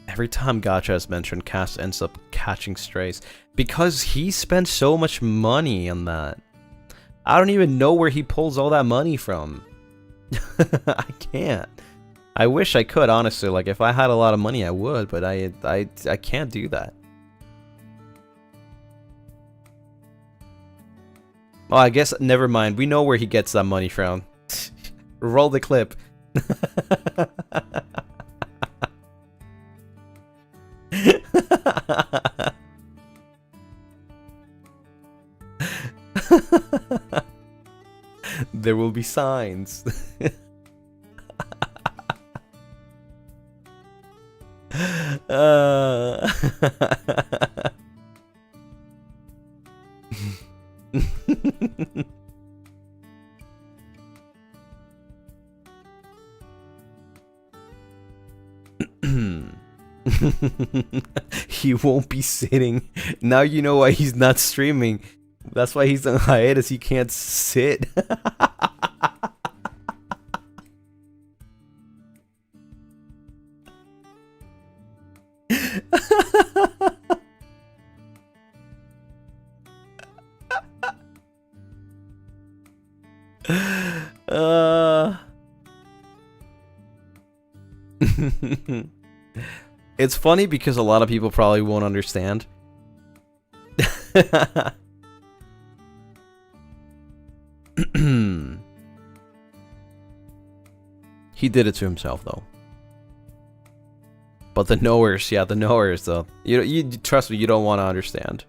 Every time gacha is mentioned, Cass ends up catching strays. Because he spent so much money on that. I don't even know where he pulls all that money from. I can't. I wish I could, honestly. Like, if I had a lot of money, I would. But I can't do that. Oh, I guess never mind. We know where he gets that money from. Roll the clip. There will be signs. He won't be sitting. Now you know why he's not streaming. That's why he's on hiatus. He can't sit. It's funny because a lot of people probably won't understand. He did it to himself, though. But the knowers, yeah, the knowers, though. You trust me, you don't want to understand.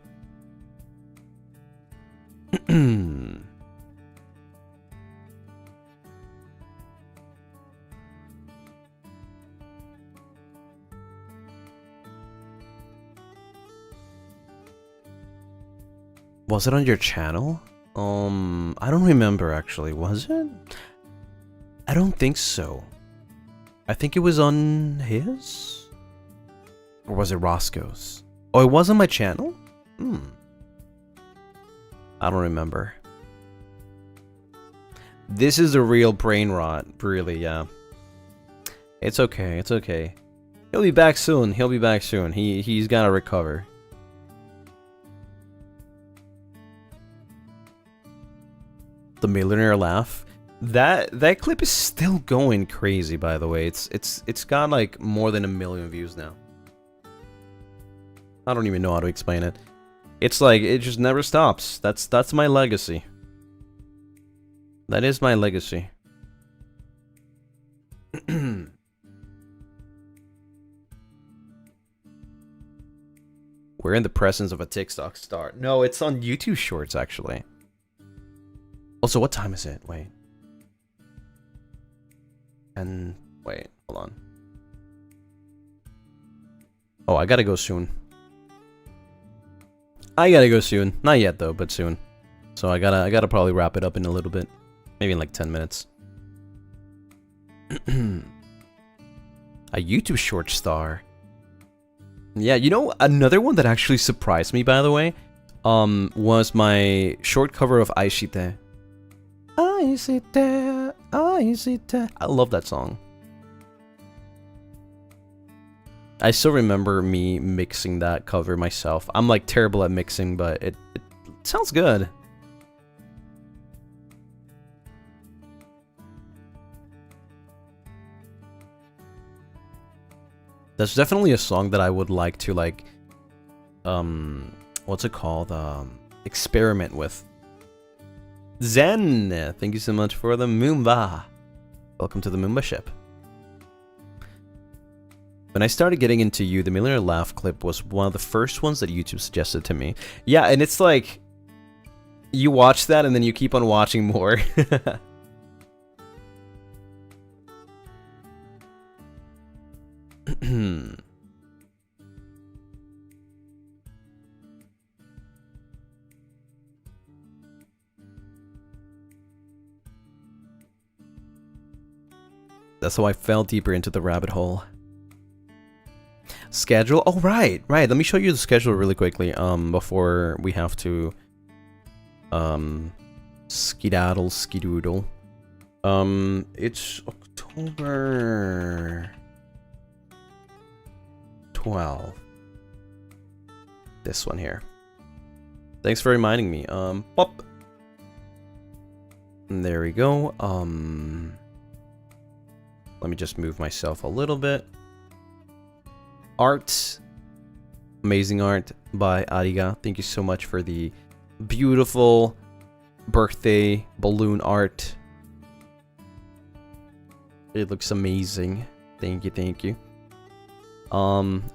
Was it on your channel? I don't remember actually. Was it? I don't think so. I think it was on his? Or was it Roscoe's? Oh, it was on my channel? I don't remember. This is a real brain rot, really, yeah. It's okay, it's okay. He'll be back soon, he'll be back soon. He's gotta recover. The millionaire laugh. That clip is still going crazy, by the way. It's got like more than 1 million views now. I don't even know how to explain it. It's like it just never stops. That's my legacy. That is my legacy. We're in the presence of a TikTok star. No, it's on YouTube Shorts actually. Also, what time is it? Wait. And wait, hold on. Oh, I gotta go soon. I gotta go soon. Not yet though, but soon. So I gotta probably wrap it up in a little bit. Maybe in like 10 minutes. A YouTube short star. Yeah, you know, another one that actually surprised me, by the way, was my short cover of Aishite. Aishite, Aishite. I love that song. I still remember me mixing that cover myself. I'm like terrible at mixing, but it sounds good. That's definitely a song that I would like to like, what's it called? Experiment with. Zen, thank you so much for the Moomba. Welcome to the Moomba ship. When I started getting into you, the Millionaire Laugh clip was one of the first ones that YouTube suggested to me. Yeah, and it's like, you watch that and then you keep on watching more. That's how I fell deeper into the rabbit hole. Schedule? Oh, right. Let me show you the schedule really quickly, before we have to, skedaddle. It's October 12. This one here. Thanks for reminding me. Pop. And there we go. Let me just move myself a little bit. Art. Amazing art by Ariga. Thank you so much for the beautiful birthday balloon art. It looks amazing. Thank you, thank you.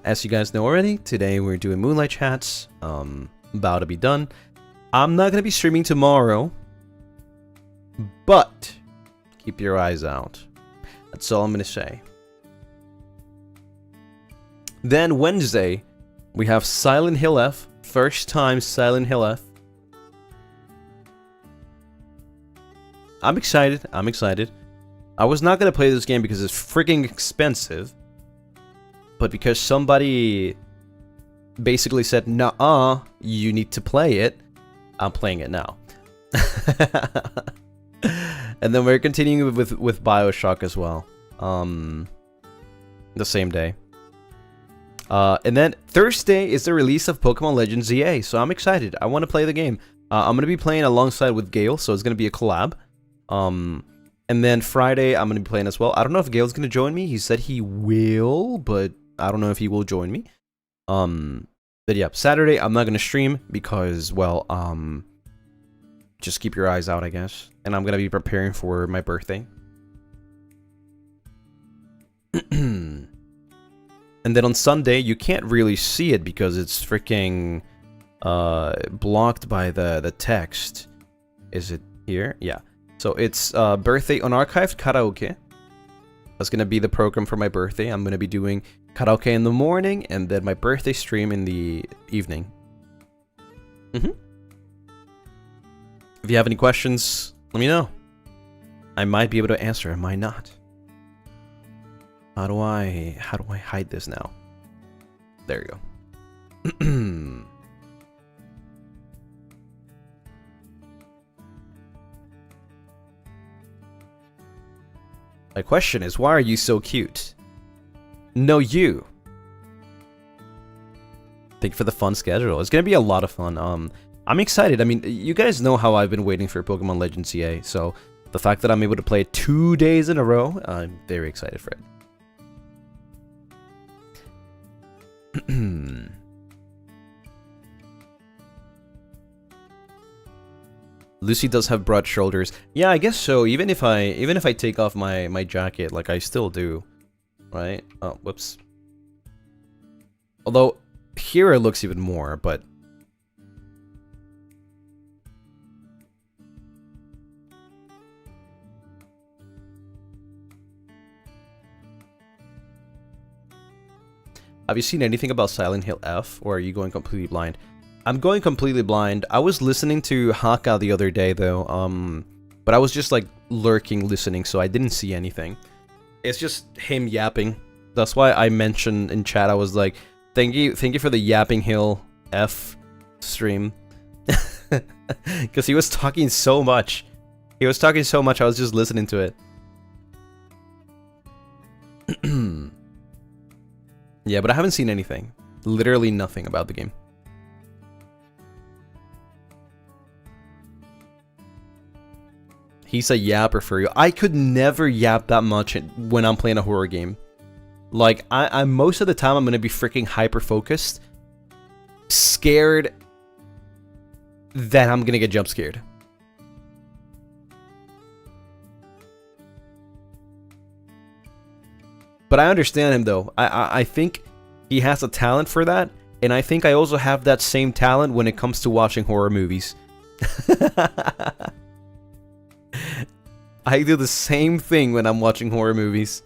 As you guys know already, today we're doing Moonlight chats. About to be done. I'm not gonna be streaming tomorrow, but keep your eyes out. That's all I'm gonna say. Then Wednesday, we have Silent Hill F. First time Silent Hill F. I'm excited. I'm excited. I was not gonna play this game because it's freaking expensive, but because somebody basically said, "Nuh-uh, you need to play it," I'm playing it now. And then we're continuing with BioShock as well. The same day. And then Thursday is the release of Pokemon Legends ZA, so I'm excited. I want to play the game. I'm gonna be playing alongside with Gale, so it's gonna be a collab. And then Friday I'm gonna be playing as well. I don't know if Gale's gonna join me. He said he will, but I don't know if he will join me. But yeah, Saturday I'm not gonna stream because, well, just keep your eyes out, I guess. And I'm gonna be preparing for my birthday. And then on Sunday you can't really see it because it's freaking blocked by the text. Is it here? Yeah. So it's birthday unarchived karaoke. That's gonna be the program for my birthday. I'm gonna be doing karaoke in the morning and then my birthday stream in the evening. If you have any questions, let me know. I might be able to answer, I might not. How do I hide this now? There you go. My question is, why are you so cute? No, you. Thank you for the fun schedule. It's gonna be a lot of fun. I'm excited. I mean, you guys know how I've been waiting for Pokemon Legends CA, so the fact that I'm able to play it 2 days in a row, I'm very excited for it. Lucy does have broad shoulders. Yeah, I guess so. Even if I take off my jacket, like I still do, right? Oh, whoops. Although here it looks even more, but have you seen anything about Silent Hill F, or are you going completely blind? I'm going completely blind. I was listening to Haka the other day, though, but I was just, like, lurking, listening, so I didn't see anything. It's just him yapping. That's why I mentioned in chat, I was like, thank you for the Yapping Hill F stream. Because he was talking so much. He was talking so much, I was just listening to it. Yeah, but I haven't seen anything. Literally nothing about the game. He's a yapper for you. I could never yap that much when I'm playing a horror game. Like, I'm most of the time I'm gonna be freaking hyper focused, scared that I'm gonna get jump scared. But I understand him though. I think he has a talent for that, and I think I also have that same talent when it comes to watching horror movies. I do the same thing when I'm watching horror movies.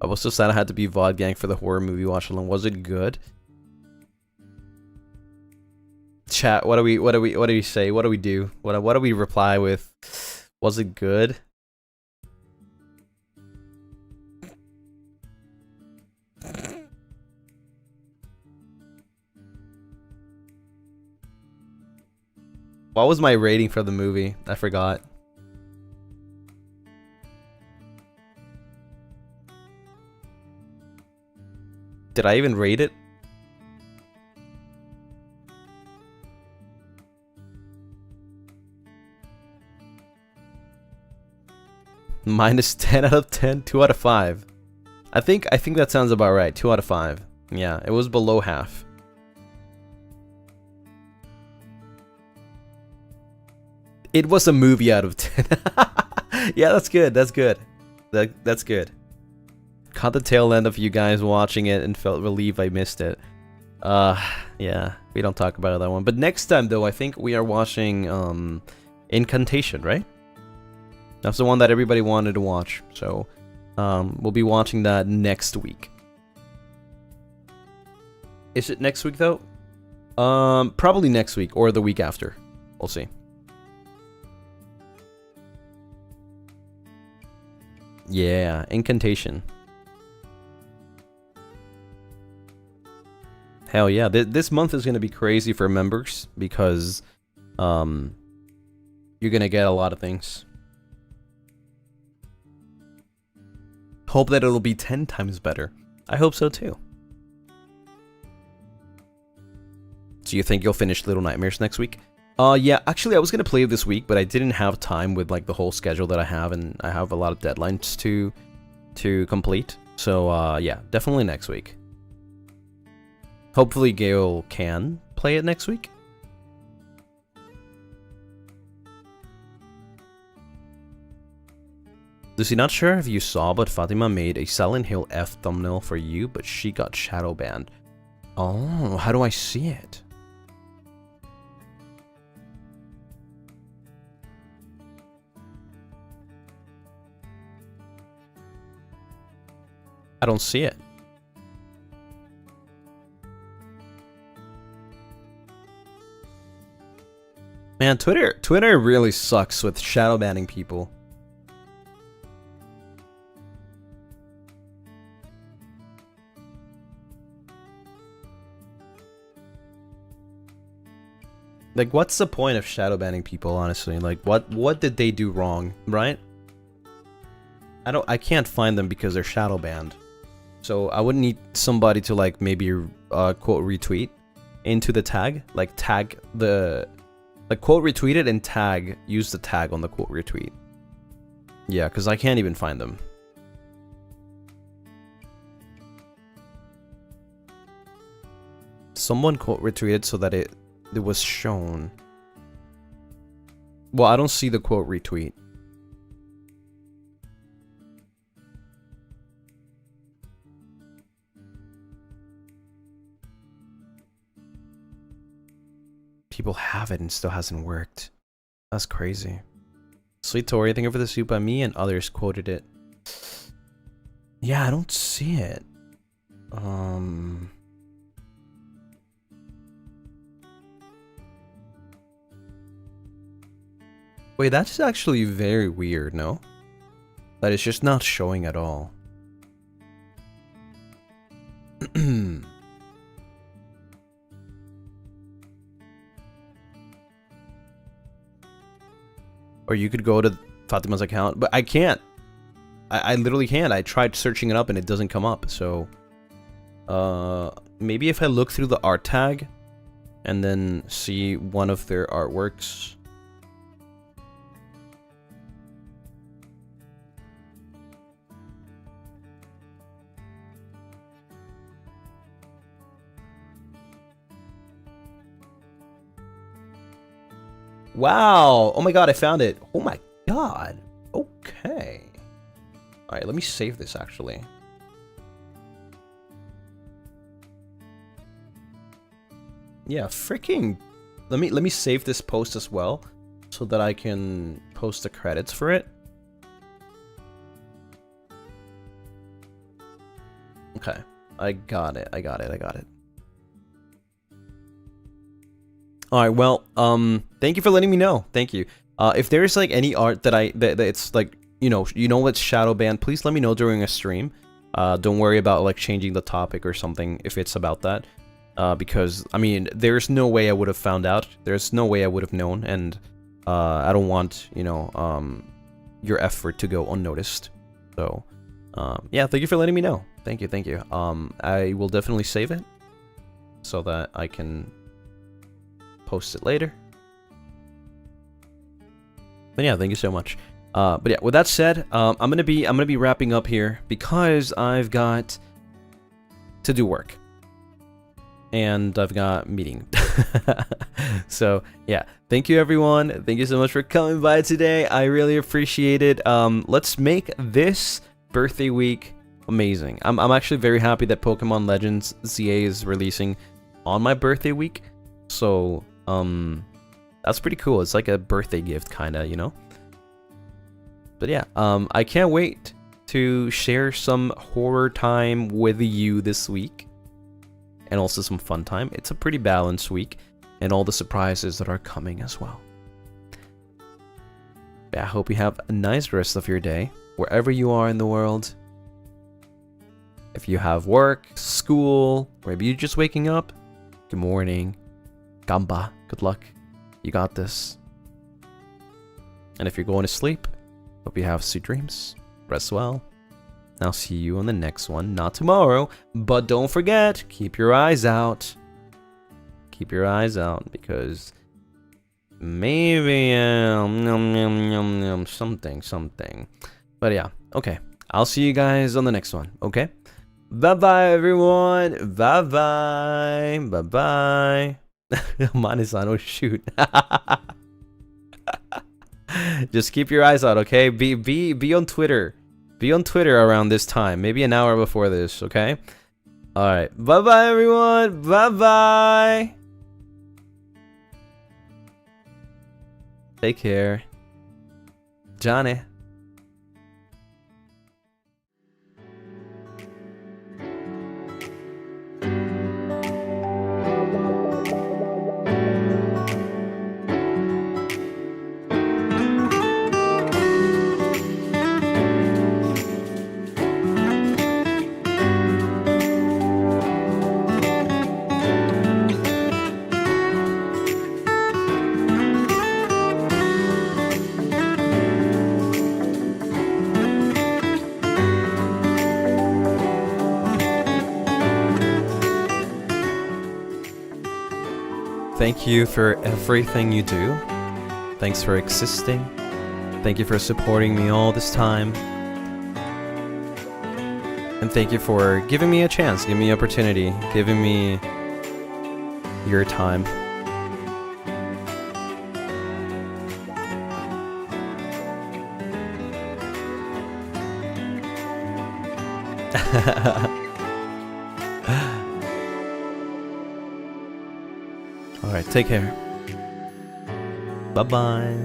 I was so sad I had to be VOD gang for the horror movie watch along. Was it good? Chat, what do we say? What do we do? What do we reply with? Was it good? What was my rating for the movie? I forgot. Did I even rate it? Minus 10 out of 10, 2 out of 5. I think that sounds about right. 2 out of 5. Yeah, it was below half. It was a movie out of 10. Yeah, that's good. That's good. That's good. Caught the tail end of you guys watching it and felt relieved I missed it. Yeah, we don't talk about that one. But next time, though, I think we are watching Incantation, right? That's the one that everybody wanted to watch. So, we'll be watching that next week. Is it next week, though? Probably next week or the week after. We'll see. Yeah, Incantation. Hell yeah, this month is gonna be crazy for members because you're gonna get a lot of things. Hope that it'll be 10 times better. I hope so too. So you think you'll finish Little Nightmares next week? Yeah, actually I was gonna play it this week, but I didn't have time with like the whole schedule that I have, and I have a lot of deadlines to complete. So yeah, definitely next week. Hopefully Gale can play it next week. Lucy, not sure if you saw, but Fatima made a Silent Hill F thumbnail for you, but she got shadow banned. Oh, how do I see it? I don't see it. Man, Twitter really sucks with shadow banning people. Like, what's the point of shadow banning people, honestly? Like, what did they do wrong, right? I can't find them because they're shadow banned. So I would need somebody to like maybe quote retweet into the tag, like tag the quote retweet it and tag, use the tag on the quote retweet. Yeah, because I can't even find them. Someone quote retweeted so that it was shown. Well, I don't see the quote retweet. People have it and still hasn't worked. That's crazy. Sweet Tori, thank you for the soup by me and others quoted it. Yeah, I don't see it. Wait, that's actually very weird, no? That is just not showing at all. Or you could go to Fatima's account, but I can't. I literally can't. I tried searching it up and it doesn't come up, so... maybe if I look through the art tag and then see one of their artworks... Wow! Oh my god, I found it! Oh my god! Okay. Alright, let me save this actually. Yeah, freaking... Let me save this post as well, so that I can post the credits for it. Okay. I got it. Alright, well, thank you for letting me know. Thank you. If there's like any art that it's like, you know it's shadow banned, please let me know during a stream. Don't worry about like changing the topic or something if it's about that. Because, I mean, there's no way I would have found out. There's no way I would have known, and I don't want, your effort to go unnoticed. So, yeah, thank you for letting me know. Thank you. I will definitely save it so that I can post it later. But yeah, thank you so much. But yeah, with that said, I'm gonna be wrapping up here because I've got to do work. And I've got meeting. So yeah, thank you everyone. Thank you so much for coming by today. I really appreciate it. Let's make this birthday week amazing. I'm actually very happy that Pokemon Legends ZA is releasing on my birthday week. So that's pretty cool. It's like a birthday gift kinda, you know? But yeah, I can't wait to share some horror time with you this week. And also some fun time. It's a pretty balanced week. And all the surprises that are coming as well. Yeah, I hope you have a nice rest of your day. Wherever you are in the world. If you have work, school, or maybe you're just waking up. Good morning. Gamba. Good luck. You got this. And if you're going to sleep, hope you have sweet dreams. Rest well. I'll see you on the next one. Not tomorrow, but don't forget, keep your eyes out. Keep your eyes out, because maybe something. But yeah, okay. I'll see you guys on the next one, okay? Bye-bye, everyone. Bye-bye. Bye-bye. Mane-san, oh shoot. Just keep your eyes out, okay? Be on Twitter. Be on Twitter around this time. Maybe an hour before this, okay? Alright. Bye-bye, everyone. Bye-bye. Take care. Johnny. Thank you for everything you do. Thanks for existing. Thank you for supporting me all this time. And thank you for giving me a chance, giving me opportunity, giving me your time. Alright, take care. Bye-bye.